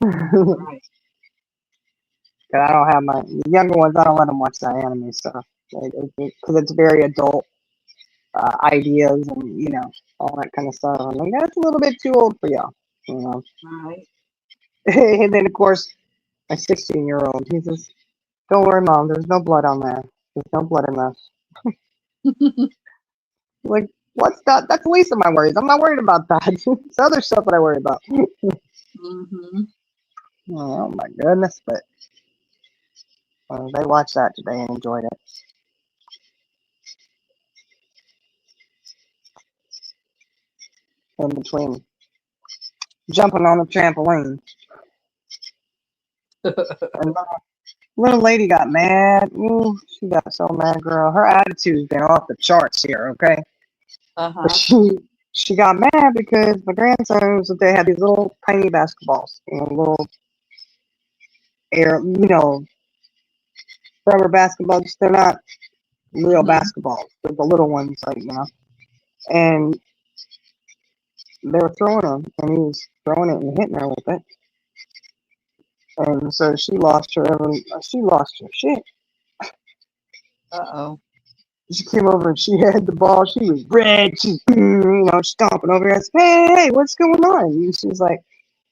Right. Because I don't have the younger ones, I don't let them watch that anime stuff. Because it's very adult ideas and, all that kind of stuff. I'm like, that's a little bit too old for y'all. Right. And then, of course, my 16-year-old, he says, don't worry, Mom, there's no blood on there. There's no blood in this. Like, what's that? That's the least of my worries. I'm not worried about that. It's other stuff that I worry about. Mm-hmm. Oh, my goodness. But they watched that today and enjoyed it. In between jumping on the trampoline. And little lady got mad. Ooh, she got so mad, girl. Her attitude's been off the charts here, okay? But Uh-huh. she got mad because my grandsons, they had these little tiny basketballs, little air, rubber basketballs. They're not real Mm-hmm. basketballs. They're the little ones, and they were throwing them, and he was throwing it and hitting her with it. And so she lost her shit. Uh-oh. She came over and she had the ball. She was red. She's, stomping over. I said, hey, what's going on? And she's like,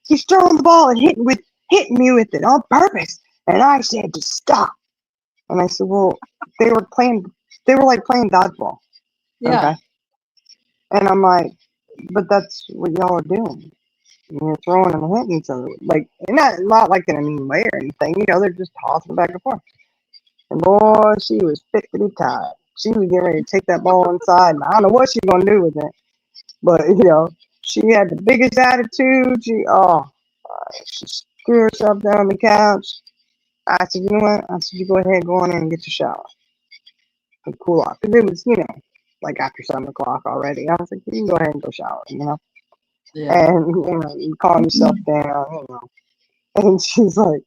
he's throwing the ball and hitting me with it on purpose. And I said to stop. And I said, well, they were like playing dodgeball. Yeah. Okay. And I'm like, but that's what y'all are doing. You're throwing and hitting each other. Like, and not like in a mean way or anything. They're just tossing back and forth. And boy, she was fit to be tied. She was getting ready to take that ball inside, and I don't know what she's gonna do with it. But she had the biggest attitude. She threw herself down on the couch. I said, you know what? I said, you go ahead, go on in and get your shower and cool off. Because it was, like after 7 o'clock already. I was like, you can go ahead and go shower, Yeah. and you calm yourself down, And she's like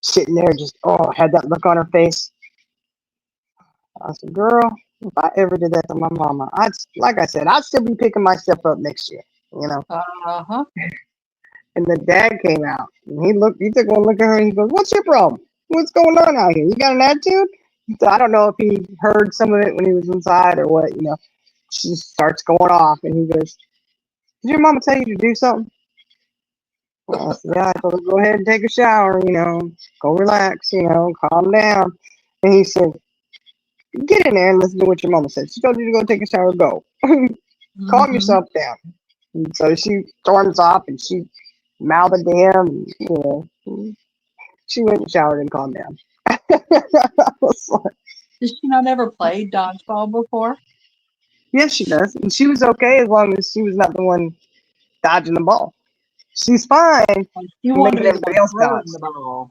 sitting there, just had that look on her face. I said, girl, If I ever did that to my mama, like I said, I'd still be picking myself up next year, you know. Uh-huh. And the dad came out and he took one look at her and he goes, "What's your problem? What's going on out here? You got an attitude?" So I don't know if he heard some of it when he was inside or what, you know. She starts going off and he goes, "Did your mama tell you to do something?" Well, I said, "Yeah, I told her to go ahead and take a shower, you know, go relax, you know, calm down." And he said, "Get in there and listen to what your mama said. She told you to go take a shower, go. Calm Mm-hmm. yourself down." And so she storms off and she mouthed to him, and, you know, she went and showered and calmed down. I was like, Did she not ever played dodgeball before? yes, she does. And she was okay as long as she was not the one dodging the ball. She's fine Like, she wanted to making be the one everybody else dodge. throwing the ball.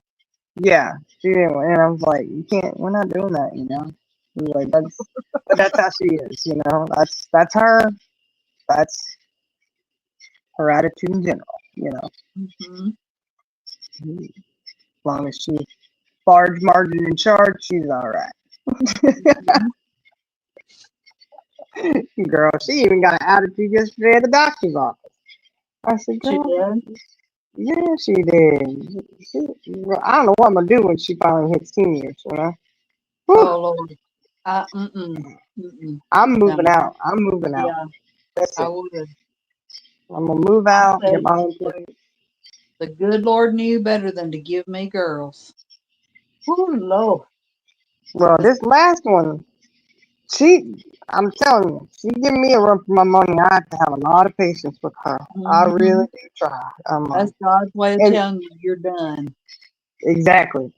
Yeah, she didn't. And I was like, you can't. We're not doing that, you know. I was like, but that's how she is, you know. That's her. That's her attitude in general, you know. Mm-hmm. As long as she's large margin in charge, she's all right. Mm-hmm. Girl, she even got an attitude yesterday at the doctor's office. I said, She girl, did. yeah, she did. Well, I don't know what I'm gonna do when she finally hits seniors, you know. Whew, Oh Lord. Mm-mm. Mm-mm. I'm No. moving out. I'm moving out. Yeah, That's I it. would. I'm gonna move I out, said get my own the, place. the good Lord knew better than to give me girls. Oh Lord. Well, this last one, I'm telling you, she giving me a run for my money. I have to have a lot of patience with her. I Mm-hmm. really do try. I'm That's like, God's way of and telling you you're done. exactly.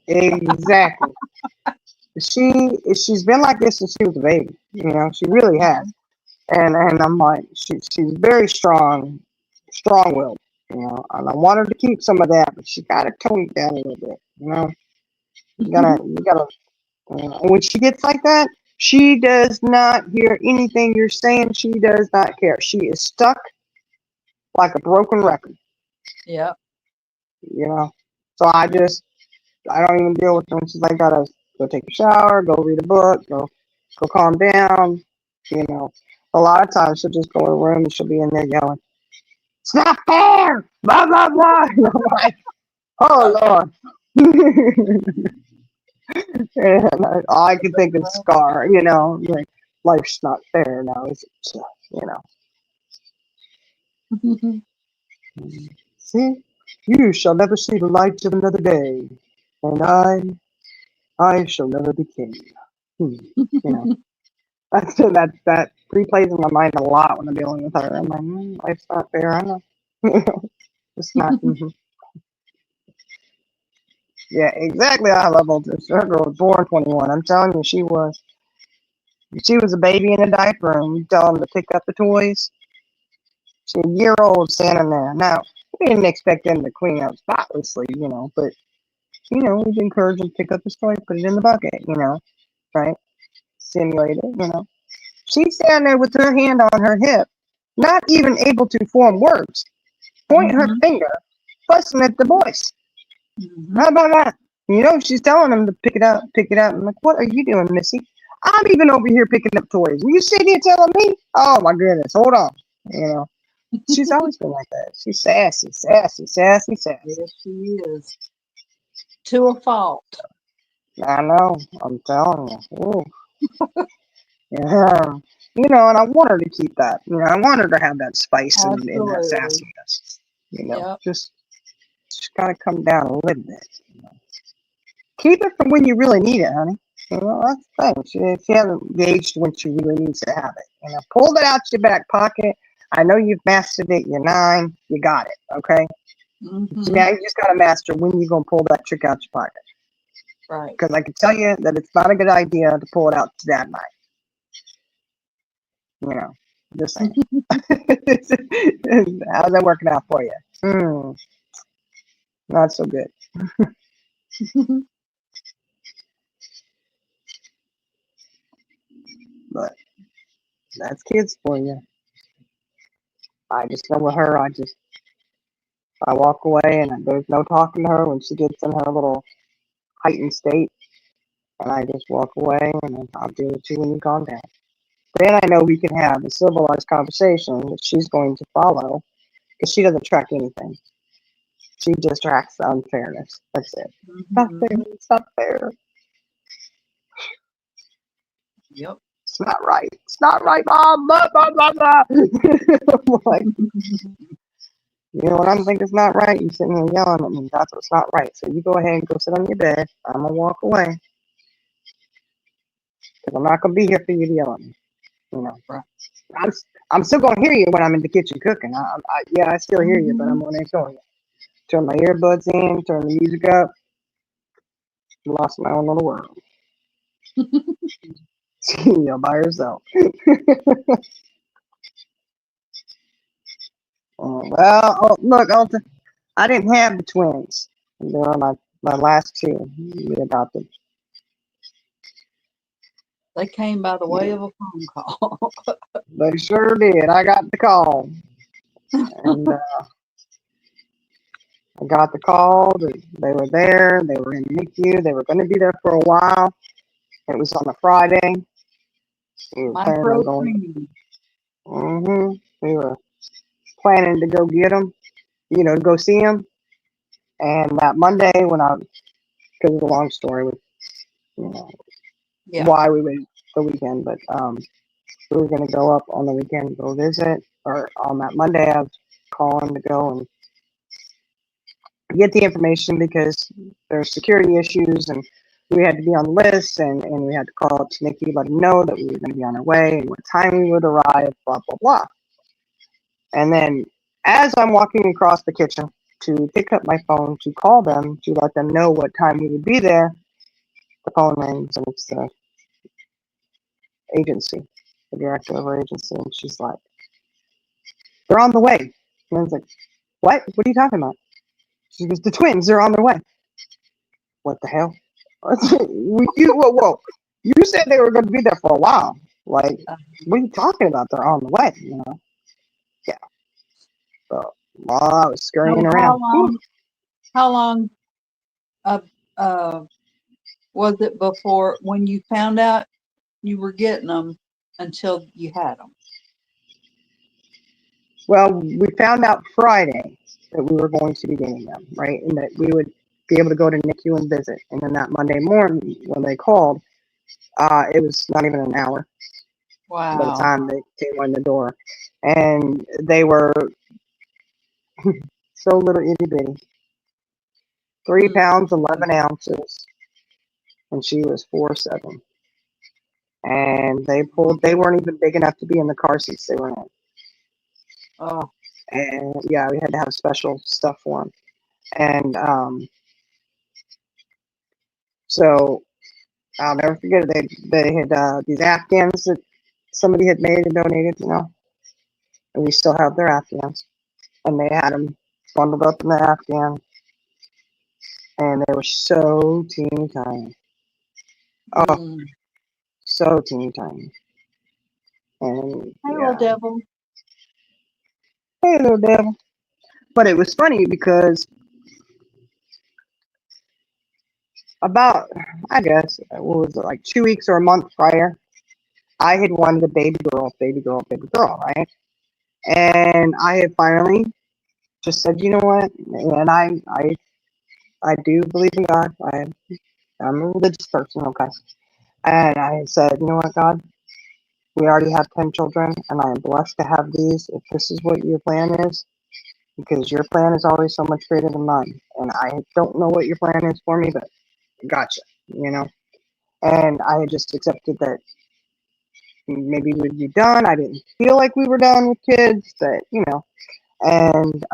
She's been like this since she was a baby. You know, she really has. And I'm like, she's very strong willed. You know, and I want her to keep some of that, but she gotta tone it down a little bit. You know, you gotta. And when she gets like that, she does not hear anything you're saying. She does not care. She is stuck like a broken record. Yep. You know, so I don't even deal with her when she's like, gotta go take a shower, go read a book, go calm down. You know, a lot of times she'll just go in the room and she'll be in there yelling, "It's not fair!" Blah blah blah. And I'm like, oh Lord. And all I can think of Scar. You know, like life's not fair now, is it? You know, see, you shall never see the light of another day, and I shall never be king. Hmm. You know. That replays in my mind a lot when I'm dealing with her. I'm like, life's not fair. I know. It's not. Yeah, exactly. I love old this. Her girl was born 21. I'm telling you, she was. She was a baby in a diaper, and you tell them to pick up the toys. She's a year old standing there. Now, we didn't expect them to clean up spotlessly, you know, but, you know, we'd encourage them to pick up his toy, put it in the bucket, you know, right? Simulate it, you know. She's standing there with her hand on her hip, not even able to form words, pointing her Mm-hmm. finger, fussing at the boys. Mm-hmm. How about that? You know, she's telling them to pick it up, pick it up. I'm like, what are you doing, Missy? I'm even over here picking up toys. And you sitting here telling me? Oh my goodness, hold on. You know, she's always been like that. She's sassy, sassy, sassy, sassy. Yes, she is. To a fault. I know. I'm telling you. Ooh, yeah. You know, and I want her to keep that. You know, I want her to have that spice and that Absolutely. sassiness. You know, Yep. just gotta come down a little bit. You know. Keep it for when you really need it, honey. You know, that's the thing. She hasn't engaged when she really needs to have it. You know, pulled it out your back pocket. I know you've mastered it. You're 9. You got it. Okay. So Mm-hmm. now you just gotta master when you're gonna pull that trick out your pocket. Right. Because I can tell you that it's not a good idea to pull it out to that night. You know, just saying. How's that working out for you? Not so good. But that's kids for you. I just know with her, I walk away and there's no talking to her when she gets in her little heightened state. And I just walk away and I'll deal with you when you calm down. then I know we can have a civilized conversation that she's going to follow because she doesn't track anything. She just tracks the unfairness. That's it. Not fair. Mhm. It's not fair. Yep. It's not right. It's not right, Mom. Blah, blah, blah, blah. I'm like, you know what I'm thinking is not right? You sitting here yelling at me. That's what's not right. So you go ahead and go sit on your bed. I'm going to walk away because I'm not going to be here for you to yell at me. You know, Right. I'm, I'm still going to hear you when I'm in the kitchen cooking. Yeah, I still hear you, but I'm Mhm. going to ignore you. Turn my earbuds in, turn the music up. Lost my own little world. You're by yourself. Look, Alton, I didn't have the twins. They were my last two we adopted. They came by the way of a phone call. They sure did. I got the call. And I got the call that they were there. They were in NICU. They were going to be there for a while. It was on a Friday. We were planning on Micro going. cream. We were planning to go get them, to go see them. And that Monday, because it's a long story with, you know, Yeah. why we waited the weekend, but we were going to go up on the weekend and go visit. Or on that Monday, I was calling to go and get the information because there's security issues and we had to be on the list and we had to call up to Nikki, let them know that we were going to be on our way and what time we would arrive, blah, blah, blah. And then as I'm walking across the kitchen to pick up my phone to call them to let them know what time we would be there, the phone rings and it's the agency, the director of our agency, and she's like, they're on the way. And I was like, what? What are you talking about? She goes, the twins, they're on their way. What the hell? Whoa. You said they were going to be there for a while. Like, Uh, what are you talking about? They're on the way, Yeah. So, while I was scurrying so around. how long uh, uh, was it before when you found out you were getting them until you had them? Well, we found out Friday that we were going to be getting them, right? And that we would be able to go to NICU and visit. And then that Monday morning, when they called, it was not even an hour by the Wow. time they came on the door. And they were so little itty bitty. 3 Mm. pounds, 11 ounces. And she was 4'7". And they weren't even big enough to be in the car seats they were in. Oh, And yeah, we had to have special stuff for them. And so I'll never forget it. They had these Afghans that somebody had made and donated, and we still have their Afghans. And they had them bundled up in the Afghan, and they were so teeny tiny. Oh, mm. so teeny tiny. And Hey, little yeah, devil. hey, little devil. But it was funny because about, I guess, what was it, like 2 weeks or a month prior, I had wanted a baby girl, right? And I had finally just said, you know what? And I do believe in God. I'm a religious person, okay? And I said, you know what, God? We already have 10 children, and I am blessed to have these. If this is what your plan is, because your plan is always so much greater than mine. And I don't know what your plan is for me, but gotcha. And I had just accepted that maybe we'd be done. I didn't feel like we were done with kids, but. And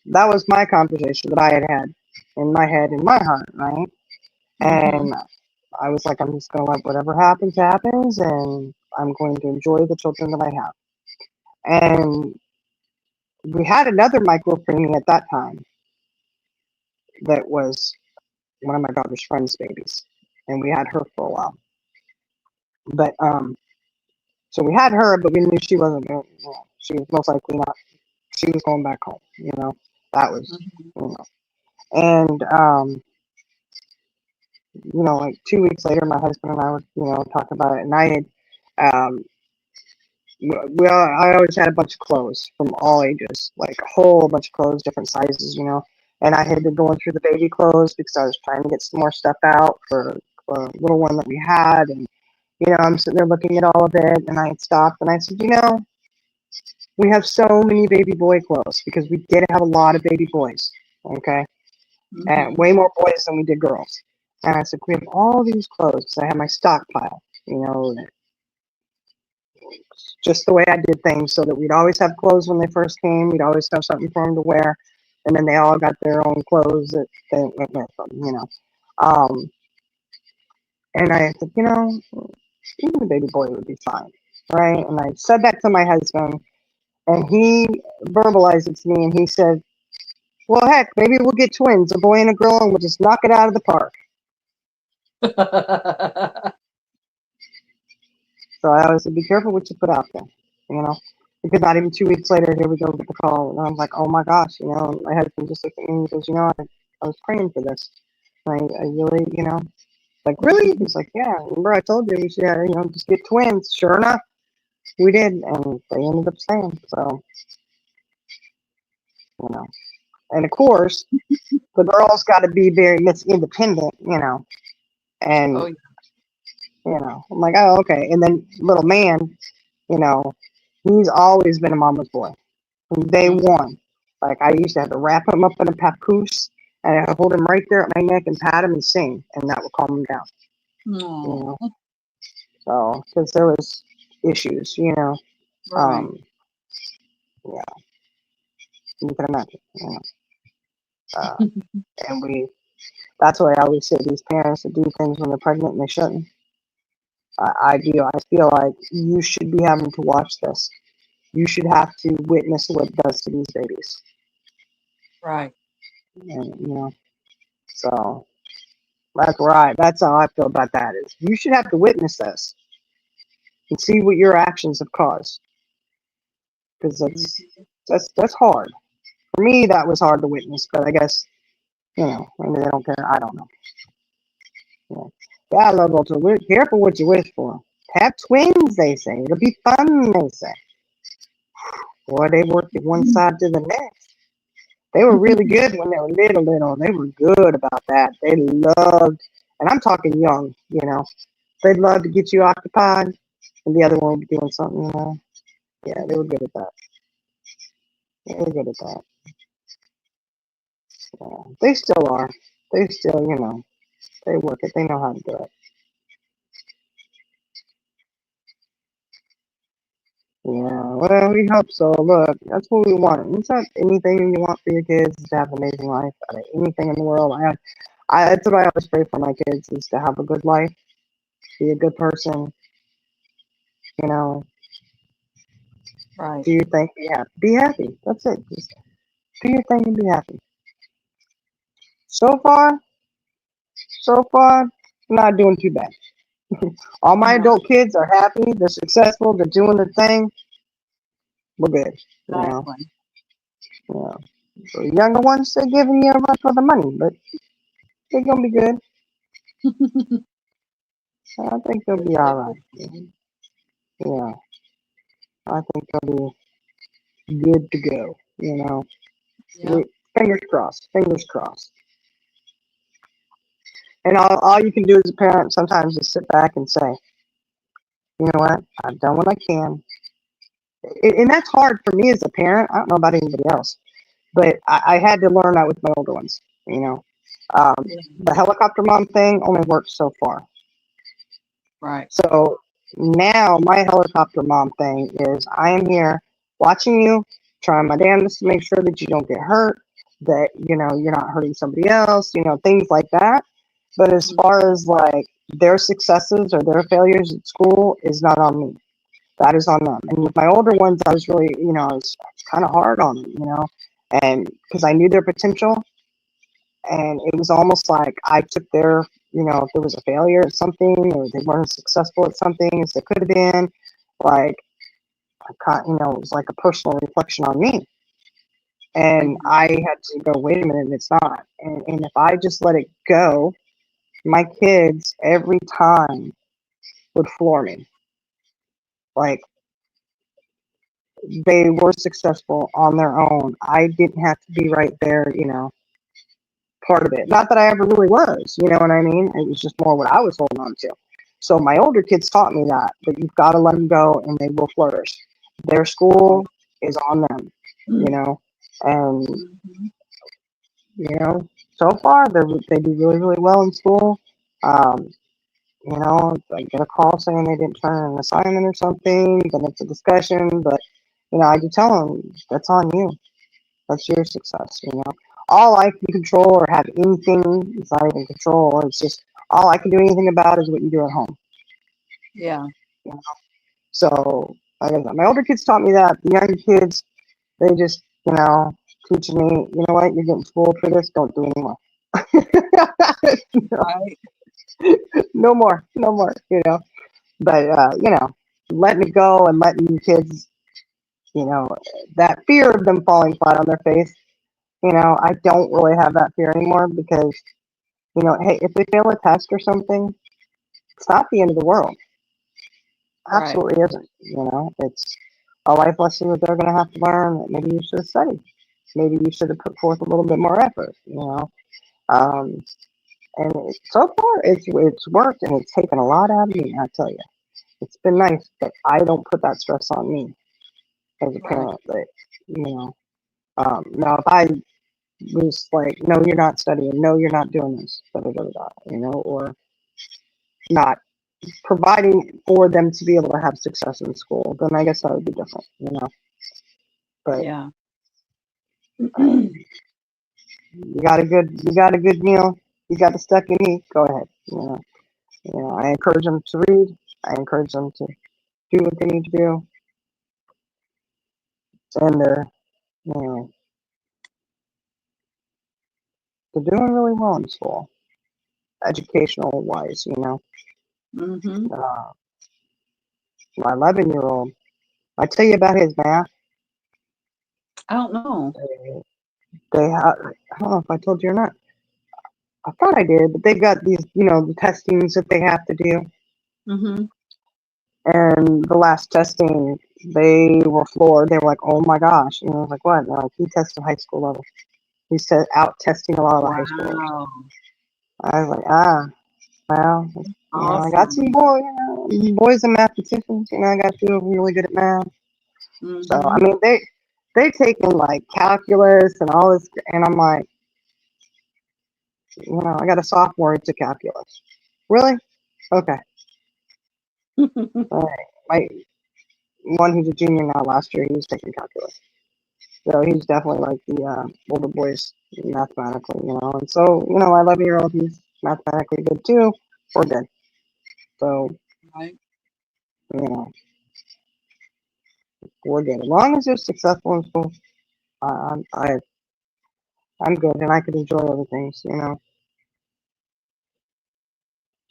that was my conversation that I had in my head, in my heart, right? Mm-hmm. And I was like, I'm just going to let whatever happens, happens, and I'm going to enjoy the children that I have. And we had another micro preemie at that time that was one of my daughter's friend's babies, and we had her for a while. But so we had her, but we knew she wasn't going. She was most likely not. She was going back home. That was, Mm-hmm. and like 2 weeks later, my husband and I were, talking about it, and I had Um, I always had a bunch of clothes from all ages, like a whole bunch of clothes, different sizes, you know. And I had been going through the baby clothes because I was trying to get some more stuff out for a little one that we had. And, you know, I'm sitting there looking at all of it, and I stopped and I said, you know, we have so many baby boy clothes because we did have a lot of baby boys, okay? And Mm-hmm. way more boys than we did girls. And I said, we have all these clothes. So I had my stockpile, you know, just the way I did things so that we'd always have clothes when they first came. We'd always have something for them to wear. And then they all got their own clothes that they went with them, you know. Um, and I said, you know, even a baby boy would be fine, right? And I said that to my husband, and he verbalized it to me, and he said, well, heck, maybe we'll get twins, a boy and a girl, and we'll just knock it out of the park. So I always said, be careful what you put out there, you know. Because not even 2 weeks later, here we go get the call. And I'm like, oh my gosh, you know. My husband just looked at me and he goes, you know, I was praying for this. I really, you know, like, really? He's like, yeah, remember I told you we should, you know, just get twins. Sure enough, we did. And they ended up staying. So, you know. And of course, the girl's got to be very Miss Independent, you know. And, Oh, yeah. you know, I'm like, oh, okay. And then little man, you know, he's always been a mama's boy from day one. Like, I used to have to wrap him up in a papoose and I'd hold him right there at my neck and pat him and sing, and that would calm him down, you Oh, know. So, because there was issues, you know. right. Yeah, you can imagine, you know. Uh, and that's why I always say these parents that do things when they're pregnant and they shouldn't. I feel like you should be having to watch this. You should have to witness what it does to these babies. Right. And, you know, so that's how I feel about that. Is you should have to witness this and see what your actions have caused, because that's hard. For me, that was hard to witness, but I guess, you know, maybe they don't care. I don't know. You know. Yeah, level to careful what you wish for. Have twins, they say. It'll be fun, they say. Boy, they worked at one side to the next. They were really good when they were little. They were good about that. They loved, and I'm talking young, you know. They'd love to get you occupied, and the other one would be doing something, you know. Yeah, they were good at that. They were good at that. Yeah, they still are. They still, you know, they work it. They know how to do it. Yeah, well, we hope so. Look, that's what we want. It's not anything you want for your kids is to have an amazing life. Anything in the world. That's what I always pray for my kids is to have a good life, be a good person, you know, Right. do your thing, be happy. Be happy. That's it. Just do your thing and be happy. So far, not doing too bad. All my No, adult kids are happy. They're successful. They're doing their thing. We're good. You know. exactly. Yeah. The younger ones, they're giving you a run for the money, but they're gonna be good. I think they'll Yes, be they all will. right. Yeah, I think they'll be good to go. You know, Yep. fingers crossed. Fingers crossed. And all you can do as a parent sometimes is sit back and say, you know what, I've done what I can. And that's hard for me as a parent. I don't know about anybody else, but I had to learn that with my older ones. You know, Yeah. the helicopter mom thing only worked so far. Right. So now my helicopter mom thing is I am here watching you, trying my damnedest to make sure that you don't get hurt, that, you know, you're not hurting somebody else, you know, things like that. But as far as like their successes or their failures at school is not on me. That is on them. And with my older ones, I was really, you know, I was kind of hard on them, you know, and because I knew their potential, and it was almost like I took their, you know, if there was a failure at something or they weren't as successful at something as they could have been, like, you know, it was like a personal reflection on me. And Mhm. I had to go, wait a minute, it's not. And if I just let it go, my kids every time would floor me. Like, they were successful on their own. I didn't have to be right there, part of it. Not that I ever really was, you know what I mean? It was just more what I was holding on to. So my older kids taught me that you've got to let them go and they will flourish. Their school is on them, and Mhm. so far they do really, really well in school. Um, I get a call saying they didn't turn in an assignment or something, then it's a discussion, but I do tell them that's on you. That's your success. All I can control or have anything, it's not even control, it's just all I can do anything about is what you do at home. Yeah. You know? So, like I said, my older kids taught me that. The younger kids, they just, teaching me, you know what, you're getting spoiled for this, don't do anymore. Right. No more, no more. But, letting it go and letting you kids, that fear of them falling flat on their face, I don't really have that fear anymore because, hey, if they fail a test or something, it's not the end of the world. Right. Absolutely isn't. It's a life lesson that they're going to have to learn that maybe you should have studied. Maybe you should have put forth a little bit more effort. Um, and so far, it's worked and it's taken a lot out of me, I tell you. It's been nice, but I don't put that stress on me as a Right. parent. But, now if I was like, no, you're not studying, no, you're not doing this, da, da, da, da, or not providing for them to be able to have success in school, then I guess that would be different. But Yeah. you got a good meal, you got the stuff you need, go ahead. I encourage them to read. I encourage them to do what they need to do, and you know, they're doing really well in school, educational wise. Mhm. Uh, my 11-year-old, I tell you about his math. I don't know. They have, I don't know if I told you or not. I thought I did, but they've got these, the testings that they have to do. Mhm. And the last testing, they were floored. They were like, "Oh my gosh!" And I was like, "What?" And they're like, "He tested high school level. He's out testing a lot of the high schoolers." Wow. I was like, "Ah, well, I got some Awesome. boys and mathematicians. I got two of them really good at math. So I Mhm. mean, they taken like calculus and all this, and I'm like, I got a sophomore into calculus. Really? Okay. All right. My one who's a junior now. Last year he was taking calculus. So he's definitely like the older boys mathematically. And so, my 11-year-old, he's mathematically good too. We're good. So, Right. you know, we're good. As long as they're successful in school, I'm good and I can enjoy other things.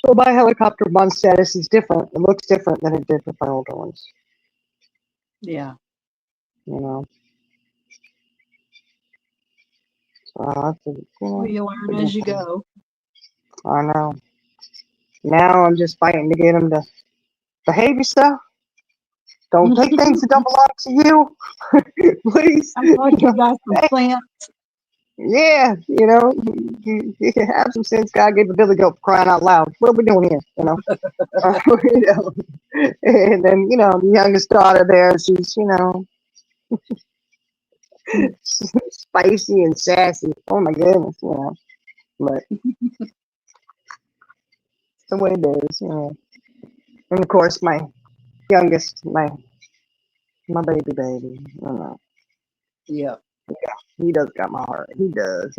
So my helicopter bond status is different. It looks different than it did with my older ones. Yeah. You know, so that's Well, you a learn good as you thing. go. I know. Now I'm just fighting to get them to behave yourself. Don't take things that don't belong to you, please. I thought you got some Hey, sense. yeah, you can have some sense. God gave a billy goat for crying out loud. What are we doing here? You know. And then the youngest daughter there, she's spicy and sassy. Oh my goodness. But it's the way it is. And of course, my youngest, my baby. Yeah. He does got my heart. He does.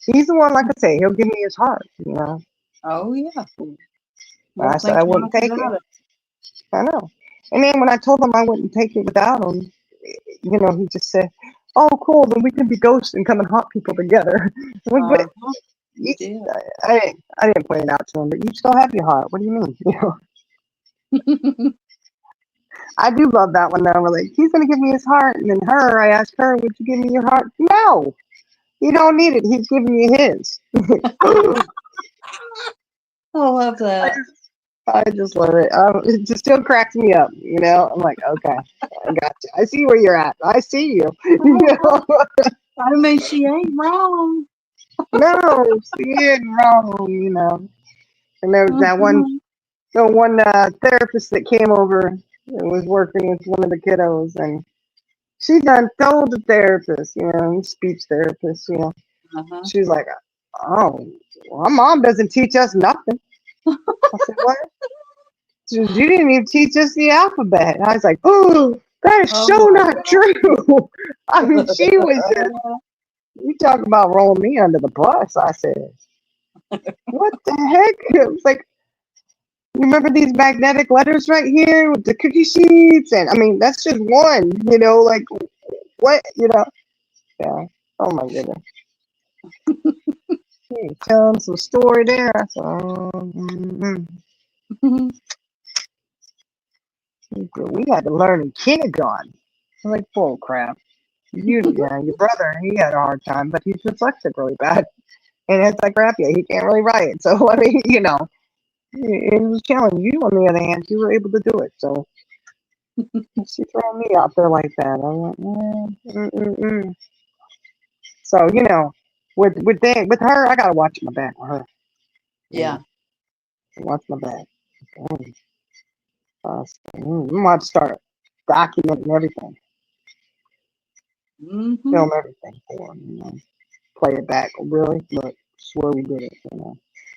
He's the one. Like I say, he'll give me his heart. Oh yeah. And I Won't said think I twice wouldn't take it. about it. I know. And then when I told him I wouldn't take it without him, he just said, "Oh, cool. Then we can be ghosts and come and haunt people together." I'm like, but Uh-huh. You you, did. I didn't point it out to him, but you still have your heart. What do you mean? I do love that one though. We're like, he's gonna give me his heart, and then I asked her, "Would you give me your heart?" No, you don't need it. He's giving you his. I love I that. just, I just love it. It just still cracks me up. I'm like, okay, I got you. I see where you're at. I see you. I mean, she ain't wrong. No, she ain't wrong. And there was that one, Mhm. the one therapist that came over and was working with one of the kiddos, and she done told the therapist, speech therapist, Uh-huh. she's like, oh, well, our mom doesn't teach us nothing. I said, what? She goes, you didn't even teach us the alphabet. And I was like, oh, that is Oh so my not true. I mean, she was just, you talk about rolling me under the bus. I said, what the heck? It was like, you remember these magnetic letters right here with the cookie sheets? And I mean, that's just one, like what, Yeah. Oh my goodness. Hey, tell them some story there. I said, God. we had to learn in kindergarten. I'm like, bull crap. Your brother, he had a hard time, but he's dyslexic really bad. And it's like, crap, yeah, he can't really write. So, I mean, it was challenging. You, on the other hand, you were able to do it. So, she throwing me out there like that. I'm like, So, with her, I gotta watch my back with her. Yeah. Watch my back. I'm about to start documenting everything, Hmm. film everything for them, play it back. Really, look, swear we did it.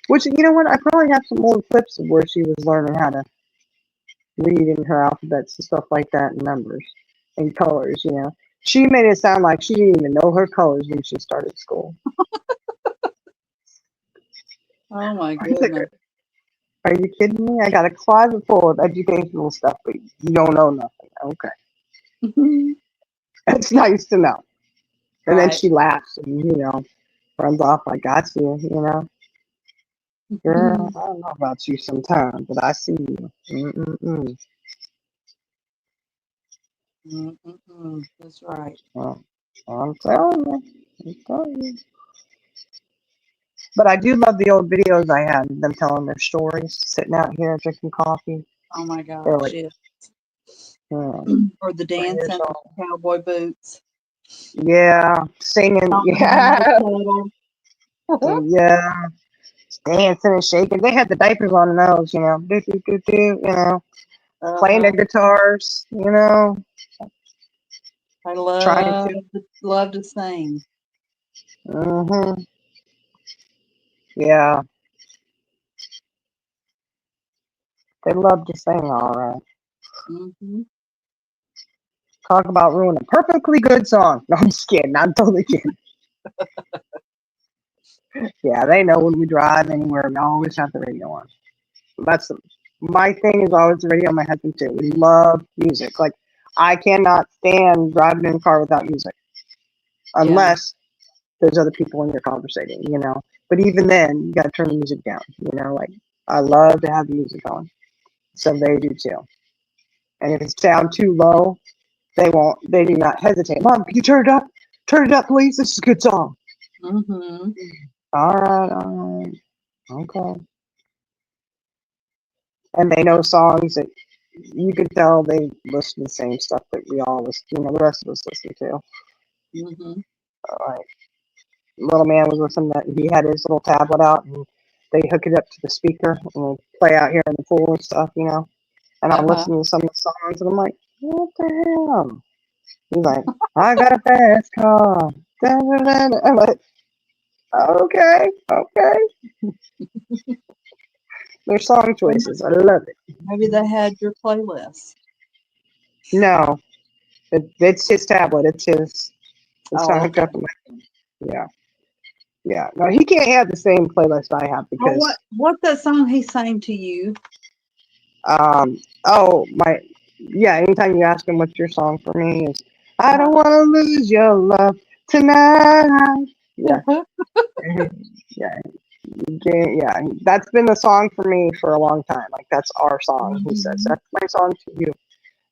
Which, you know what? I probably have some old clips of where she was learning how to read in her alphabets and stuff like that, and numbers and colors. She made it sound like she didn't even know her colors when she started school. Oh my I was like, goodness. are you kidding me? I got a closet full of educational stuff, but you don't know nothing. Okay, that's nice to know. And then Right. she laughs and runs off like I see her. Girl, I don't know about you sometimes, but I see you. Mm-mm-mm. Mm-mm-mm. That's right. Well, I'm telling you. I'm telling you. But I do love the old videos I had of them telling their stories, sitting out here drinking coffee. Oh my They're gosh. like, Yeah. yeah, Or the 3 years dancing with old. the cowboy boots. Yeah, singing. Stomping on the Yeah, kettle. yeah, dancing and shaking. They had the diapers on those, do, do, do, do, playing Uh-huh. their guitars, I trying love to sing. to. Yeah, they love to sing, all right. Hmm. Talk about ruining a perfectly good song. No, I'm just kidding. I'm totally kidding. Yeah, they know when we drive anywhere, we always have the radio on. That's my thing is always the radio. My husband too. We love music. Like I cannot stand driving in a car without music, Yeah. unless there's other people in your conversating. But even then, you got to turn the music down. Like I love to have the music on, so they do too. And if it's down too low, they won't. They do not hesitate. Mom, can you turn it up? Turn it up, please. This is a good song. Hmm. All right, all right. Okay. And they know songs that you could tell they listen to the same stuff that we all listen, the rest of us listen to. Hmm. Like little man was listening that he had his little tablet out and they hook it up to the speaker and we play out here in the pool and stuff. And I'm Uh-huh. listening to some of the songs and I'm like, what the hell? He's like, I got a fast car. Da, da, da, da. I'm like, okay, okay. Their song Well, choices. I love it. maybe they had your playlist. No, it's his tablet. It's not Oh, hooked okay. up to my. Yeah, yeah. No, he can't have the same playlist I have Oh, because what's that song he sang to you? oh my, yeah. Anytime you ask him what's your song for me is I don't Uh-huh. want to lose your love tonight. Yeah, yeah, yeah. That's been the song for me for a long time. Like that's our song. He says Hmm. that's my song to you.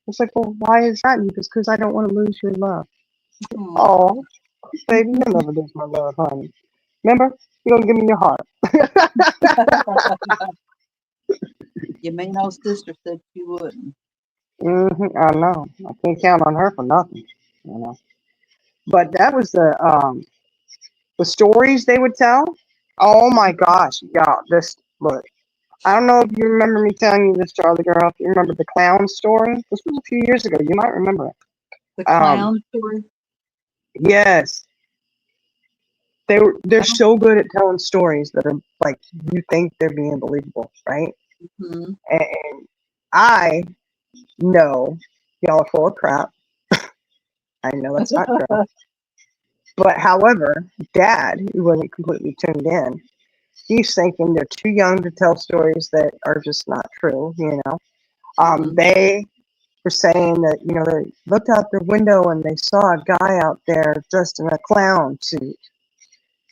It's like, well, why is that? Because I don't want to lose your love. Aw. Oh, baby, you'll never lose my love, honey. Remember, you're gonna give me your heart. Your main old sister said she wouldn't. I know. I can't count on her for nothing. You know. But that was the stories they would tell. Oh my gosh, y'all! This look. I don't know if you remember me telling you this, Charlie girl. If you remember the clown story, this was a few years ago. You might remember it. The Um, clown story. yes, they're so good at telling stories that are like you think they're being believable, right? Hmm. And I know y'all are full of crap. I know that's not true. But however, Dad, who wasn't completely tuned in, he's thinking they're too young to tell stories that are just not true. Hmm. They were saying that they looked out their window and they saw a guy out there dressed in a clown suit,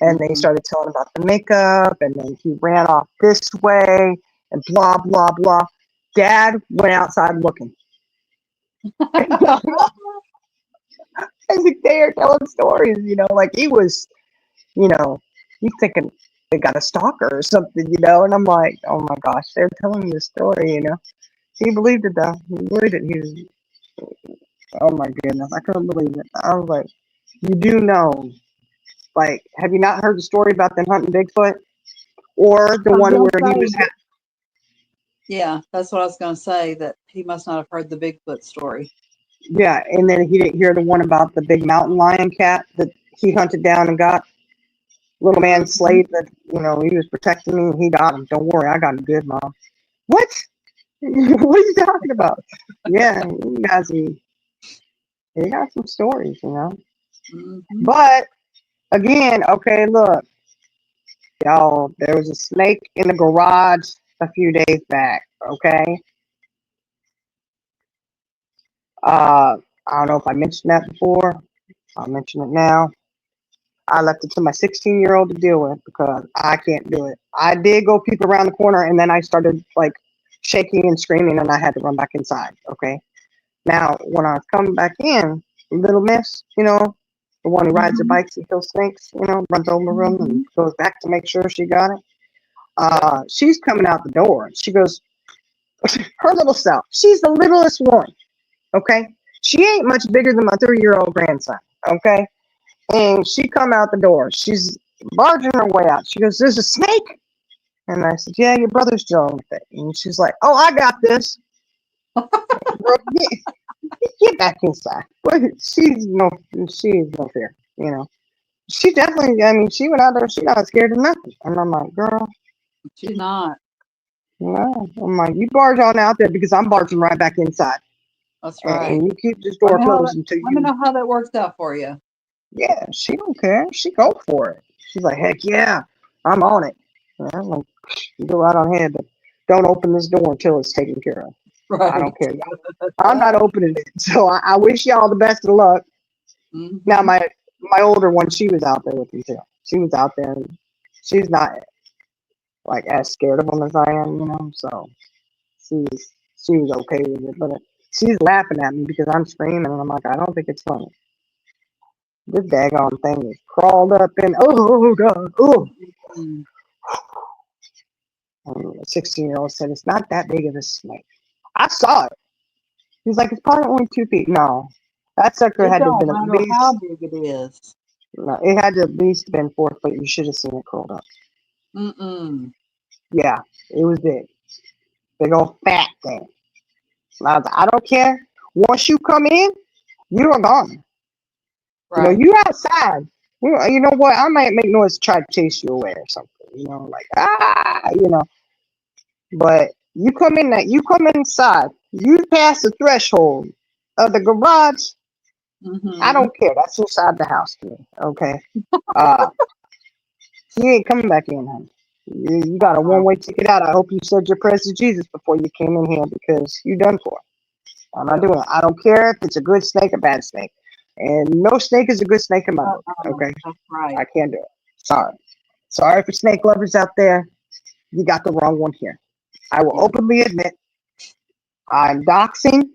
and they Hmm. started telling about the makeup, and then he ran off this way, and blah blah blah. Dad went outside looking. I think they are telling stories, like he was, you know, he's thinking they got a stalker or something, and I'm like, oh my gosh, they're telling you a story. He believed it though. He believed it. He was, oh my goodness, I couldn't believe it. I was like, you do know, like, have you not heard the story about them hunting Bigfoot? Or the I was one gonna where he was, say, yeah, that's what I was gonna say. That he must not have heard the Bigfoot story. yeah, and then he didn't hear the one about the big mountain lion cat that he hunted down and got. Little man Hmm. Slade that, he was protecting me and he got him. Don't worry, I got him good, Mom. What? What are you talking about? Yeah, he got some stories. Hmm. But again, okay, look, y'all, there was a snake in the garage a few days back, okay? I don't know if I mentioned that before. I'll mention it now. I left it to my 16-year-old to deal with because I can't do it. I did go peep around the corner and then I started like shaking and screaming and I had to run back inside. Okay. Now, when I was coming back in, little miss, the one who rides her Hmm. bikes and kills snakes, runs over the room and Hmm. goes back to make sure she got it. Yep. She's coming out the door. She goes, her little self. She's the littlest one. Okay. She ain't much bigger than my 3-year-old grandson. Okay. And she come out the door. She's barging her way out. She goes, "There's a snake." And I said, "Yeah, your brother's dealing with it." And she's like, "Oh, I got this." Bro, get back inside. But she's no fear. She definitely. I mean, she went out there. She not scared of nothing. And I'm like, girl, She's not. no. I'm like, you barge on out there because I'm barging right back inside. That's And, right. and you keep this Let door me how that. closed until Let me you. know how that works out for you. Yeah, she don't care. She go for it. She's like, heck yeah, I'm on it. I'm like, you go right on ahead, but don't open this door until it's taken care of. I Right. don't care. I'm not opening it. So I wish y'all the best of luck. Now Hmm. my older one, she was out there with me too. She was out there and she's not like as scared of them as I am. So she was okay with it. But she's laughing at me because I'm screaming and I'm like, I don't think it's funny. This daggone thing is crawled up and oh god, oh. Hmm. 16-year-old said it's not that big of a snake. I saw it. He's like, it's probably only 2 feet. No, that sucker It had to have don't been at matter how least. big it is. No, it had to at least been 4 feet. You should have seen it curled up. Mm-mm. Yeah, it was big. Big old fat thing. And I was like, I don't care. Once you come in, you are gone. Right. You outside. You know what? I might make noise to try to chase you away or something. Like But you come inside. You pass the threshold of the garage. I Hmm. don't care. That's inside the house to me. Okay. Uh, you ain't coming back in, honey. You got a Uh-uh. one-way ticket out. I hope you said your prayers to Jesus before you came in here because you done for. I'm not Yep. doing it. I don't care if it's a good snake or bad snake. And no snake is a good snake in my book. Uh-uh. Okay. That's right. I can't do it. Sorry. Sorry for snake lovers out there. You got the wrong one here. I will Yeah. openly admit I'm doxing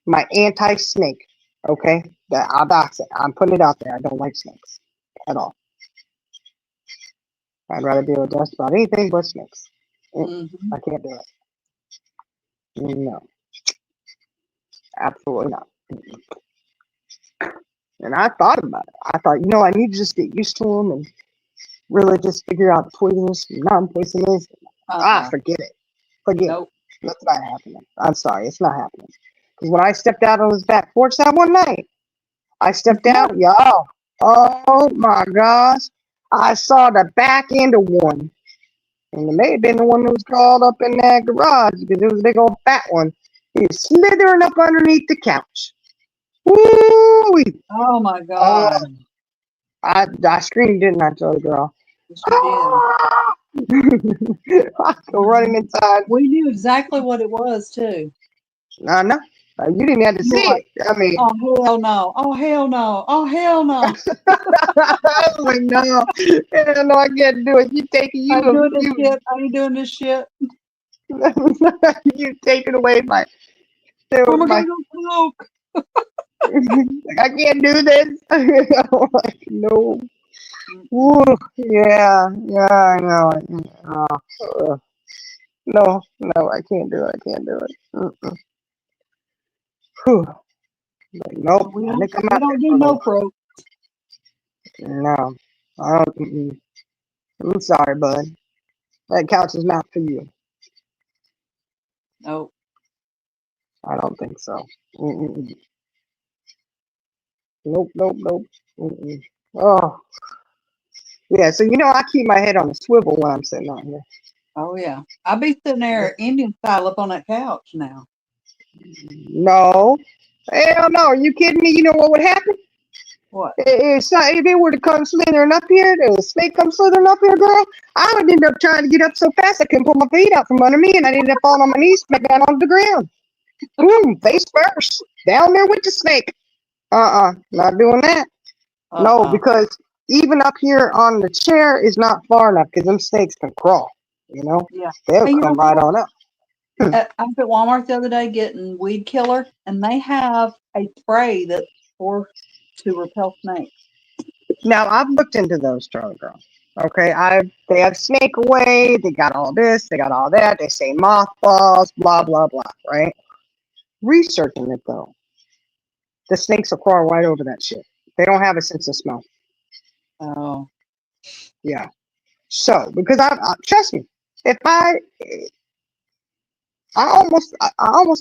my anti-snake. Okay, I'll dox it. I'm putting it out there. I don't like snakes at all. I'd rather deal with just about anything but snakes. Hmm. I can't do it. No, absolutely not. And I thought about it. I thought, I need to just get used to them and really just figure out poisonous, non-poisonous. Forget it. Forget it. Nope. That's not happening. I'm sorry, it's not happening. Because when I stepped out on his back porch that one night, I stepped out, y'all. Oh my gosh. I saw the back end of one. And it may have been the one that was crawled up in that garage because it was a big old fat one. He was slithering up underneath the couch. Woo! Oh my God. I screamed, didn't I, tell the girl? Yes, you did. I go running inside. We knew exactly what it was too. No, no. You didn't have to You see were like, it. I mean, oh hell no! Oh hell no! Oh hell no! I was like, no, no, I can't do it. You take it, I ain't doing this shit. I ain't doing this shit. you take it away my, Oh my my God, no smoke. I can't do this. I'm like, no. Woo, yeah, I know. No, I can't do it. I can't do it. Whew. Like, nope. We I think I'm we out don't there do for no pro. no. I don't. I'm sorry, bud. That couch is not for you. No. I don't think so. Mm-mm. Nope. Mm-mm. Oh, yeah. So I keep my head on a swivel when I'm sitting out here. Oh yeah. I be sitting there Indian style up on that couch now. No, hell no. Are you kidding me? You know what would happen? What? If it were to come slithering up here, the snake come slithering up here, girl, I would end up trying to get up so fast I couldn't pull my feet out from under me, and I'd end up falling on my knees, smack down onto the ground. Boom, face first, down there with the snake. Not doing that. No, because even up here on the chair is not far enough, because them snakes can crawl. Yeah. They'll Hey, you know come right what? on up. I was at Walmart the other day getting weed killer, and they have a spray that's for to repel snakes. Now I've looked into those, Charlie Girl. Okay, they have snake away. They got all this. They got all that. They say mothballs. Blah blah blah. Right? Researching it though, the snakes will crawl right over that shit. They don't have a sense of smell. Oh. Yeah. So because I trust me, if I almost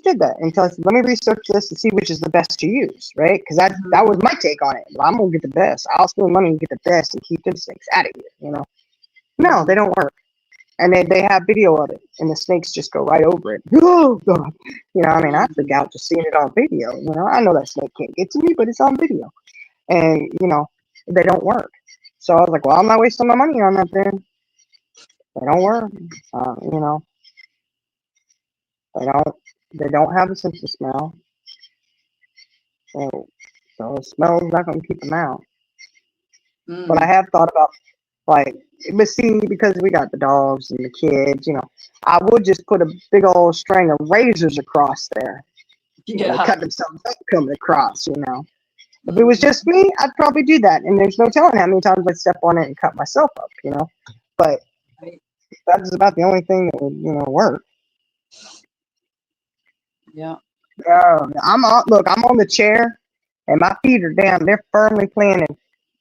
did that until I said, let me research this and see which is the best to use, right? Because that was my take on it. Well, I'm gonna get the best. I'll spend money and get the best and keep them snakes out of here. No, they don't work. And they have video of it, and the snakes just go right over it. Oh God! I freak out just seeing it on video. I know that snake can't get to me, but it's on video, and they don't work. So I was like, well, I'm not wasting my money on that then. They don't work. They don't have a sense of smell. So smell is not going to keep them out. But I have thought about, like, but see, because we got the dogs and the kids, I would just put a big old string of razors across there. Yeah. Cut themselves up coming across, If it was just me, I'd probably do that. And there's no telling how many times I'd step on it and cut myself up, But that's about the only thing that would, work. Yeah. I'm on the chair, and my feet are down. They're firmly planted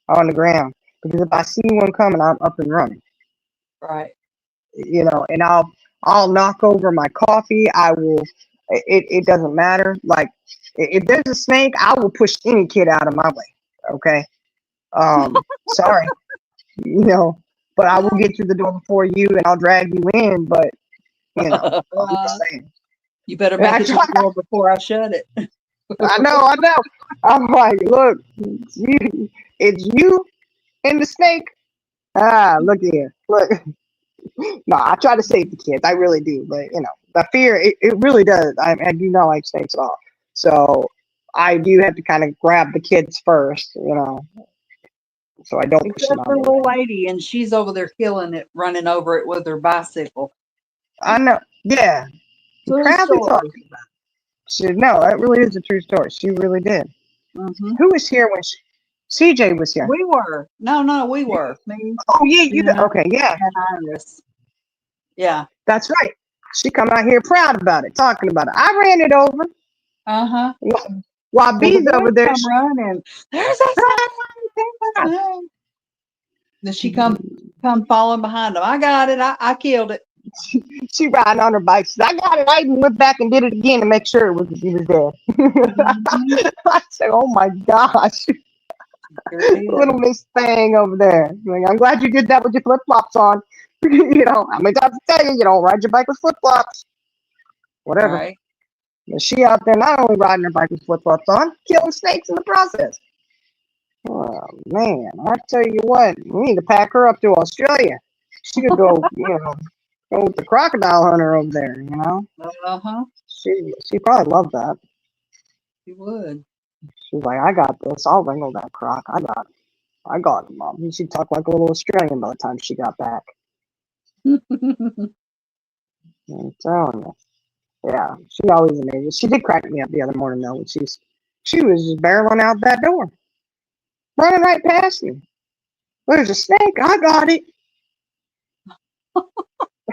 on the ground because if I see one coming, I'm up and running. Right. And I'll knock over my coffee. I will. It doesn't matter. Like if there's a snake, I will push any kid out of my way. Okay. Sorry. But I will get through the door before you, and I'll drag you in. But I'm just saying. You better make it to the door before I shut it. I know. I'm like, look, it's you and the snake. Look here. Look. No, I try to save the kids. I really do. But, the fear, it really does. I do not like snakes at all. So I do have to kind of grab the kids first, so I don't push Except them for the out. little lady, and she's over there killing it, running over it with her bicycle. I know. Yeah. True Proudly story. talking about it. No, that really is a true story. She really did. Mm-hmm. Who was here when CJ was here? We were. No, we were. Me. Oh, yeah, you. Okay, yeah. And Iris. Yeah. That's right. She come out here proud about it, talking about it. I ran it over. Uh-huh. While Well, the B's over boys there, come running. There's a snake. There's a snake. Then she come following behind them. I got it. I killed it. she riding on her bike. She said, I got it. I even went back and did it again to make sure he was Mhm. dead. I said, oh my gosh, Sure did. little Miss Thing over there. Like, I'm glad you did that with your flip flops on. How many times I tell you, you don't ride your bike with flip flops. Whatever. Right. But she out there not only riding her bike with flip flops on, killing snakes in the process. Oh man, I tell you what, we need to pack her up to Australia. She could go, go with the crocodile hunter over there. Uh-huh. She probably loved that. You would. She's like, I got this. I'll wrangle that croc. I got it, mom. And she talked like a little Australian by the time she got back. I'm telling you. Yeah, she always amazes. She did crack me up the other morning though. When she was just barreling out that door, running right past me. There's a snake. I got it.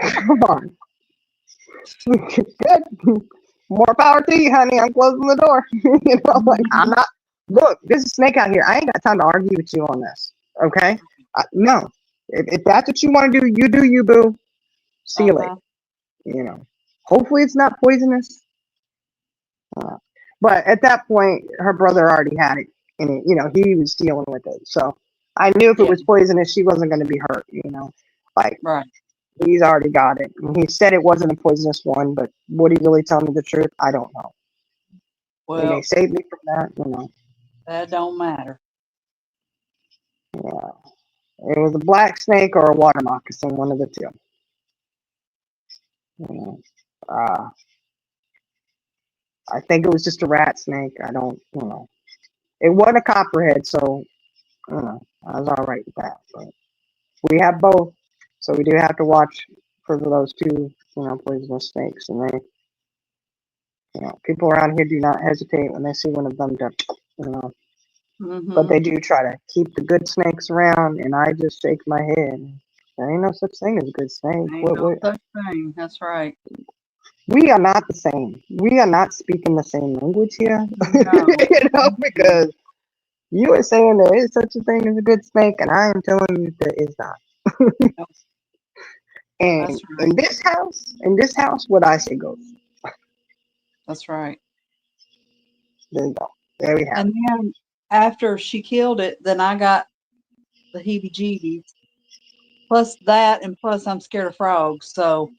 Come on. Good. More power to you, honey. I'm closing the door. Like I'm not. Look, there's a snake out here. I ain't got time to argue with you on this. Okay? No. If that's what you want to do, you do you, boo. See you later. Hopefully it's not poisonous. But at that point, her brother already had it, and he was dealing with it. So I knew if it was poisonous, she wasn't going to be hurt. Like Right. he's already got it. And he said it wasn't a poisonous one, but would he really tell me the truth? I don't know. They may Well, save me from that. that don't matter. Yeah, it was a black snake or a water moccasin, one of the two. Uh, I think it was just a rat snake. I don't. It wasn't a copperhead, so I was all right with that. But we have both, so we do have to watch for those two, poisonous snakes. And people around here do not hesitate when they see one of them to, but they do try to keep the good snakes around. And I just shake my head. There ain't no such thing as a good snake. Ain't no such thing. That's right. We are not the same. We are not speaking the same language here, No. because you are saying there is such a thing as a good snake, and I am telling you there is not. And That's right. in this house, what I say goes. That's right. There you go. There we have And it. then after she killed it, then I got the heebie-jeebies. Plus that, and plus I'm scared of frogs. So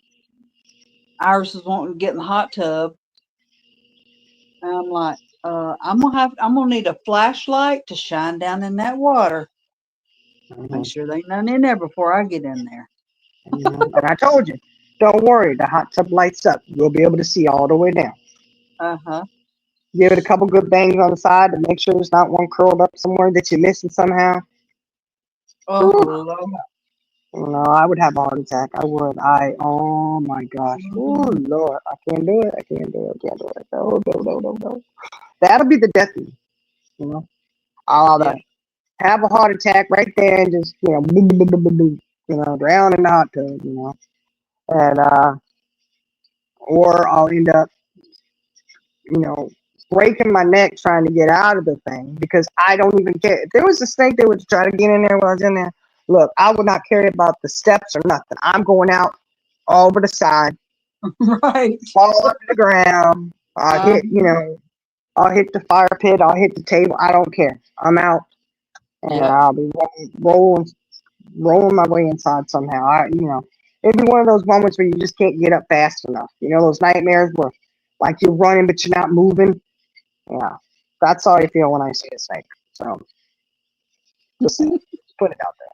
Iris was wanting to get in the hot tub, and I'm like, I'm gonna need a flashlight to shine down in that water. Make sure there ain't none in there before I get in there. And I told you, don't worry. The hot tub lights up. You'll be able to see all the way down. Uh-huh. Give it a couple good bangs on the side to make sure there's not one curled up somewhere that you're missing somehow. Oh, Ooh. Lord. No, I would have a heart attack. I would. Oh my gosh. Oh Lord, I can't do it. I can't do it. I can't do it. No, no, no, no, no. That'll be the death of me. I'll have a heart attack right there and just boom, boom, boom, boom, boom, drown in the hot tub. And or I'll end up breaking my neck trying to get out of the thing because I don't even care. If there was a snake that would try to get in there while I was in there, look, I would not care about the steps or nothing. I'm going out over the side, Right. fall to the ground. I'll hit the fire pit. I'll hit the table. I don't care. I'm out, and I'll be rolling my way inside somehow. It'd be one of those moments where you just can't get up fast enough. Those nightmares where like you're running but you're not moving. Yeah, that's how I feel when I see a snake. So, just put it out there.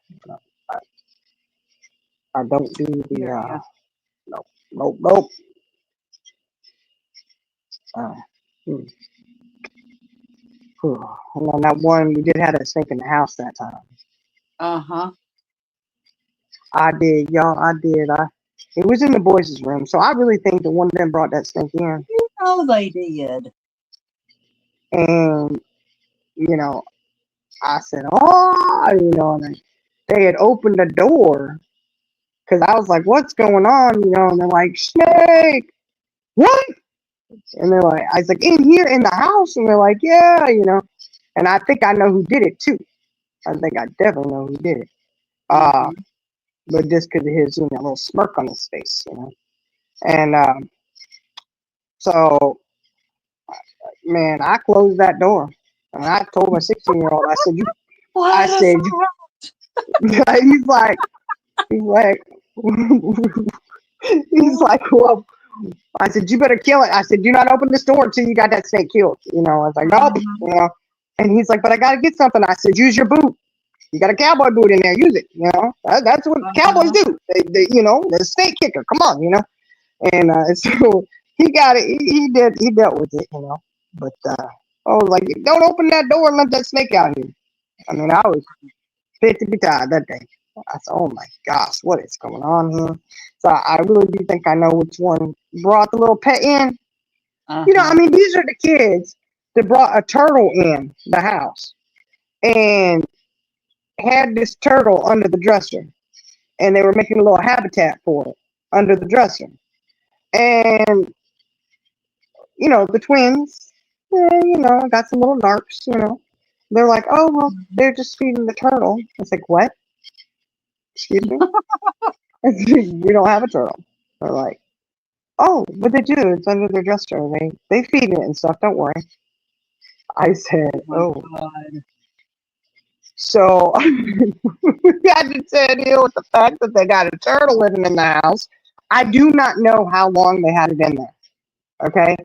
I don't do the nope. Hmm. And on that one, we did have a snake in the house that time. Uh-huh. I did, y'all. I did. It was in the boys' room, so I really think that one of them brought that snake in. They did. And I said, oh, and they had opened the door because I was like, "What's going on?" You know, and they're like, "Snake, what?" And they're like, "I was like in here in the house," and they're like, "Yeah, you know." And I think I know who did it too. I think I definitely know who did it. Mhm. But just because of his, you know, little smirk on his face, you know. And so, man, I closed that door, and I told my 16-year-old, I said, "You," I What is said, he's like, he's like, he's like, well, I said, "You better kill it." I said, "Do not open this door until you got that snake killed." You know, I was like, "Nope," you know. And he's like, "But I gotta get something." I said, "Use your boot. You got a cowboy boot in there. Use it. You know, that's what cowboys do. They, you know, the snake kicker. Come on, you know." And so he got it. He dealt with it, you know. But I was like, "Don't open that door and let that snake out here." I mean, I was fit to be tied that day. I said, "Oh my gosh, what is going on here?" So I really do think I know which one brought the little pet in. You know, I mean, these are the kids that brought a turtle in the house and had this turtle under the dresser, and they were making a little habitat for it under the dresser. And you know, the twins, you know, got some little narcs, you know. They're like, "Oh, well, they're just feeding the turtle." It's like, "What? Excuse me?" We don't have a turtle. They're like, "Oh, but they do. It's under their dresser. They feed it and stuff. Don't worry." I said, my "Oh." God. So we had to deal with the fact that they got a turtle living in the house. I do not know how long they had it in there. Okay.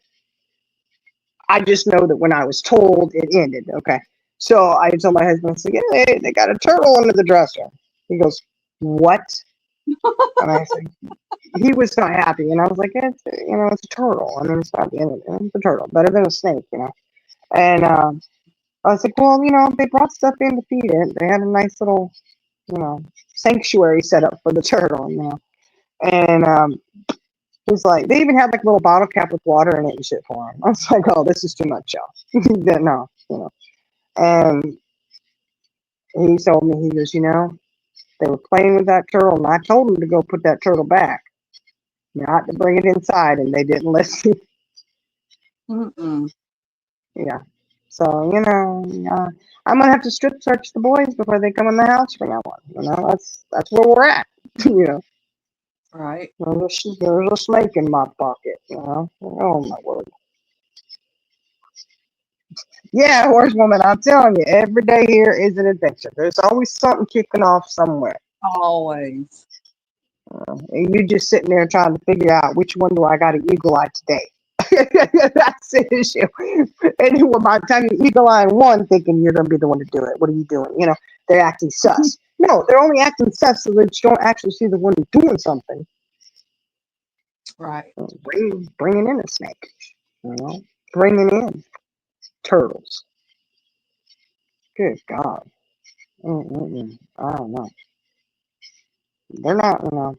I just know that when I was told, it ended. Okay. So I told my husband, I said, "Yeah, they got a turtle under the dresser." He goes, "What?" And I said, he was not happy. And I was like, "It's, you know, it's a turtle. I mean, it's not the end of it. It's a turtle. Better than a snake, you know." And I was like, "Well, you know, they brought stuff in to feed it. They had a nice little, you know, sanctuary set up for the turtle, you know." And he's like, they even had like a little bottle cap with water in it and shit for him. I was like, "Oh, this is too much, y'all." No, you know. And he told me, he goes, "You know, they were playing with that turtle, and I told them to go put that turtle back, not to bring it inside, and they didn't listen." Mm-mm. Yeah. So, you know, I'm gonna have to strip search the boys before they come in the house for now on. You know, that's where we're at. You know, Right. there's a snake in my pocket. You know, oh my word. Yeah, horsewoman, I'm telling you, every day here is an adventure. There's always something kicking off somewhere. Always. And you just sitting there trying to figure out which one do I got to eagle eye today. That's the issue. And then by the time you eagle eye one, thinking you're going to be the one to do it. What are you doing? You know, they're acting sus. No, they're only acting sus so that you don't actually see the one doing something. Right. Bringing in a snake. You know, bringing in turtles. Good God. I don't know. They're not, you know.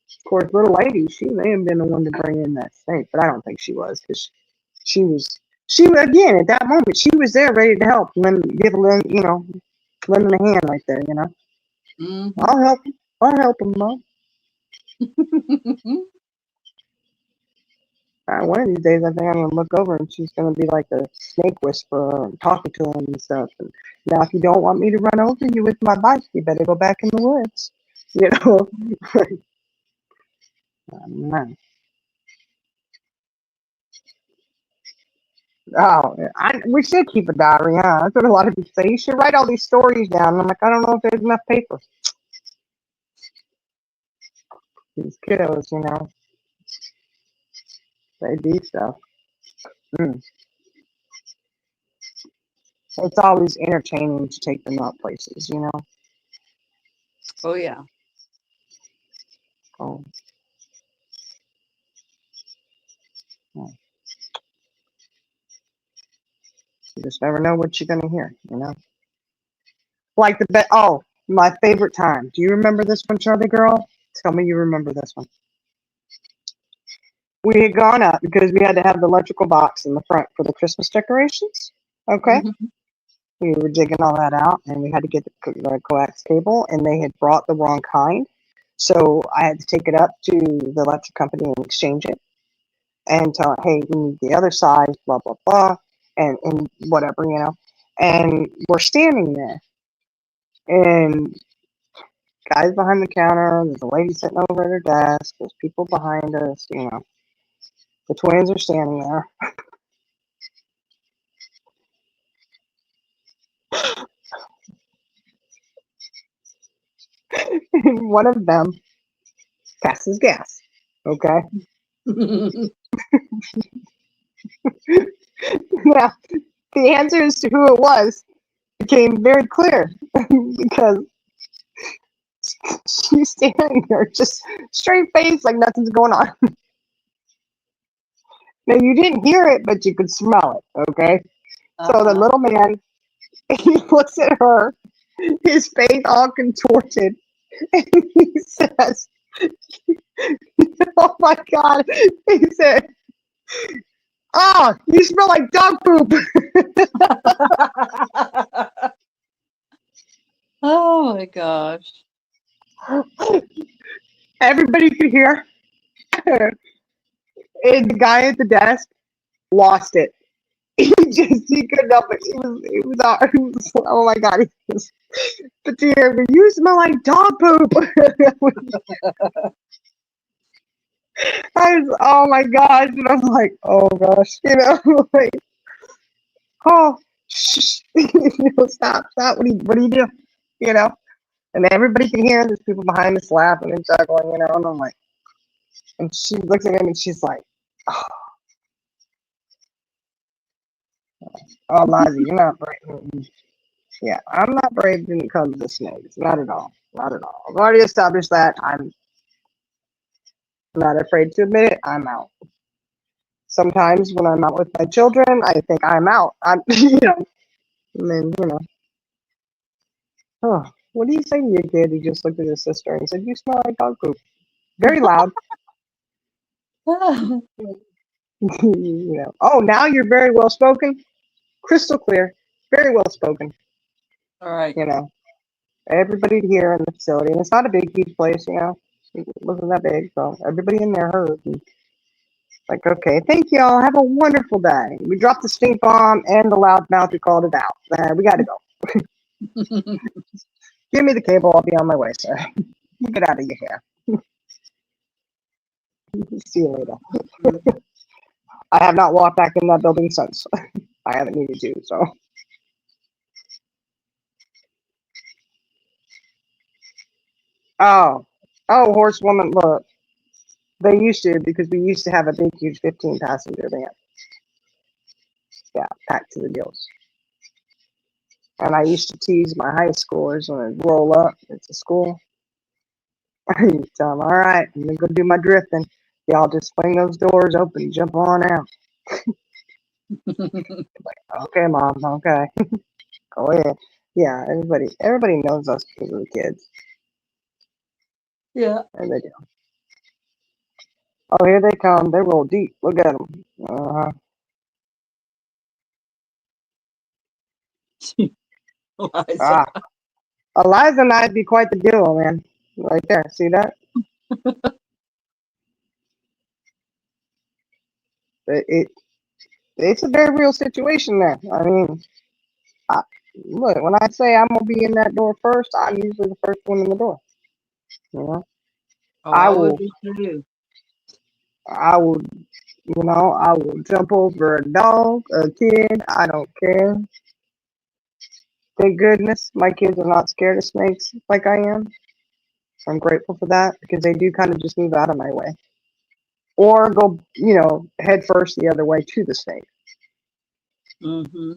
Of course, little lady, she may have been the one to bring in that snake, but I don't think she was because she was, again, at that moment, she was there ready to help, give a little, you know, lending a hand right there, you know. Mm-hmm. I'll help him. I'll help him, Mom. One of these days, I think I'm going to look over and she's going to be like a snake whisperer and talking to him and stuff. And now, if you don't want me to run over you with my bike, you better go back in the woods, you know. Man. Oh, we should keep a diary, huh? That's what a lot of people say. You should write all these stories down. And I'm like, I don't know if there's enough paper. These kiddos, you know, they do stuff. Mm. It's always entertaining to take them out places, you know. Oh, yeah. Oh, yeah. You just never know what you're gonna hear, you know. Like oh, my favorite time. Do you remember this one, Charlie girl? Tell me you remember this one. We had gone up because we had to have the electrical box in the front for the Christmas decorations. Okay. Mm-hmm. We were digging all that out, and we had to get the coax cable, and they had brought the wrong kind. So I had to take it up to the electric company and exchange it and tell it, hey, we need the other size, blah, blah, blah, and whatever, you know. And we're standing there, and guys behind the counter, there's a lady sitting over at her desk, there's people behind us, you know. The twins are standing there. And one of them passes gas. Okay. Now, the answer as to who it was became very clear because she's standing there just straight face like nothing's going on. Now, you didn't hear it, but you could smell it. Okay. So the little man, he looks at her, his face all contorted, and he says, oh my God. He said, oh, you smell like dog poop. Oh my gosh. Everybody could hear. And the guy at the desk lost it. He couldn't help it. Oh my God. He was, but dear, you smell like dog poop. Oh my gosh. And I'm like, oh gosh, you know, like, oh, shh, stop. What do you do? You know, and everybody can hear. There's people behind us laughing and chuckling, you know, and I'm like, and she looks at him and she's like, oh, Liza, you're not brave. Yeah, I'm not brave when it comes to snakes. Not at all. Not at all. I've already established that. I'm not afraid to admit it. I'm out. Sometimes when I'm out with my children, I think I'm out. I'm, you know, and then, you know, oh, what do you say to your kid? He just looked at his sister and said, you smell like dog poop. Very loud. You know, oh, now you're very well spoken. Crystal clear. Very well spoken. All right. You know, everybody here in the facility, and it's not a big, huge place, you know. It wasn't that big, so everybody in there heard. And like, okay, thank you all. Have a wonderful day. We dropped the stink bomb and the loud mouth. We called it out. We got to go. Give me the cable. I'll be on my way, sir. Get out of your hair. See you later. I have not walked back in that building since. I haven't needed to, so. Oh, horsewoman, look. They used to, because we used to have a big, huge 15-passenger van. Yeah, packed to the gills. And I used to tease my high schoolers when I'd roll up into school. I used to tell them, all right, I'm going to go do my drifting. Y'all just swing those doors open and jump on out. Like, okay, Mom, okay. Go ahead. Yeah, everybody knows us because of the kids. Yeah. And they do. Oh, here they come. They roll deep. Look at them. Eliza. Eliza and I'd be quite the duo, man. Right there. See that? It's a very real situation there. I mean, look, when I say I'm gonna be in that door first, I'm usually the first one in the door. You know, Oh, I I will, would be too. I will, you know, I will jump over a dog, a kid. I don't care. Thank goodness my kids are not scared of snakes like I am. I'm grateful for that because they do kind of just move out of my way or go, you know, head first the other way to the snake. Mm-hmm.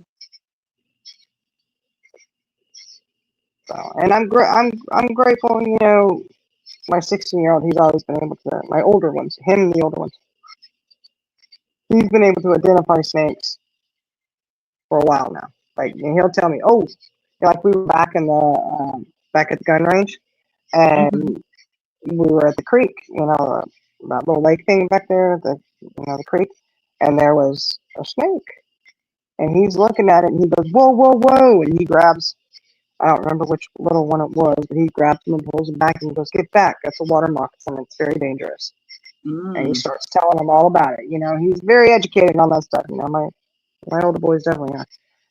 So, and I'm grateful. You know, my 16-year-old, he's always been able to. My older ones, him and the older ones, he's been able to identify snakes for a while now. Like, and he'll tell me, oh, like we were back in the back at the gun range, and we were at the creek, you know, that little lake thing back there, the creek, and there was a snake. And he's looking at it and he goes, whoa, whoa, whoa. And he grabs, I don't remember which little one it was, but he grabs him and pulls him back and goes, get back. That's a water moccasin. It's very dangerous. And he Mm. starts telling him all about it. He's very educated on that stuff. My older boys definitely are.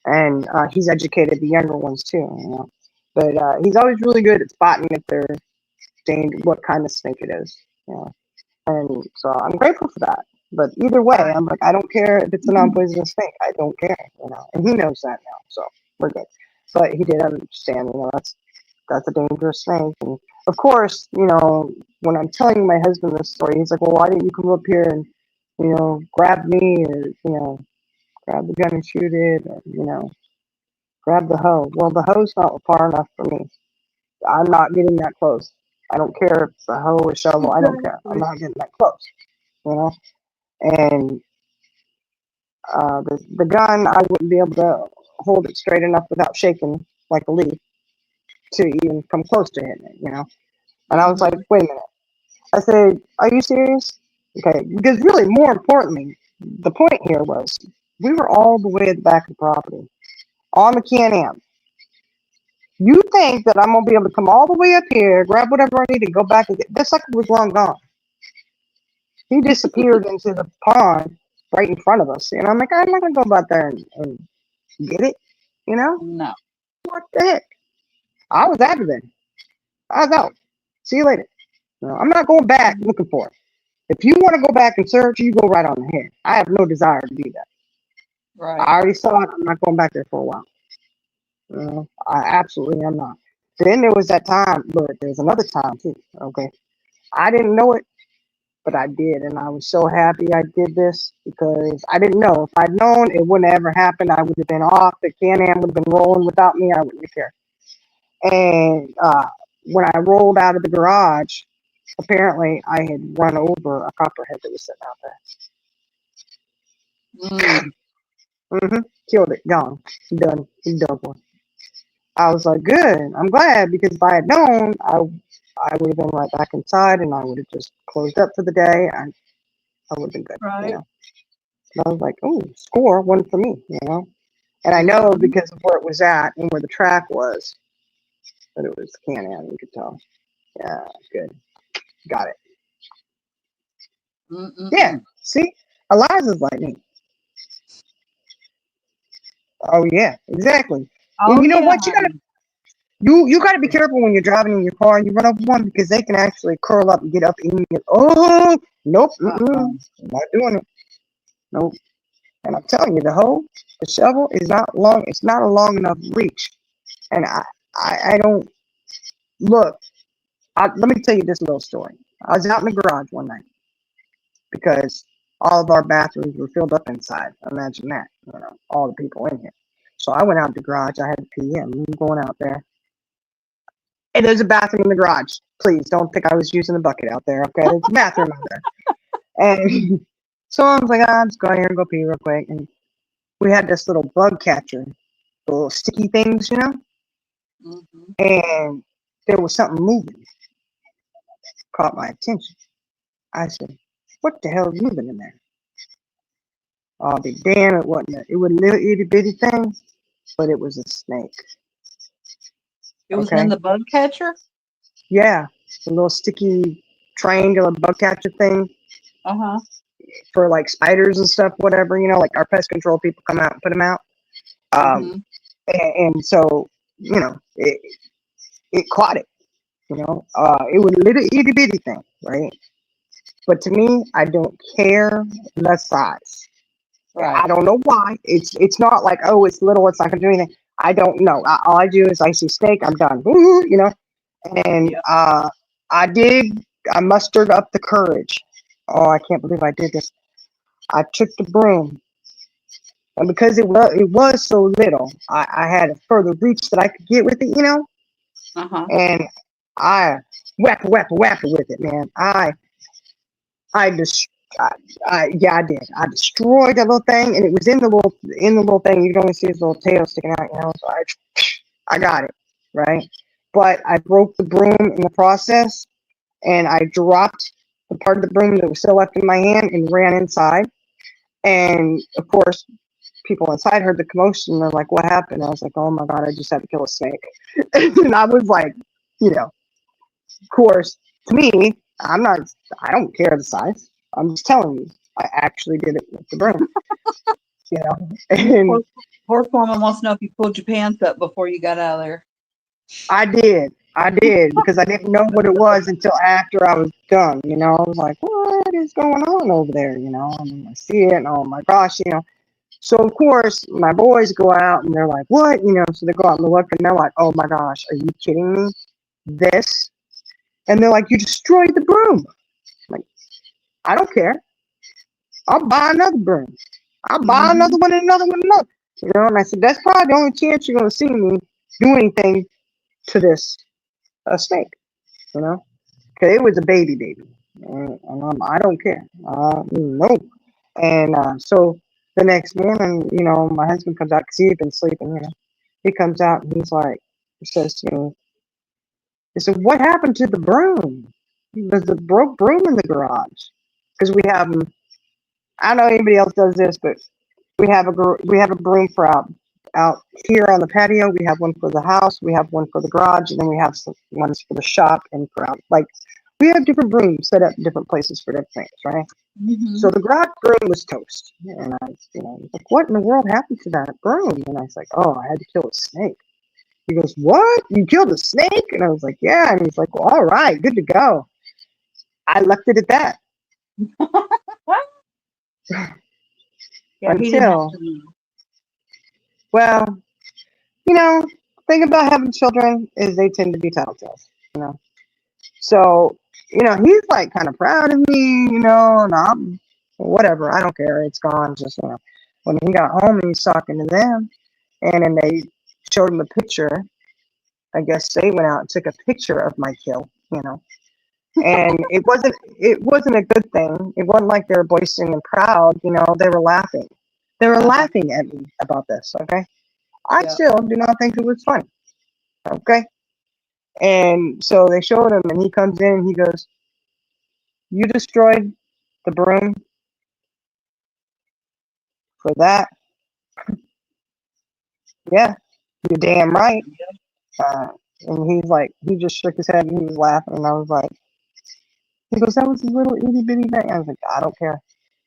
And he's educated the younger ones too. But he's always really good at spotting if they're what kind of snake it is. And so I'm grateful for that. But either way, I'm like, I don't care if it's a non-poisonous snake. I don't care. And he knows that now, so we're good. But he did understand. That's a dangerous snake. And of course, when I'm telling my husband this story, he's like, well, why didn't you come up here and grab me, or grab the gun and shoot it, or grab the hoe. Well, the hoe's not far enough for me. I'm not getting that close. I don't care if it's a hoe or shovel. I don't care. I'm not getting that close. And the gun, I wouldn't be able to hold it straight enough without shaking like a leaf to even come close to hitting it. And I was like, wait a minute. I said, are you serious? Okay, because really, more importantly, the point here was we were all the way at the back of the property on the Can-Am. You think that I'm going to be able to come all the way up here, grab whatever I need, and go back and get this sucker was long gone. He disappeared into the pond right in front of us. And I'm like, I'm not going to go back there and get it. No. What the heck? I was out of there. I was out. See you later. No, I'm not going back looking for it. If you want to go back and search, you go right on ahead. I have no desire to do that. Right. I already saw it. I'm not going back there for a while. I absolutely am not. Then there was that time, but there's another time too. Okay. I didn't know it, but I did. And I was so happy I did this because I didn't know. If I'd known, it wouldn't have ever happened. I would have been off. The Can-Am would have been rolling without me. I wouldn't care. And when I rolled out of the garage, apparently I had run over a copperhead that was sitting out there. Killed it. Gone. Done. He's done for. I was like, good. I'm glad, because if I had known, I would have been right back inside and I would have just closed up for the day. I would have been good. Right. And I was like, oh, score, one for me, And I know because of where it was at and where the track was, that it was Can-Am, you could tell. Yeah, good. Got it. Yeah, see? Eliza's like me. Oh, yeah, exactly. Oh, And you know yeah, what? You gotta be careful when you're driving in your car and you run over one, because they can actually curl up and get up in you. Oh, nope, not doing it. Nope. And I'm telling you, the shovel is not long. It's not a long enough reach. And I don't look. Let me tell you this little story. I was out in the garage one night because all of our bathrooms were filled up inside. Imagine that, all the people in here. So I went out to the garage. I had to pee, and I'm going out there. And there's a bathroom in the garage. Please don't think I was using a bucket out there. Okay, there's a bathroom out there. And so I was like, I'm just going here and go pee real quick. And we had this little bug catcher, the little sticky things, and there was something moving. Caught my attention. I said, what the hell is moving in there? I'll be damn, it wasn't. It was a little itty bitty thing, but it was a snake. It was in the bug catcher? Yeah, the little sticky triangular bug catcher thing. For like spiders and stuff, whatever, like our pest control people come out and put them out. And so, it caught it, it was a little itty bitty thing, right? But to me, I don't care the size. Right. I don't know why. It's not like, oh, it's little, it's not gonna do anything. I don't know. All I do is I see snake, I'm done. And I mustered up the courage. Oh, I can't believe I did this. I took the broom, and because it was so little, I had a further reach that I could get with it, And I whack it with it, man. I did. I destroyed that little thing, and it was in the little thing. You can only see his little tail sticking out, So I got it, right? But I broke the broom in the process, and I dropped the part of the broom that was still left in my hand and ran inside. And of course, people inside heard the commotion. And they're like, "What happened?" I was like, "Oh my god, I just had to kill a snake." And I was like, you know, of course, to me, I don't care the size. I'm just telling you, I actually did it with the broom. You know, and Horse foreman wants to know if you pulled your pants up before you got out of there. I did because I didn't know what it was until after I was done. You know, I was like, "What is going on over there?" You know, and I see it, and oh my gosh, you know. So of course, my boys go out and they're like, "What?" You know, so they go out and look, and they're like, "Oh my gosh, are you kidding me? This?" And they're like, "You destroyed the broom." I'm like, I don't care. I'll buy another broom. I'll buy Mhm. another one and another one and another. You know, and I said, that's probably the only chance you're going to see me do anything to this snake. You know, because it was a baby. And I don't care. No. And so the next morning, you know, my husband comes out because he had been sleeping, you know. He comes out and he's like, he says to me, he said, "What happened to the broom? There's a broke broom in the garage." Because we have them. I don't know anybody else does this, but we have a broom for out here on the patio. We have one for the house. We have one for the garage, and then we have some ones for the shop and for out. Like we have different brooms set up in different places for different things, right? So Mhm. the garage broom was toast, and I, you know, was like, "What in the world happened to that broom?" And I was like, "Oh, I had to kill a snake." He goes, "What? You killed a snake?" And I was like, "Yeah." And he's like, "Well, all right, good to go." I left it at that Yeah, he didn't have until, to know. well, you know, thing about having children is they tend to be tattletales, you know. So, you know, he's like kind of proud of me, you know, and I'm whatever. I don't care. It's gone. Just, you know, when he got home and he's talking to them, and then they showed him a picture. I guess they went out and took a picture of my kill, you know, and it wasn't a good thing. It wasn't like they were boasting and proud, you know. They were laughing. They were Uh-huh. laughing at me about this. Okay, I Yeah. still do not think it was funny. Okay, and so they showed him, and he comes in and he goes, "You destroyed the broom for that?" Yeah, you're damn right. Uh, and he's like, he just shook his head and he was laughing, and I was like, he goes, "That was a little itty bitty thing." I was like, I don't care.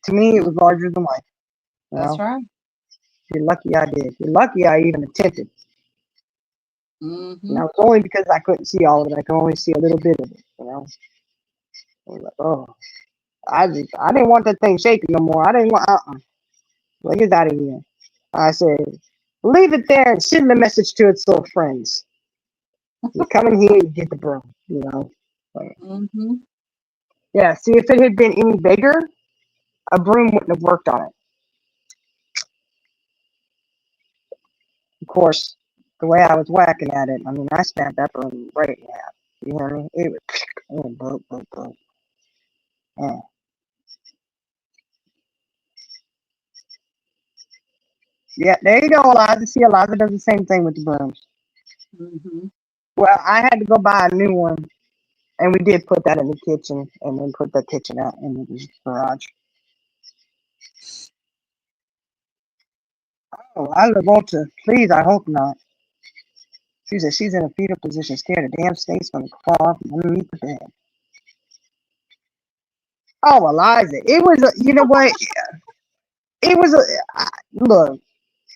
To me, it was larger than life. You That's know, right. you're lucky I did. You're lucky I even attempted. And Mhm. that was only because I couldn't see all of it. I could only see a little bit of it. You know, I was like, oh, I didn't want that thing shaking no more. I didn't want. Like, get out of here. I said, leave it there and send a message to its little friends. You come in here, you get the broom. You know. Like, Mhm. yeah. See, if it had been any bigger, a broom wouldn't have worked on it. Of course, the way I was whacking at it, I mean, I snapped that broom right in half. You hear me? It was, boom, boom, boom. Yeah. Yeah, there you go, Eliza. See, Eliza does the same thing with the brooms. Mhm. Well, I had to go buy a new one, and we did put that in the kitchen, and then put the kitchen out in the garage. Oh, I Volta, please, I hope not. She said she's in a fetal position, scared a damn snake's gonna crawl from underneath the bed. Oh, Eliza, it was a, you know what? It was a, look,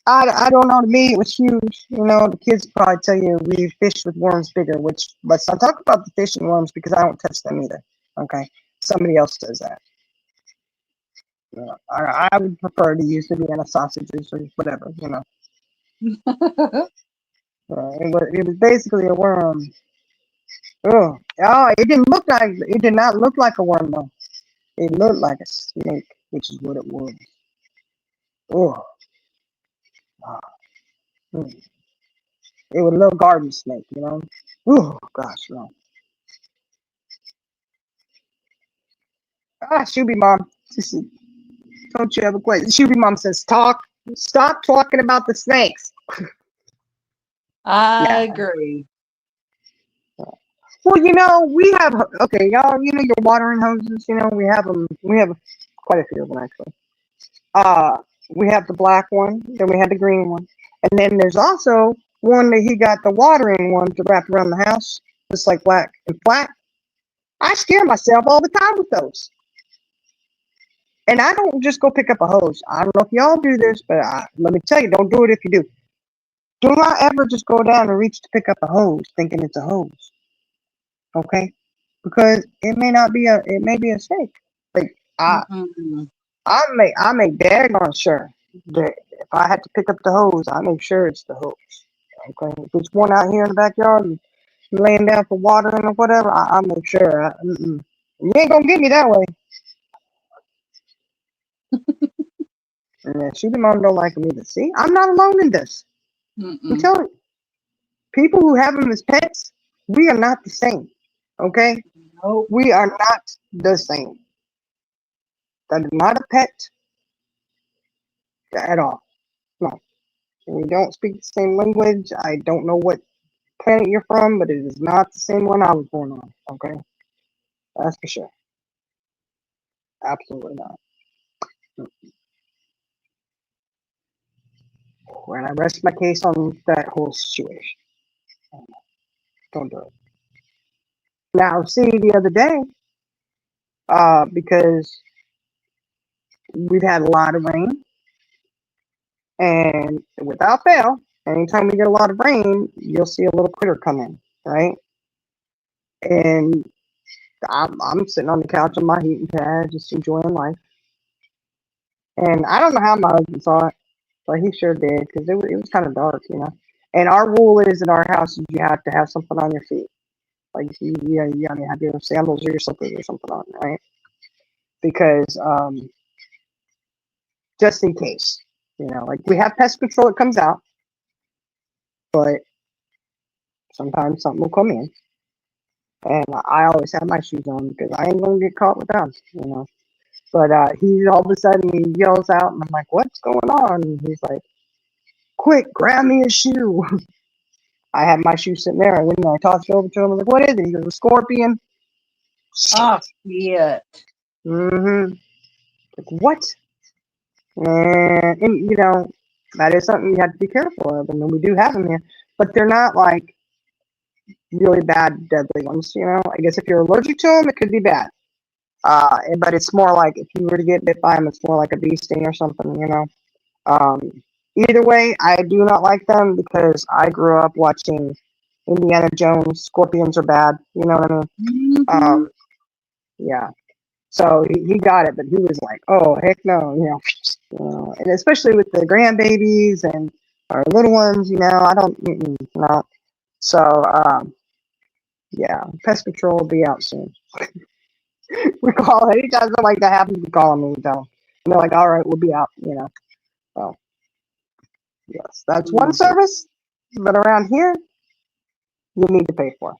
I don't know. To me, it was huge. You know, the kids probably tell you we fished with worms bigger, which let's not talk about the fish and worms because I don't touch them either. Okay, somebody else does that. You know, I would prefer to use the Vienna sausages or whatever. You know, it was basically a worm. Oh, it did not look like a worm though. It looked like a snake, which is what it was. Oh, ah, mm. It was a little garden snake, you know. Oh gosh, no. Ah, Shuby mom. Just, don't you ever quit. Shuby mom says, stop talking about the snakes. I Yeah. agree. Well, you know, we have, okay, y'all, you know, your watering hoses, you know, we have them, we have quite a few of them actually. Uh, We have the black one, then we have the green one. And then there's also one that he got the watering one to wrap around the house, just like black and flat. I scare myself all the time with those. And I don't just go pick up a hose. I don't know if y'all do this, but let me tell you, don't do it if you do. Do not ever just go down and reach to pick up a hose thinking it's a hose. Okay? Because it may not be it may be a snake. Like Mm-mm. I make daggone sure that if I had to pick up the hose, I make sure it's the hose. Okay? If it's one out here in the backyard and laying down for watering or whatever, I make sure. You ain't gonna get me that way. Yeah, she the mom don't like me either. See, I'm not alone in this. I'm Mm-mm. telling you, people who have them as pets, we are not the same. Okay? Nope. We are not the same. That is not a pet at all. No. We don't speak the same language. I don't know what planet you're from, but it is not the same one I was born on. Okay? That's for sure. Absolutely not. When I rest my case on that whole situation. Don't do it. Now, see, the other day, because we've had a lot of rain, and without fail, anytime we get a lot of rain, you'll see a little critter come in, right? And I'm sitting on the couch on my heating pad, just enjoying life. And I don't know how my husband saw it, but he sure did because it was kind of dark, you know. And our rule is in our house is you have to have something on your feet, like you gotta have your sandals or your slippers or something on, right? Because just in case, you know, like we have pest control that comes out, but sometimes something will come in. And I always have my shoes on because I ain't gonna get caught with them, you know. But he all of a sudden he yells out, and I'm like, "What's going on?" And he's like, "Quick, grab me a shoe." I had my shoe sitting there. I went and I tossed it over to him. I'm like, "What is it?" He goes, "A scorpion." Oh, shit. Mm-hmm. Like, what? And you know, that is something you have to be careful of. And then we do have them here, but they're not like really bad, deadly ones. You know, I guess if you're allergic to them, it could be bad. But it's more like if you were to get bit by them, it's more like a bee sting or something, you know. Um, Either way, I do not like them because I grew up watching Indiana Jones. Scorpions are bad, you know what I mean? Mm-hmm. Yeah. So he got it, but he was like, "Oh heck no," you know. You know, and especially with the grandbabies and our little ones, you know, I don't, no. So yeah, pest control will be out soon. We call it anytime something like that happens. We call them and we tell them, and they're like, "All right, we'll be out," you know. So yes, that's one service, but around here you need to pay for.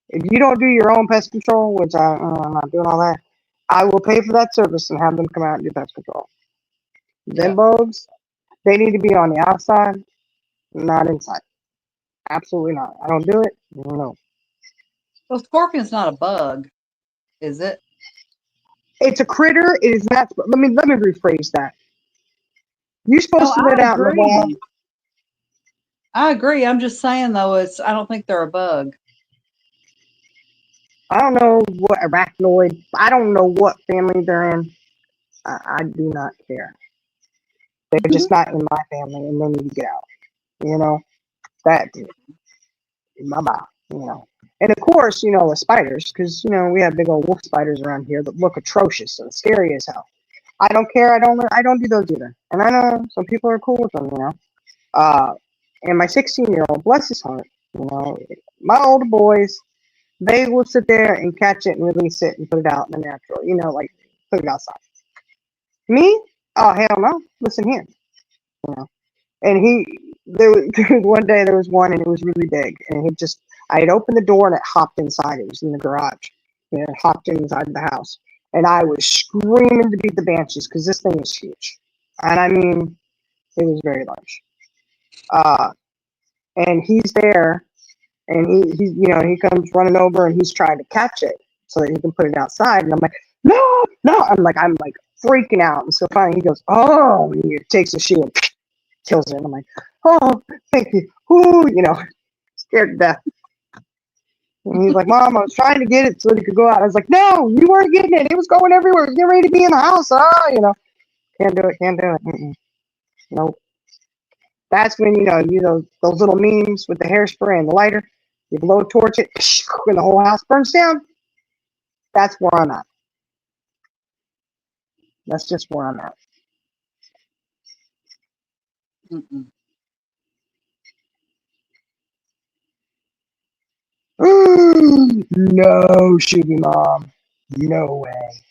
If you don't do your own pest control, which I'm not doing all that, I will pay for that service and have them come out and do pest control. Them Yeah. bugs, they need to be on the outside, not inside. Absolutely not. I don't do it. No. Well, scorpion's not a bug, is it? It's a critter. It is not. Let me rephrase that. You're No, supposed to let I out in the wild. agree. I agree. I'm just saying though, I don't think they're a bug. I don't know what arachnoid. I don't know what family they're in. I do not care. They're just not in my family, and they need to get out. You know that. Bye bye. You know. And of course, you know the spiders, because you know we have big old wolf spiders around here that look atrocious and scary as hell. I don't care. I don't do those either. And I know some people are cool with them. You know. Uh, and my 16-year-old, bless his heart, you know, my older boys, they will sit there and catch it and release it and put it out in the natural, you know, like put it outside. Me? Oh hell no! Listen here, you know. And there was one day there was one and it was really big, and I had opened the door and it hopped inside. It was in the garage, and it hopped inside the house, and I was screaming to beat the banshees because this thing is huge, and I mean it was very large. Uh, and he's there, and he you know he comes running over and he's trying to catch it so that he can put it outside, and I'm like, no, no. I'm like freaking out. And so finally he goes, oh, and he takes the shoe and kills it. And I'm like, oh, thank you. Ooh, scared to death. And he's like, Mom, I was trying to get it so it could go out. I was like, no, you weren't getting it. It was going everywhere. It was getting ready to be in the house. Can't do it. Can't do it. Nope. That's when, those little memes with the hairspray and the lighter. You blow a torch it, and the whole house burns down. That's where I'm at. That's just where I'm at. Mm-mm. No, Shuby Mom. No way.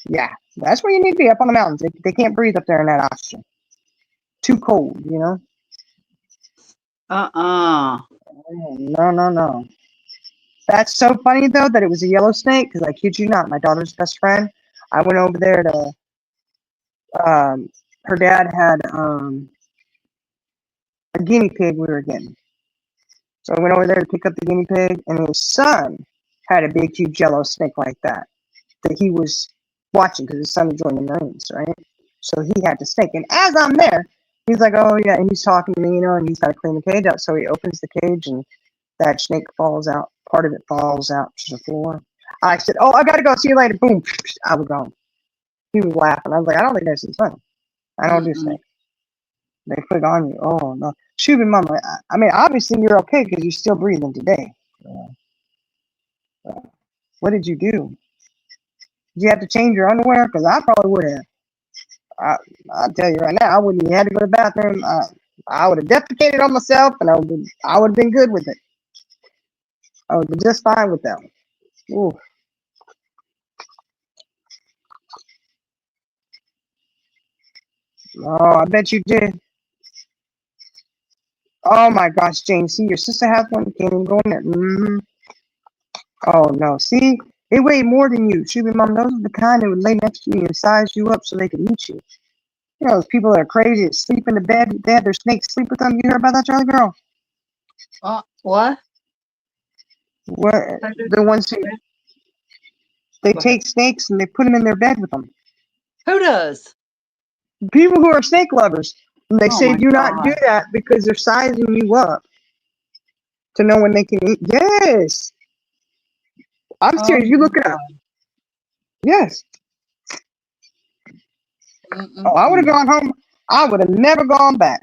Yeah, that's where you need to be, up on the mountains. They can't breathe up there in that oxygen. Too cold, Uh-uh. No, no, no. That's so funny, though, that it was a yellow snake, because I kid you not, my daughter's best friend, I went over there to, her dad had a guinea pig we were getting. So I went over there to pick up the guinea pig, and his son had a big, huge yellow snake like that he was watching, because his son had joined the Marines, right? So he had the snake. And as I'm there, he's like, oh, yeah, and he's talking to me, and he's got to clean the cage out. So he opens the cage, and that snake falls out. Part of it falls out to the floor. I said, oh, I got to go. See you later. Boom. I was gone. He was laughing. I was like, I don't think that's his son. I don't do snakes. They put it on you. Oh, no. Shoot me, Mama. I mean, obviously you're okay because you're still breathing today. What did you do? Did you have to change your underwear? Because I probably would have. I'll tell you right now, I wouldn't have had to go to the bathroom. I would have defecated on myself, and I would have been good with it. I would be just fine with that one. Ooh. Oh, I bet you did. Oh my gosh, Jane, see, your sister has one. You can't even go in there. Oh no, see, they weigh more than you. Shoot me, Mom, those are the kind that would lay next to you and size you up so they could eat you. Those people that are crazy that sleep in the bed, they have their snakes sleep with them. You heard about that, Charlie girl? What? What? The ones who they Go take snakes and they put them in their bed with them. Who does? People who are snake lovers. And they Oh say my do not do God. that because they're sizing you up to know when they can eat. Yes. I'm Oh serious. You my look it up. God. Yes. Oh, I would have Mm-mm-mm. gone home. I would have never gone back.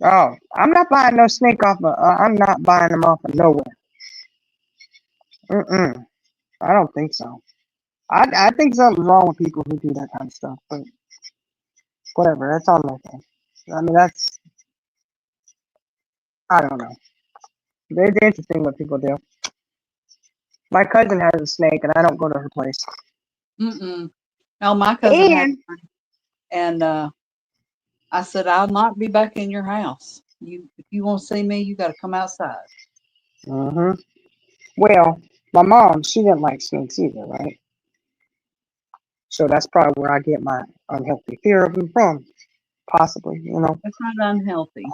Oh, I'm not buying no snake off of, I'm not buying them off of nowhere. I don't think so. I think something's wrong with people who do that kind of stuff, but whatever, that's all my thing. I mean, I don't know. It's interesting what people do. My cousin has a snake, and I don't go to her place. Mm-mm. No, my cousin had And one, and I said, I'll not be back in your house. If you want to see me, you got to come outside. well, my mom, she didn't like snakes either, right? So that's probably where I get my unhealthy fear of them from, possibly, It's not unhealthy.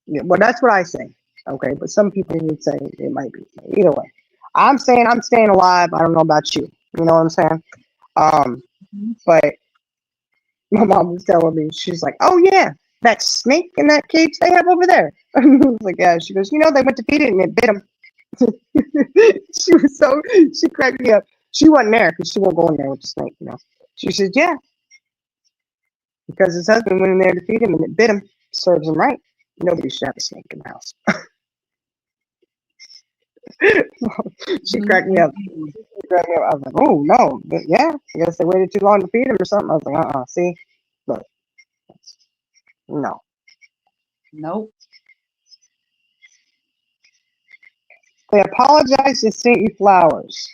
Yeah, well, that's what I say. Okay, but some people would say it might be. Either way, I'm saying I'm staying alive. I don't know about you. You know what I'm saying? Mhm. But my mom was telling me, she's like, "Oh yeah, that snake in that cage they have over there." I was like, "Yeah." She goes, they went to feed it and it bit him." She cracked me up. She wasn't there because she won't go in there with the snake. She says, "Yeah, because his husband went in there to feed him and it bit him. Serves him right. Nobody should have a snake in the house." She cracked me up. Mm-mm. I was like, oh no, but yeah, I guess they waited too long to feed him or something. I was like, see, look, no. Nope. They apologized and sent you flowers.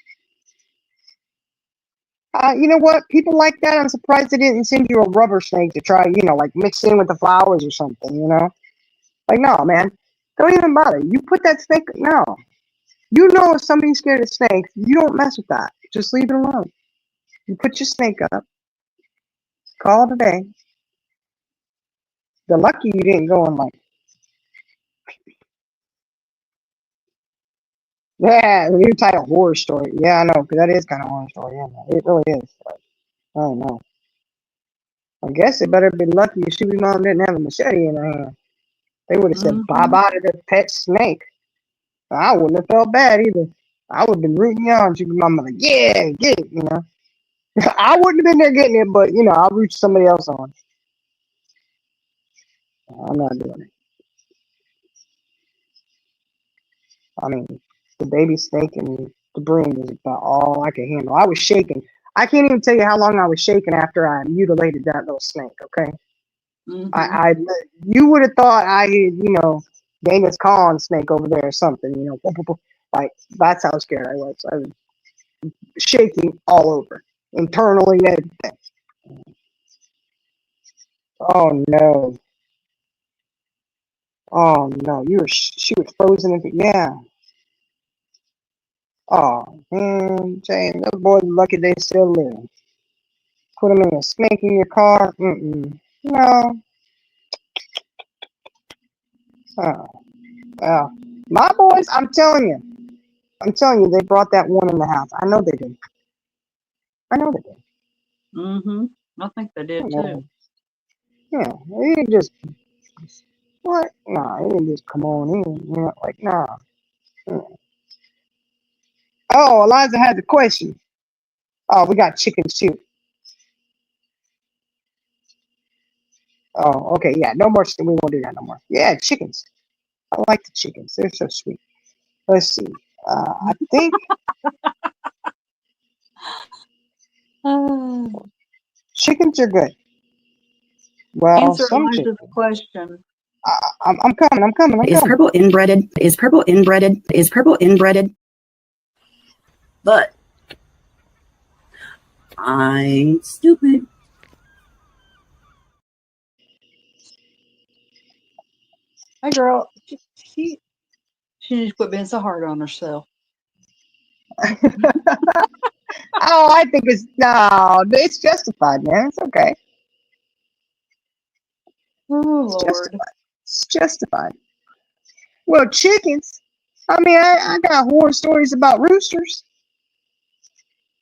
You know what? People like that. I'm surprised they didn't send you a rubber snake to try, like mix in with the flowers or something, Like, no, man, don't even bother. You put that snake, no. If somebody's scared of snakes, you don't mess with that. Just leave it alone. You put your snake up, call it a day. They're lucky you didn't go and like, Yeah, the new title horror story. Yeah, I know, because that is kind of horror story. Yeah, it really is. But, I don't know. I guess it better be lucky your Shuby mom didn't have a machete in her hand. They would have said bye Mm-hmm. bye to their pet snake. I wouldn't have felt bad either. I would have been rooting you on. Shuby mom like, yeah, get it, you know. I wouldn't have been there getting it, but I'll root somebody else on. I'm not doing it. I mean, the baby snake and the broom is about all I could handle. I was shaking. I can't even tell you how long I was shaking after I mutilated that little snake. Okay, Mm-hmm. I you would have thought I had Genghis Khan snake over there or something. Like that's how scared I was. I was shaking all over, internally and everything. Oh no! Oh no! She was frozen. Yeah. Oh man, James, those boys are lucky they still live. Put them in a snake in your car. Mm-mm. No. Oh, oh. My boys, I'm telling you, they brought that one in the house. I know they did. I know they did. Mm-hmm. I think they did too. Oh, yeah, they didn't just what? Nah, they didn't just come on in. Like nah. Mm. Oh, Eliza has a question. Oh, we got chickens too. Oh, okay, yeah, no more. We won't do that no more. Yeah, chickens. I like the chickens. They're so sweet. Let's see. I think chickens are good. Well, Answer some Elijah's chickens. question. I'm coming. I'm coming. I'm Is coming. purple inbreaded? Is purple inbreaded? Is purple inbreaded? But I'm stupid. Hey, girl, she needs to quit being so hard on herself. Oh, I think no, it's justified, man. It's okay. Oh, It's Lord. justified. It's justified. Well, chickens. I mean, I got horror stories about roosters.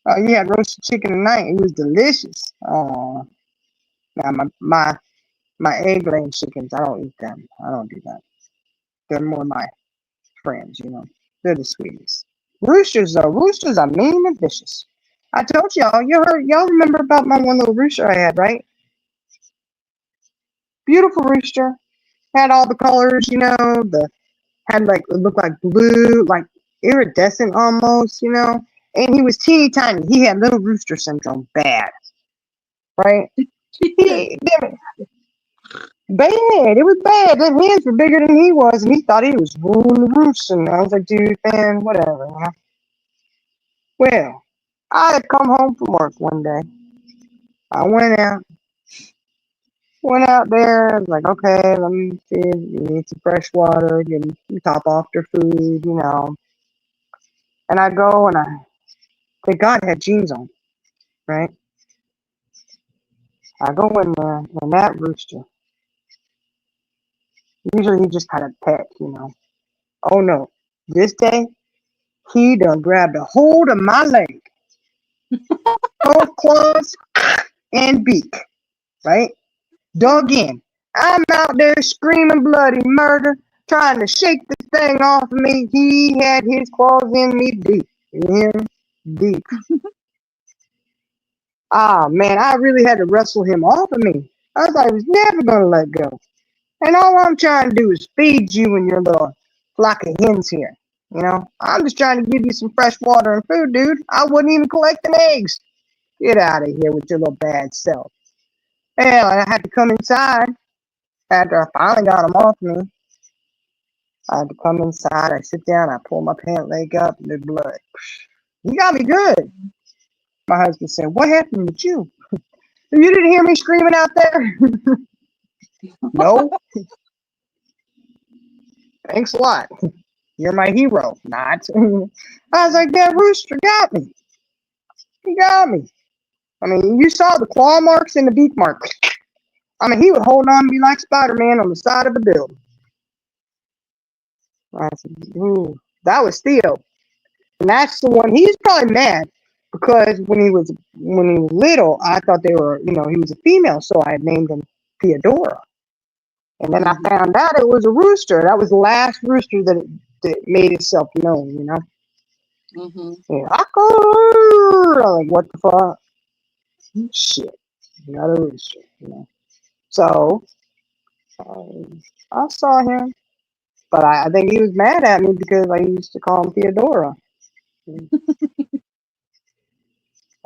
Oh, you had roasted chicken tonight. It was delicious. Oh, now my egg laying chickens. I don't eat them. I don't do that. They're more my friends. They're the sweetest. Roosters though, roosters are mean and vicious. I told y'all. Y'all remember about my one little rooster I had, right? Beautiful rooster. Had all the colors. The had like it looked like blue, like iridescent almost. And he was teeny tiny. He had little rooster syndrome, bad, right? She said, He bad. It was bad. His hands were bigger than he was, and he thought he was ruling the roost. And I was like, dude, man, whatever. Well, I had come home from work one day. I went out there. I was like, okay, let me see. You need some fresh water. Get top off their food. And I go and thank God I had jeans on, right? I go in there and that rooster, usually he just kind of pet. Oh no, this day he done grabbed a hold of my leg, both claws and beak, right? Dug in. I'm out there screaming bloody murder, trying to shake this thing off of me. He had his claws in me deep. You hear me? Deep. Ah, man, I really had to wrestle him off of me. I was like, I was never going to let go. And all I'm trying to do is feed you and your little flock of hens here. I'm just trying to give you some fresh water and food, dude. I wasn't even collecting eggs. Get out of here with your little bad self. Hell, I had to come inside after I finally got him off me. I had to come inside. I sit down. I pull my pant leg up, and there's blood. You got me good. My husband said, "What happened with you? You didn't hear me screaming out there?" No. Thanks a lot. You're my hero. Not. I was like, that rooster got me. He got me. I mean, you saw the claw marks and the beak marks. I mean, he would hold on to me like Spider-Man on the side of the building. I said, ooh, that was Theo. And that's the one. He's probably mad because when he was little, I thought they were, he was a female, so I named him Theodora. And then I Mhm. found out it was a rooster. That was the last rooster that made itself known. Mhm. Yeah, I'm like, what the fuck? Shit, not a rooster. So I saw him, but I think he was mad at me because I used to call him Theodora.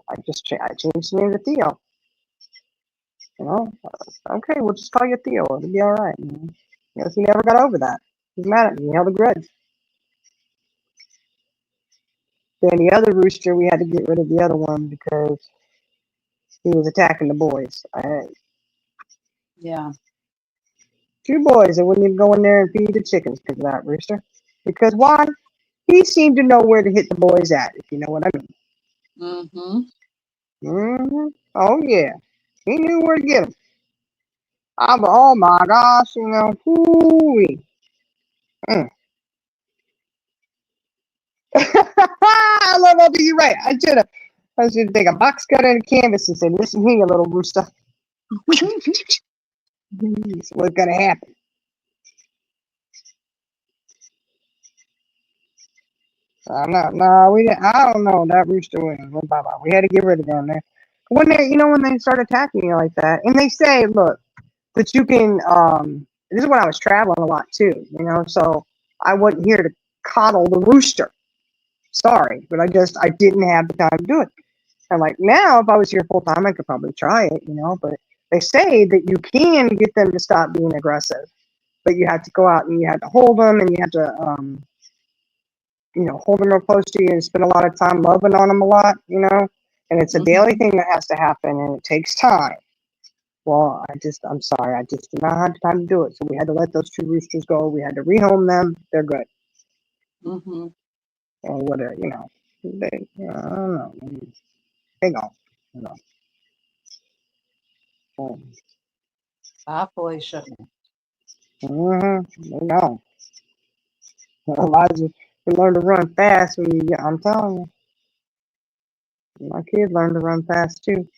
I changed the name to Theo. Okay, we'll just call you Theo. It'll be all right. Guess he never got over that. He's mad at me. He held a grudge. Then the other rooster, we had to get rid of the other one because he was attacking the boys. I had Yeah. 2 boys that wouldn't even go in there and feed the chickens because of that rooster. Because why? He seemed to know where to hit the boys at, if you know what I mean. Mhm. Oh, yeah. He knew where to get them. Oh, my gosh, Hoo-wee. Mm. I love how you're right. I should take a box cutter and a canvas and say, listen here, you little rooster. What's going to happen? No, we didn't. I don't know. That rooster went bye-bye. We had to get rid of them there. When they start attacking you like that, and they say, look, that you can, this is when I was traveling a lot too, so I wasn't here to coddle the rooster. Sorry, but I didn't have the time to do it. And like now, if I was here full time, I could probably try it, but they say that you can get them to stop being aggressive, but you have to go out and you have to hold them and you have to, hold them real close to you and spend a lot of time loving on them a lot, and it's a daily Mhm. thing that has to happen and it takes time. Well, I'm sorry, I just did not have time to do it. So we had to let those 2 roosters go. We had to rehome them. They're good. Mhm. Or whatever, I don't know. They gone. You know. Bye, Felicia. They gone. Elijah, you learn to run fast when you get, I'm telling you. My kids learn to run fast too.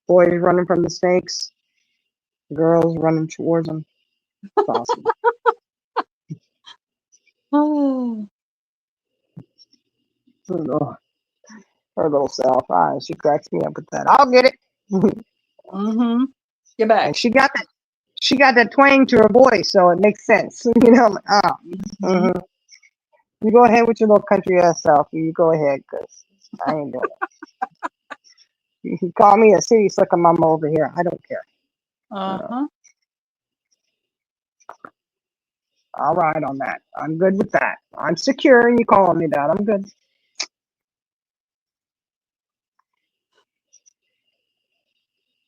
Boys running from the snakes, girls running towards them. It's awesome. Oh. Oh, her little self. She cracks me up with that. I'll get it. Mhm. Get back. And she got that twang to her voice, so it makes sense. I'm like, Mhm. you go ahead with your little country ass self. You go ahead, cause I ain't doing it. You can call me a city slicker mama over here. I don't care. Uh-huh. I'll ride on that. I'm good with that. I'm secure, and you calling me that. I'm good.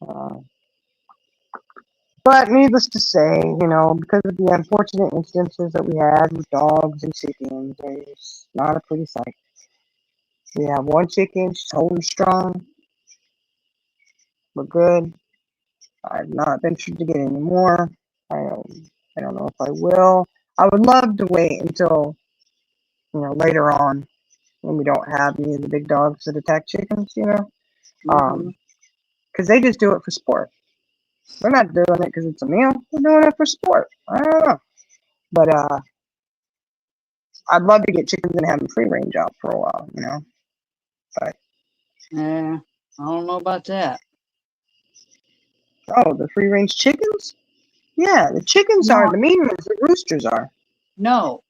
Uh, but needless to say, because of the unfortunate instances that we had with dogs and chickens, it's not a pretty sight. We have 1 chicken. She's holding strong. We're good. I've not ventured to get any more. I don't know if I will. I would love to wait until later on when we don't have any of the big dogs that attack chickens. Mhm. Because they just do it for sport. They're not doing it because it's a meal. They're doing it for sport. I don't know, but I'd love to get chickens and have them free range out for a while. But Yeah. I don't know about that. the free range chickens. Yeah, the chickens are No, the mean ones. The roosters are. no.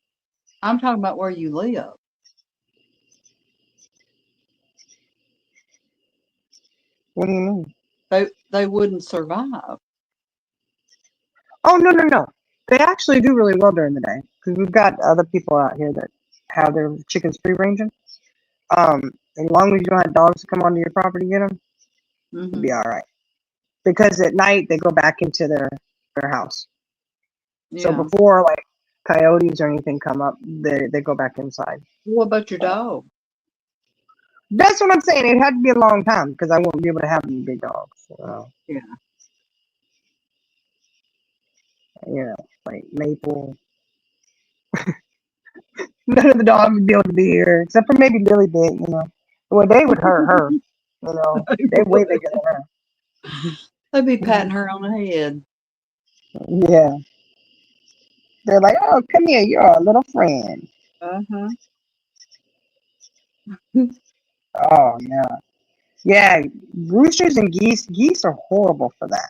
I'm talking about where you live. What do you mean? They wouldn't survive. Oh, no, no, no. They actually do really well during the day because we've got other people out here that have their chickens free ranging. As long as you don't have dogs come onto your property to get them, you'll be Mhm. all right. Because at night they go back into their house. So Yeah. before like coyotes or anything come up, they go back inside. What about your Uh, dog? that's what I'm saying. It had to be a long time because I won't be able to have any big dogs. Yeah. Like Maple. None of the dogs would be able to be here, except for maybe Billy Bit, you know. Well, they would hurt her, you know. They They're way would. bigger than I'd be patting her on the head. her. Yeah. They're like, oh, come here, you're a little friend. Uh-huh. Oh, yeah. Yeah, roosters and geese are horrible for that.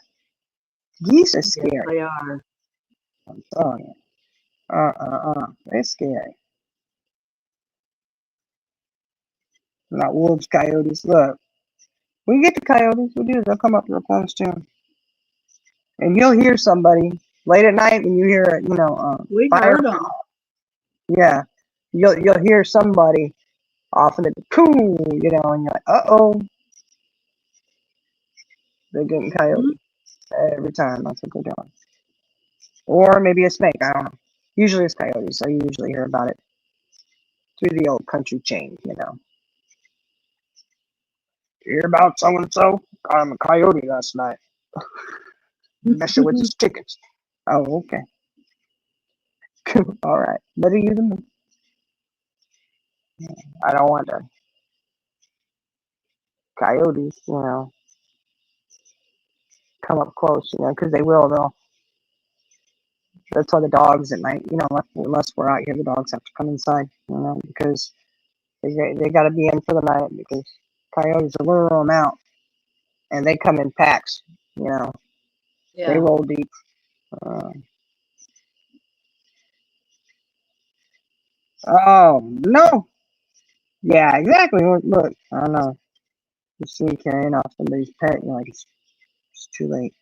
Geese are Yes, scary. they are. I'm telling you. They're scary. Not wolves, coyotes. Look, when you get the coyotes, what do is they'll come up real close too. And you'll hear somebody late at night when you hear, We fire. heard them. Yeah, you'll hear somebody off in the cool, and you're like, uh-oh, they're getting coyote every time. That's what they're doing. Or maybe a snake. I don't know. Usually it's coyotes. I usually hear about it through the old country chain. Hear about so and so? Got him a coyote last night. Messing with his chickens. Oh, okay. All right. Better you than me. I don't want the coyotes, come up close, because they will. That's why the dogs at night, unless we're out here, the dogs have to come inside, because they got to be in for the night because coyotes will lure them out and they come in packs, they Yeah. roll deep. Uh, oh, no. Yeah, exactly. Look, I don't know. You see me carrying off somebody's pet, you're like, it's too late.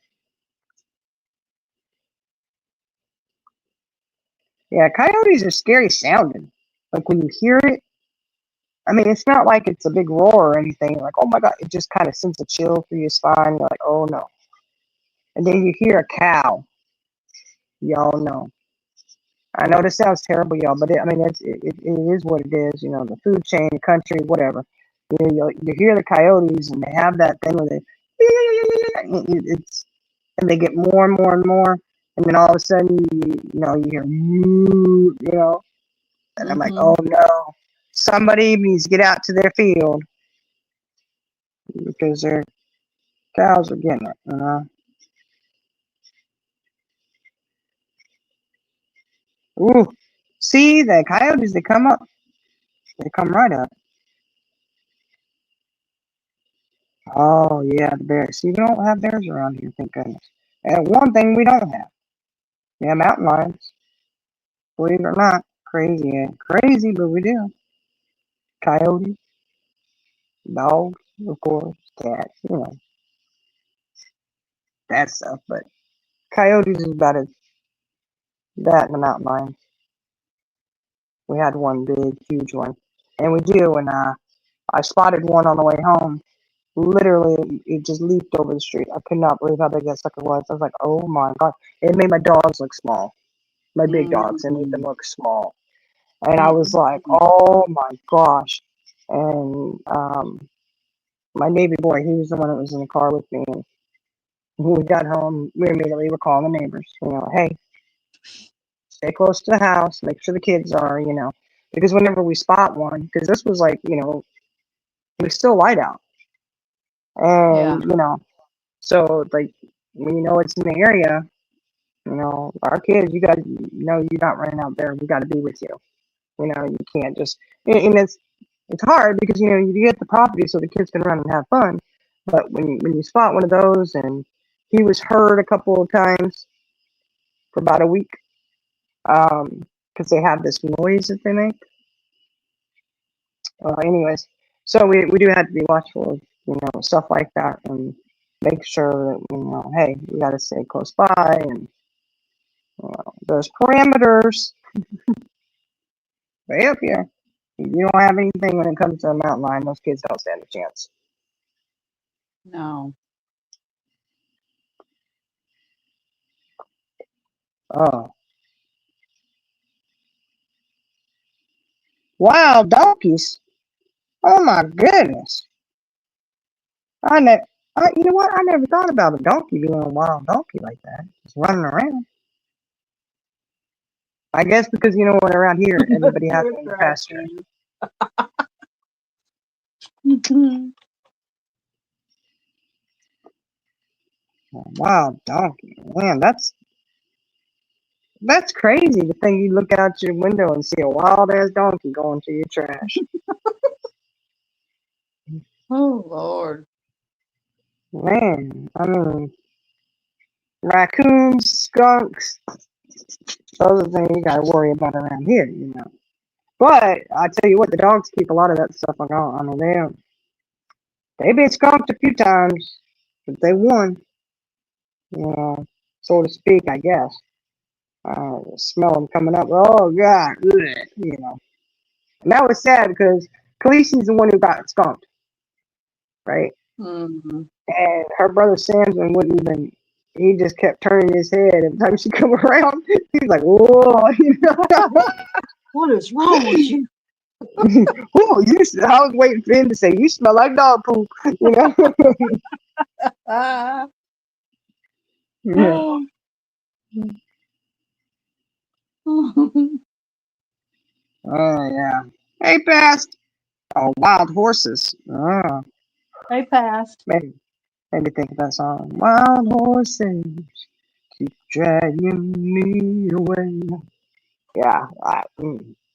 Yeah, coyotes are scary sounding. Like when you hear it, I mean, it's not like it's a big roar or anything. Like, oh my God, it just kind of sends a chill through your spine. You're like, oh no. And then you hear a cow. Y'all know. I know this sounds terrible, y'all, but it is what it is. The food chain, the country, whatever. You hear the coyotes, and they have that thing where it's and they get more and more and more, and then all of a sudden you hear moo, and I'm like, Mm-hmm. oh no, somebody needs to get out to their field because their cows are getting it. Ooh, see the coyotes? They come up. They come right up. Oh yeah, the bears. See, we don't have bears around here, thank goodness. And one thing we don't have, yeah, mountain lions. Believe it or not, crazy, crazy, but we do. Coyotes, dogs, of course, cats, that stuff. But coyotes is about as that and the mountain lions. We had one big, huge one, and we do. And I spotted one on the way home. Literally, it just leaped over the street. I could not believe how big that sucker was. I was like, oh my God. It made my dogs look small. My big dogs. It made them Mm-hmm. look small. And I was like, Mm-hmm. oh my gosh. And my neighbor boy, he was the one that was in the car with me. And when we got home, we immediately were calling the neighbors. Hey, stay close to the house. Make sure the kids are. Because whenever we spot one, because this was like, it was still light out. Yeah. And, so like, when it's in the area, our kids, you got to, you're not running out there. We got to be with you. You can't just, and it's hard because, you get the property so the kids can run and have fun. But when you spot one of those, and he was heard a couple of times for about a week, because they have this noise that they make. Anyways, so we do have to be watchful of, stuff like that and make sure that, hey, we got to stay close by and, there's parameters way up here. If you don't have anything when it comes to a mountain lion, those kids don't stand a chance. No. Oh, wild donkeys. Oh my goodness. I never. You know what? I never thought about a donkey being a wild donkey like that, just running around. I guess because you know what, around here everybody has one in the Trash pasture. can. Wow, donkey, man, that's crazy to think you look out your window and see a wild ass donkey going to your trash. Oh Lord. Man, I mean, raccoons, skunks, those are the things you gotta worry about around here, you know. But I tell you what, the dogs keep a lot of that stuff on. I mean, they've been skunked a few times, but they won, you know, so to speak, I guess. Smell them coming up. Oh God, ugh, you know. And that was sad because Khaleesi's the one who got skunked, right? Mm-hmm. And her brother Samson wouldn't even. He just kept turning his head every time she come around. He's like, "Whoa!" You know? What is wrong with you? "Whoa!" I was waiting for him to say, "You smell like dog poop." You know? Ah. Yeah. Oh yeah. Hey, past. Oh, wild horses. Oh, They passed. made me think of that song. Wild horses keep dragging me away. Yeah.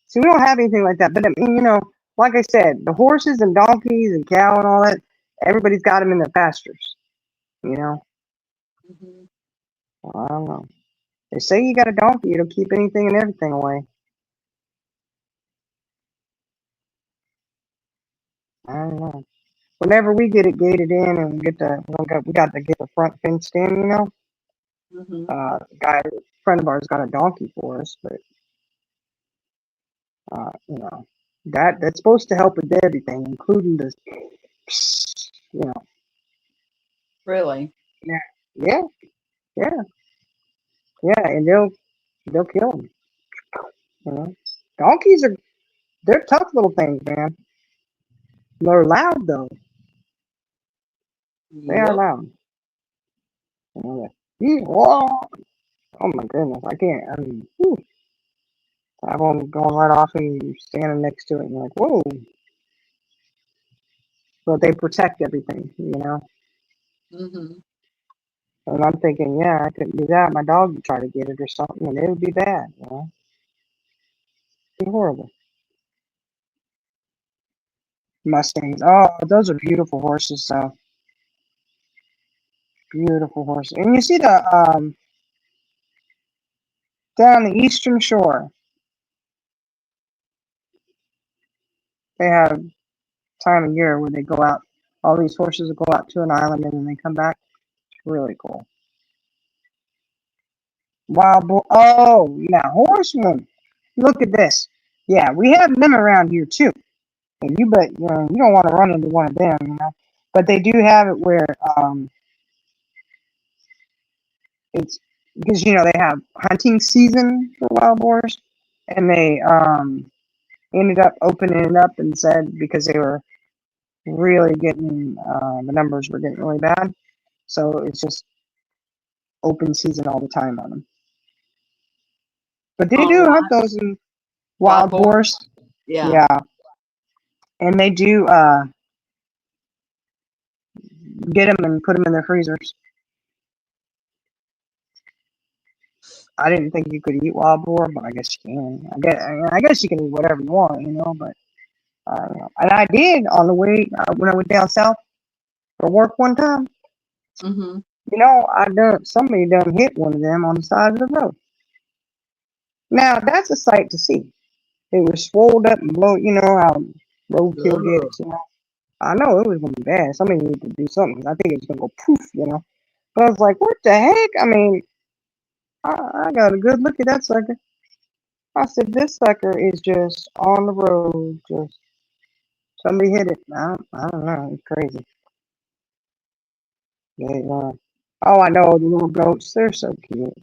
See, we don't have anything like that. But I mean, you know, like I said, the horses and donkeys and cow and all that, everybody's got them in their pastures. You know, Mhm. well, I don't know. They say you got a donkey, it'll keep anything and everything away. I don't know. Whenever we get it gated in and we got to get the front fenced in, you know. Mhm. Guy, friend of ours got a donkey for us, but you know, that's supposed to help with everything, including the, you know, Really? yeah, yeah, yeah, yeah, and they'll kill them. You know, donkeys they're tough little things, man. They're loud though. They are Yep. loud. You know, whoa, oh my goodness, I can't. I mean, whew, I have one going right off and you're standing next to it, and you're like, whoa. But they protect everything, you know. Mhm. And I'm thinking, yeah, I couldn't do that. My dog would try to get it or something, and it would be bad, you know. It'd be horrible. Mustangs. Oh, those are beautiful horses, though. Beautiful horses. And you see down the eastern shore, they have time of year where they go out. All these horses will go out to an island and then they come back. It's really cool. Wild boar. Oh, yeah, horsemen. Look at this. Yeah, we have them around here too. And you know, you don't want to run into one of them, you know. But they do have it where it's because you know they have hunting season for wild boars, and they ended up opening it up and said because they were really getting the numbers were getting really bad, so it's just open season all the time on them. But they On do what? have those in Wild wild boar? boars, Yeah. yeah, and they do get them and put them in their freezers. I didn't think you could eat wild boar, but I guess you can. I guess you can eat whatever you want, you know. But and I did on the way when I went down south for work one time. Mhm. You know, somebody done hit one of them on the side of the road. Now that's a sight to see. It was swelled up and blow. You know how roadkill Ugh. gets. You know, I know it was gonna be bad. Somebody needed to do something. I think it was gonna go poof. You know, but I was like, what the heck? I mean, I got a good look at that sucker. I said, this sucker is just on the road. Just somebody hit it. I don't know. It's crazy. They, oh, I know the little goats. They're so cute.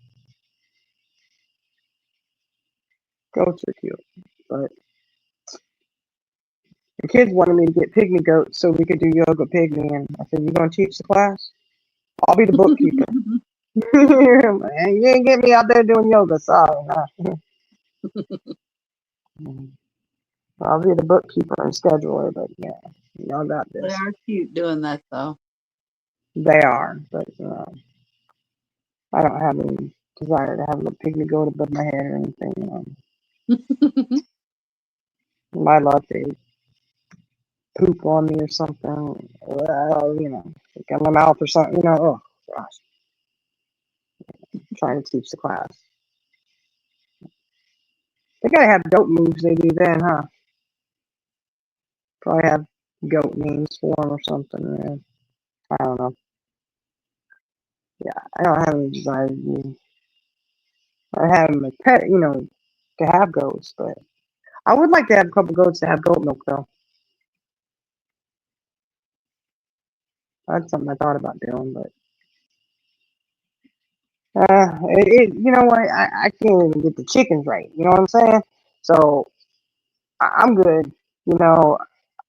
Goats are cute, but the kids wanted me to get pygmy goats so we could do yoga pygmy, and I said, "You gonna teach the class? I'll be the bookkeeper." You ain't get me out there doing yoga, sorry. Nah. Mhm. I'll be the bookkeeper and scheduler, but yeah, y'all got They this. are cute doing that though. They are, but I don't have any desire to have a pygmy goat above my head or anything. My love they poop on me or something. Like in my mouth or something. Oh gosh, trying to teach the class. They gotta have goat moves they do then, huh? Probably have goat names for them or something. Yeah. I don't know. Yeah, I don't have any desire to do. I have them as pet, to have goats, but I would like to have a couple goats to have goat milk though. That's something I thought about doing, but you know what? I can't even get the chickens right. You know what I'm saying? So I'm good. You know,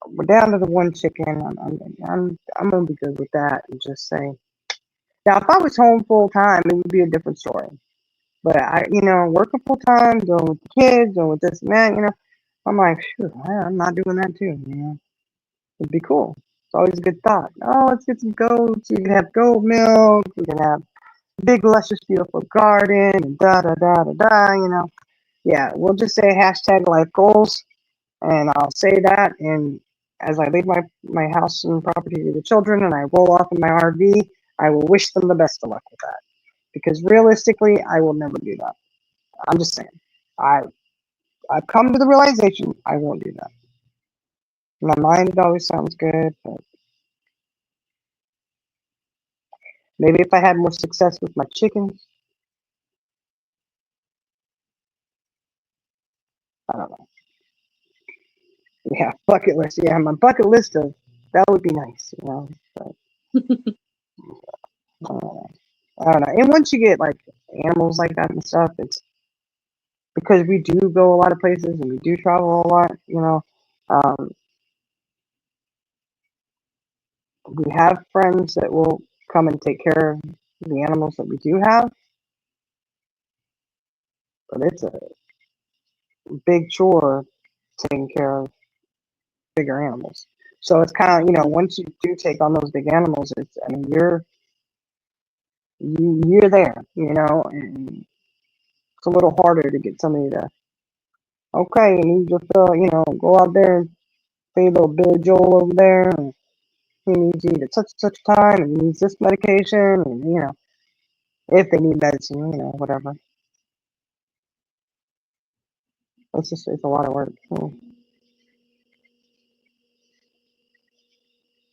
we're down to the one chicken. I'm gonna be good with that and just say. Now, if I was home full time, it would be a different story. But working full time, dealing with the kids, dealing with this and that, I'm like, shoot, I'm not doing that too. It'd be cool. It's always a good thought. Oh, let's get some goats. You can have goat milk. We can have big, luscious, beautiful garden, and da da da da da. Yeah, we'll just say hashtag life goals, and I'll say that. And as I leave my house and property to the children, and I roll off in my RV, I will wish them the best of luck with that. Because realistically, I will never do that. I'm just saying. I I've come to the realization I won't do that. In my mind, it always sounds good, but maybe if I had more success with my chickens, I don't know. Yeah, bucket list. Yeah, my bucket list of that would be nice. But I don't know. And once you get like animals like that and stuff, it's because we do go a lot of places and we do travel a lot. Um, we have friends that will come and take care of the animals that we do have, but it's a big chore taking care of bigger animals. So it's kind of once you do take on those big animals, you're there, and it's a little harder to get somebody to okay, you need to go out there and feed little Billy Joel over there, and he needs to eat at such time, and he needs this medication, and if they need medicine, whatever. It's a lot of work.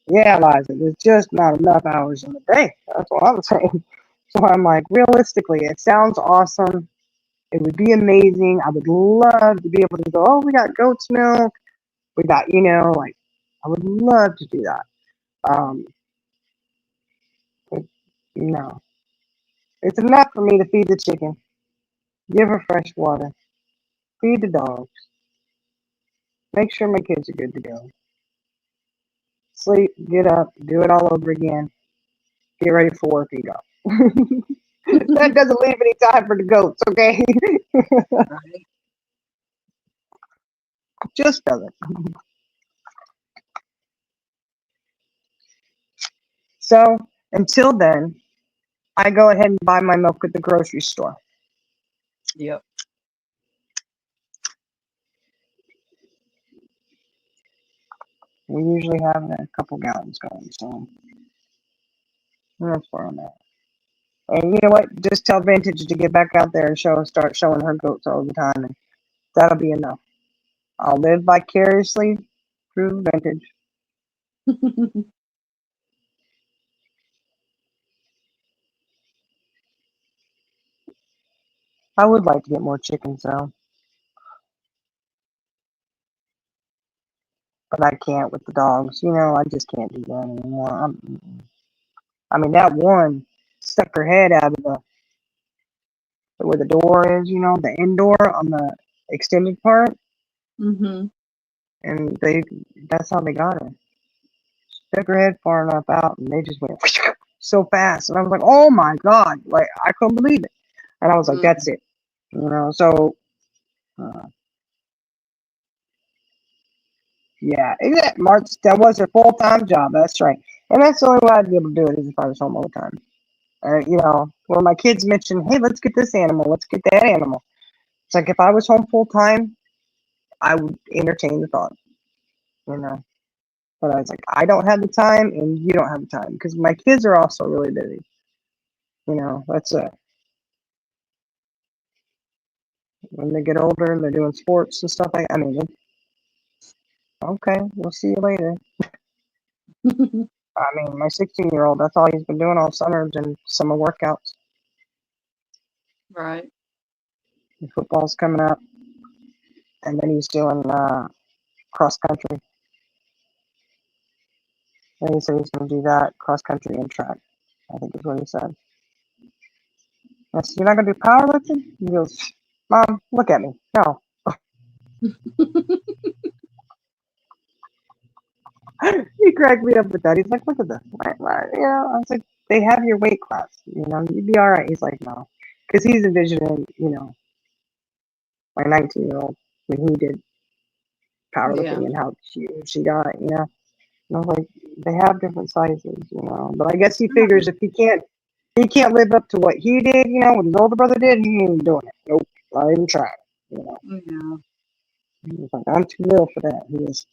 Yeah, Liza, there's just not enough hours in the day. That's what I'm saying. So I'm like, realistically, it sounds awesome. It would be amazing. I would love to be able to go, oh, we got goat's milk. We got, like, I would love to do that. Um, but no, it's enough for me to feed the chicken, give her fresh water, feed the dogs, make sure my kids are good to go, sleep, get up, do it all over again, get ready for work and go. That doesn't leave any time for the goats, okay? Right? Just doesn't. So until then, I go ahead and buy my milk at the grocery store. Yep. We usually have a couple gallons going, so that's where I'm at. And you know what? Just tell Vintage to get back out there and start showing her goats all the time, and that'll be enough. I'll live vicariously through Vintage. I would like to get more chickens though, but I can't with the dogs. I just can't do that anymore. I mean, that one stuck her head out of the where the door is, the indoor on the extended part, Mhm. and that's how they got her. Stuck her head far enough out, and they just went so fast, and I was like, oh my god, like I couldn't believe it, and I was like, Mm. that's it, so Uh, yeah, exactly. March, that was her full time job. That's right. And that's the only way I'd be able to do it is if I was home all the time. You know, when my kids mention, hey, let's get this animal, let's get that animal. It's like if I was home full time, I would entertain the thought, you know. But I was like, I don't have the time and you don't have the time because my kids are also really busy. You know, that's it. When they get older and they're doing sports and stuff like I mean, okay, we'll see you later. I mean, my 16-year-old, that's all he's been doing all summer and summer workouts. Right. The football's coming up. And then he's doing cross country. And he said he's going to do that, cross country and track, I think is what he said. I said, you're not going to do powerlifting? He goes, Mom, look at me. No. He cracked me up with that. He's like, look at this. You know, I was like, they have your weight class. You know, you'd be all right. He's like, no. Because he's envisioning, you know, my 19-year-old when he did Yeah. powerlifting and how she got, you know. And I was like, they have different sizes, you know. But I guess he figures if he can't live up to what he did, you know, what his older brother did, he ain't doing it. Nope, not even trying, you know. Yeah. He's like, I'm too little for that. He is.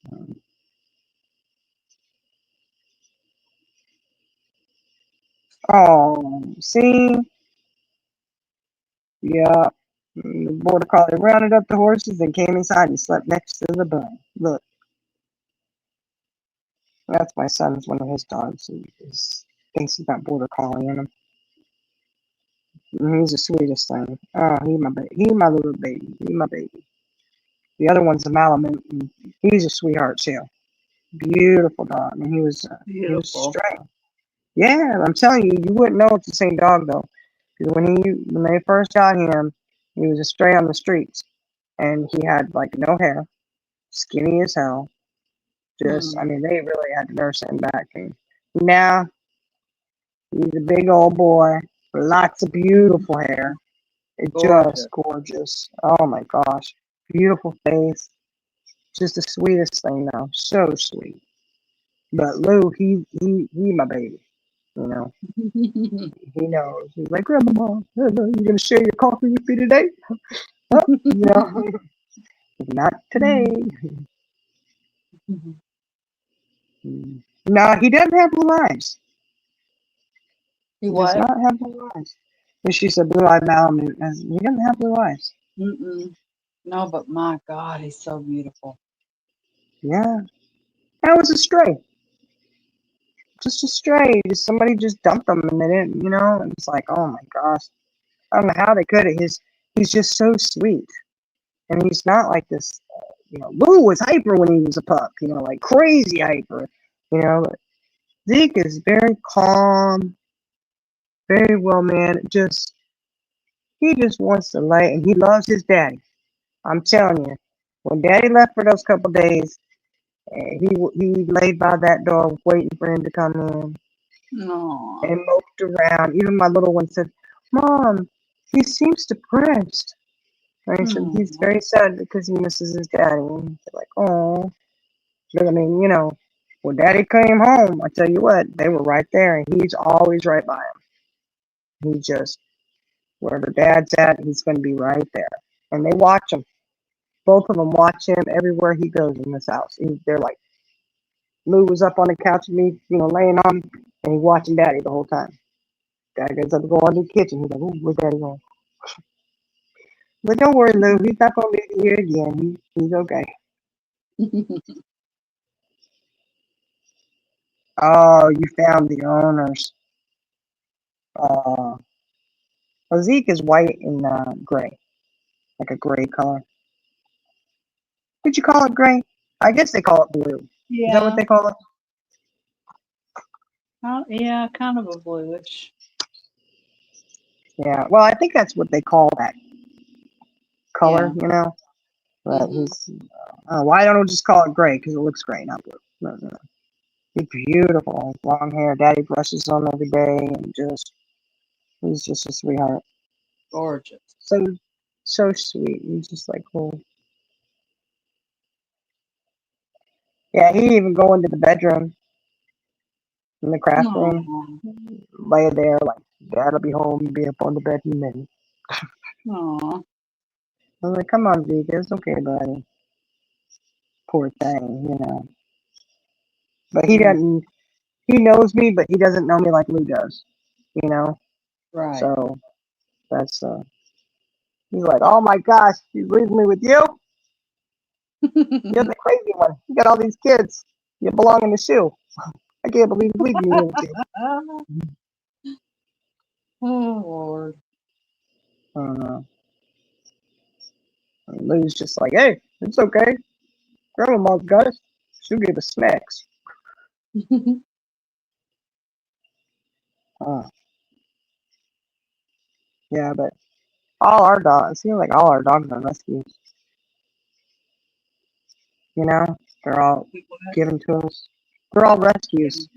Oh, see? Yeah. The border collie rounded up the horses and came inside and slept next to the bun. Look, that's my son's one of his dogs. He thinks he's got border collie in him. And he's the sweetest thing. Oh, he my baby. He my little baby. He my baby. The other one's a Malamute. And he's a sweetheart too. Beautiful dog. And he was Beautiful. stray. Yeah, I'm telling you, you wouldn't know it's the same dog though. Because when they first got him, he was a stray on the streets, and he had like no hair, skinny as hell. Just, I Hmm. mean, they really had to nurse him back. And now he's a big old boy with lots of beautiful hair. It's Gorgeous. just gorgeous. Oh my gosh, beautiful face. Just the sweetest thing though. So sweet. But Lou, he my baby. You know, he knows. He's like, Grandma, you gonna share your coffee with me today? Oh, you know, not today. No, he doesn't have blue eyes. He He does what? not have blue eyes. And she said, blue-eyed Malamute. He doesn't have blue eyes. Mm-mm. No, but my God, he's so beautiful. Yeah, that was a stray. Just a stray. Just somebody just dumped him and they didn't, you know. And it's like, oh my gosh, I don't know how they could. He's just so sweet, and he's not like this. You know, Lou was hyper when he was a pup. You know, like crazy hyper. You know, but Zeke is very calm, very well mannered. Just he just wants to lay, and he loves his daddy. I'm telling you, when Daddy left for those couple days, he laid by that door waiting for him to come in No. and moped around. Even my little one said, "Mom, he seems depressed." And I said, "He's Hmm. very sad because he misses his daddy." And they're like, "Oh," but I mean, you know, when Daddy came home, I tell you what, they were right there, and he's always right by him. He just wherever Dad's at, he's going to be right there, and they watch him. Both of them watch him everywhere he goes in this house. They're like, Lou was up on the couch with me, you know, laying on me, and he's watching Daddy the whole time. Daddy goes up to go into the kitchen. He's like, "Ooh, where's Daddy going?" But don't worry, Lou. He's not going to be here again. He's okay. Oh, you found the owners. Uh, Zeke is white and gray, like a gray color. Did you call it gray? I guess they call it blue. Is that what Yeah. they call it? Yeah, kind of a bluish. Yeah. Well, I think that's what they call that color, Yeah. you know. But Hmm. why don't we just call it gray? Because it looks gray, not blue. No, no, no. He's beautiful. Long hair. Daddy brushes on every day, and he's just a sweetheart. Gorgeous. So So sweet. He's just like, oh. Yeah, he even go into the bedroom in the craft room, Aw. lay there like, Dad'll be home, be up on the bed in a minute. Aw. I was like, come on, Vika, it's okay, buddy. Poor thing, you know. But he Mm, doesn't. He knows me, but he doesn't know me like Lou does. You know. right. So that's he's like, oh my gosh, he's leaving me with you. You're the crazy one. You got all these kids. You belong in the shoe. I can't believe he's leaving me here with you. Oh Lord. Uh, and Lou's just like, hey, it's okay. Grandma's got us. She'll give us snacks. Uh, yeah, but all our dogs, it seems like all our dogs are rescues. You know, they're all given to us. They're all rescues.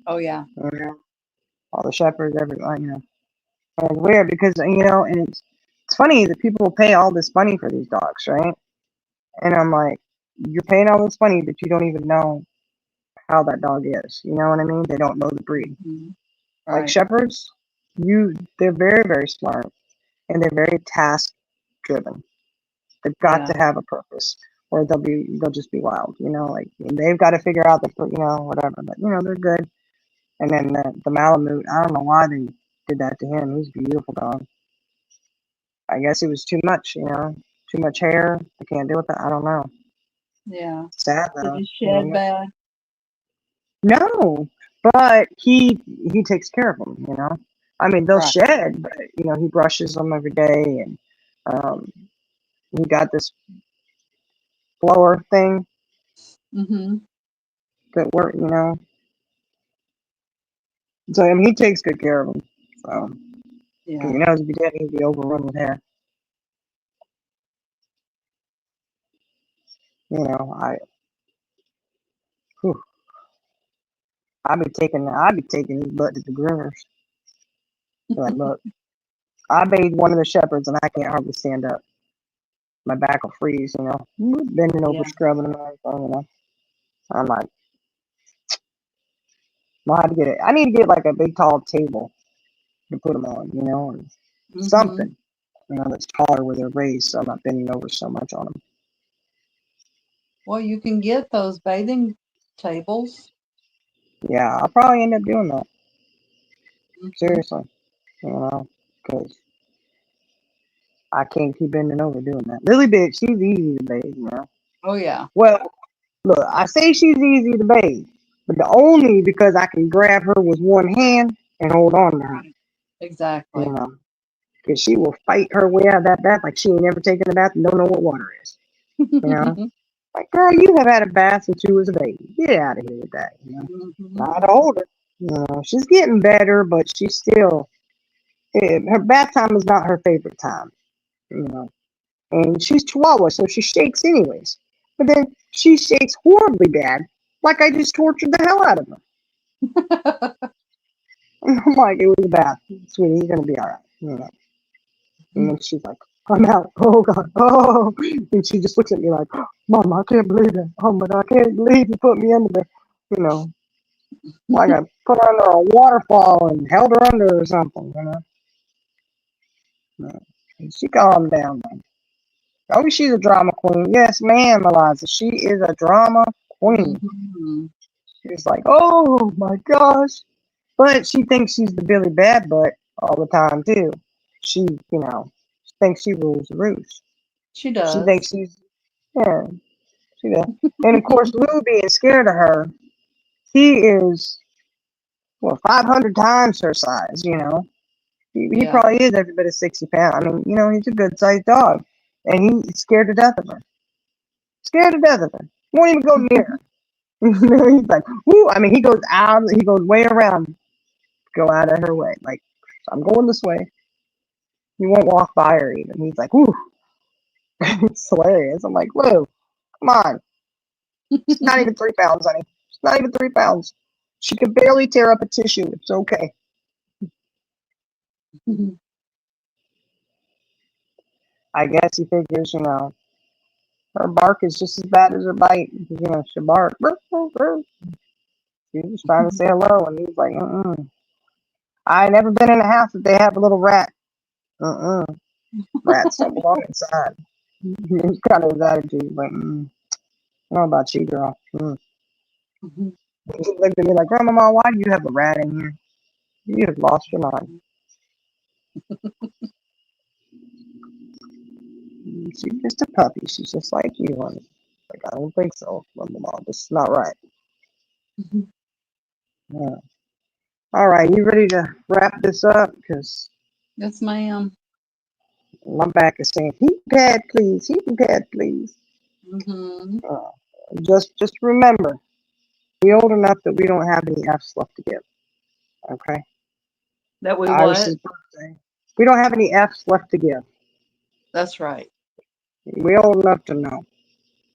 Oh yeah. You know, all the shepherds, everyone. You know, and it's weird because you know, and it's funny that people pay all this money for these dogs, right? And I'm like, you're paying all this money, but you don't even know how that dog is. You know what I mean? They don't know the breed. Mhm. Like Right. shepherds, they're very, very smart and they're very task driven. They've got Yeah. to have a purpose, or they'll just be wild. You know, like they've got to figure out the whatever. But you know they're good. And then the Malamute, I don't know why they did that to him. He's a beautiful dog. I guess it was too much. You know, too much hair. I can't deal with that. I don't know. Yeah. Sad Did though. he You shed know, bad? no, but he takes care of them. You know, I mean they'll Right. shed, but you know he brushes them every day, and um, he got this blower thing Mm-hmm. that work. You know, so I mean he takes good care of them. So because Yeah. he knows if he didn't, he'd be overrun with hair. You know, whew, I'd be taking his butt to the groomers. Be like, look, I bathed one of the shepherds and I can't hardly stand up. My back will freeze. You know, bending over, Yeah. scrubbing and everything. You know, I'm like. I have to get it. I need to get like a big tall table to put them on, you know, or Mm-hmm. something, you know, that's taller where they're raised, so I'm not bending over so much on them. Well, you can get those bathing tables. Yeah, I'll probably end up doing that. Mm-hmm. Seriously, you know, because I can't keep bending over doing that. Lily bitch, she's easy to bathe, you know. Oh yeah. Well, look, I say she's easy to bathe, but the only because I can grab her with one hand and hold on to her, Right. you Exactly. know, because she will fight her way out of that bath like she ain't never taken a bath and don't know what water is, you know. Like, girl, you have had a bath since you was a baby. Get out of here with that. You know, Mm-hmm. not older. You know, she's getting better, but she's still her bath time is not her favorite time. You know, and she's Chihuahua, so she shakes anyways. But then she shakes horribly bad, like I just tortured the hell out of her. And I'm like, it was a bath, sweetie. You're gonna be all right. You know. And then she's like, I'm out. Oh God. Oh. And she just looks at me like, Mom, I can't believe it. Oh my God, I can't believe you put me under there. You know, like I put her under a waterfall and held her under or something, you know. No. And she calmed down, man. Oh, she's a drama queen. Yes, ma'am, Eliza. She is a drama queen. Mm-hmm. She's like, oh my gosh. But she thinks she's the Billy Bad Butt all the time, too. She, you know, thinks she rules the roost. She She does. thinks yeah, she does. And of course, Lou being scared of her, he is, well, 500 times her size, you know. He Yeah. probably is every bit of 60 pounds. I mean, you know, he's a good sized dog. And he's scared to death of her. Scared to death of her. Won't even go near her. You know, he's like, whoo. I mean, he goes way around, go out of her way. Like, I'm going this way. He won't walk by her even. He's like, whoo. It's hilarious. I'm like, Lou, come on. It's not even 3 pounds, honey. It's not even 3 pounds. She can barely tear up a tissue. It's okay. I guess he figures, her bark is just as bad as her bite. She bark. She's just trying to say hello, and he's like, I ain't never been in a house that they have a little rat. Rats don't belong inside. It's kind of his attitude, but I don't know about you, girl. Mhm. He looked at me like, Grandmama, why do you have a rat in here? You have lost your mind. She's just a puppy. She's just like you, honey. Like, I don't think so, Grandmama. This is not right. Mhm. Yeah. All right, you ready to wrap this up? Because Yes, ma'am. my back is saying, heat pad, please. Heat pad, please. Mm-hmm. Just remember, we're old enough that we don't have any F's left to give. Okay? That we Iris's what? birthday. We don't have any F's left to give. That's right. We're old enough to know.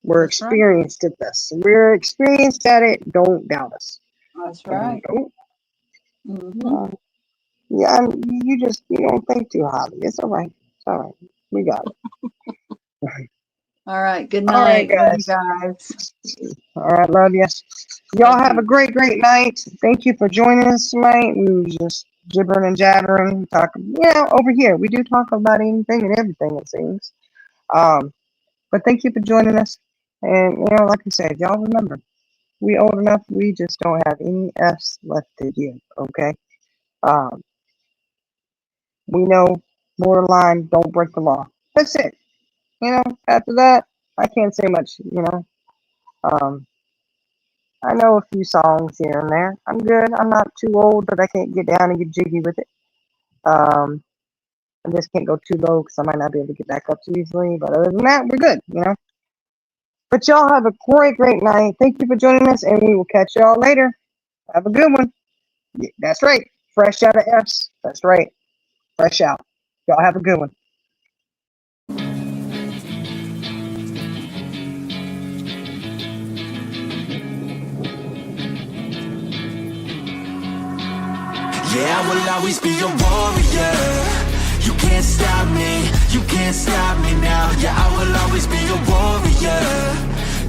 We're That's right. experienced at this. We're experienced at it. Don't doubt us. That's right. Mm-hmm. Yeah, you don't think too highly. It's all right. It's all right. We got it. All right. Good All right, night. Love you guys. guys. All right, love you. Y'all Love have you. a great night. Thank you for joining us tonight. We were just gibbering and jabbering, talking. Over here we do talk about anything and everything, it seems. But thank you for joining us. And like I said, y'all remember, we old enough. We just don't have any F's left to give. Okay. We know borderline. Don't break the law. That's it. After that, I can't say much. I know a few songs here and there. I'm good. I'm not too old that I can't get down and get jiggy with it. I just can't go too low because I might not be able to get back up too easily. But other than that, we're good. But y'all have a great night. Thank you for joining us, and we will catch y'all later. Have a good one. Yeah, that's right. Fresh out of F's. That's right. Fresh out. Y'all have a good one. Yeah, I will always be a warrior. You can't stop me, you can't stop me now. Yeah, I will always be a warrior.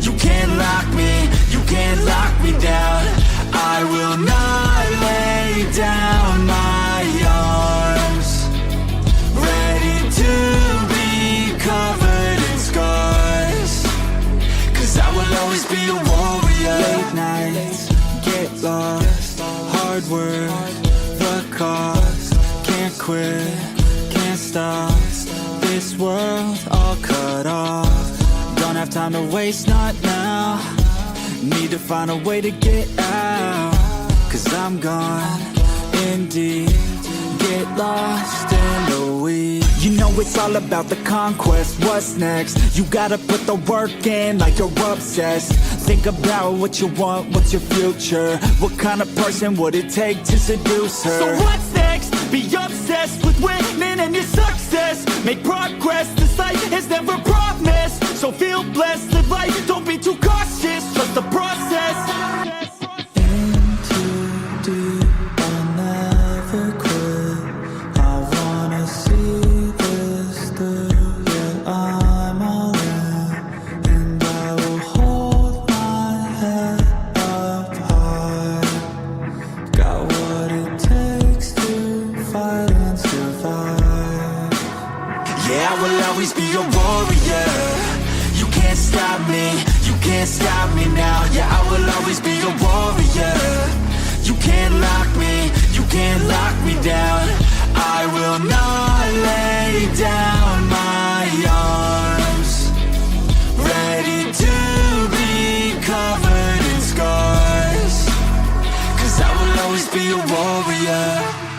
You can't lock me, you can't lock me down. I will not lay down my arms. Ready to be covered in scars. Cause I will always be a warrior. Late nights, get lost, hard work, the cost. Can't quit, can't stop. This world all cut off. Don't have time to waste, not now. Need to find a way to get out. Cause I'm gone in deep. Get lost in the weeds. You know it's all about the conquest. What's next? You gotta put the work in like you're obsessed. Think about what you want, what's your future? What kind of person would it take to seduce her? So what's next? Be obsessed with winning and your success. Make progress, this life is never promised. So feel blessed, live life, don't be too cautious. Trust the process. In too deep, I'll never quit. I wanna see this through. Yeah, I'm all in, and I will hold my head up high. Got what it takes to fight and survive. Yeah, I will always be a warrior. You can't stop me, you can't stop me now. Yeah, I will always be a warrior. You can't lock me, you can't lock me down. I will not lay down my arms. Ready to be covered in scars. Cause I will always be a warrior.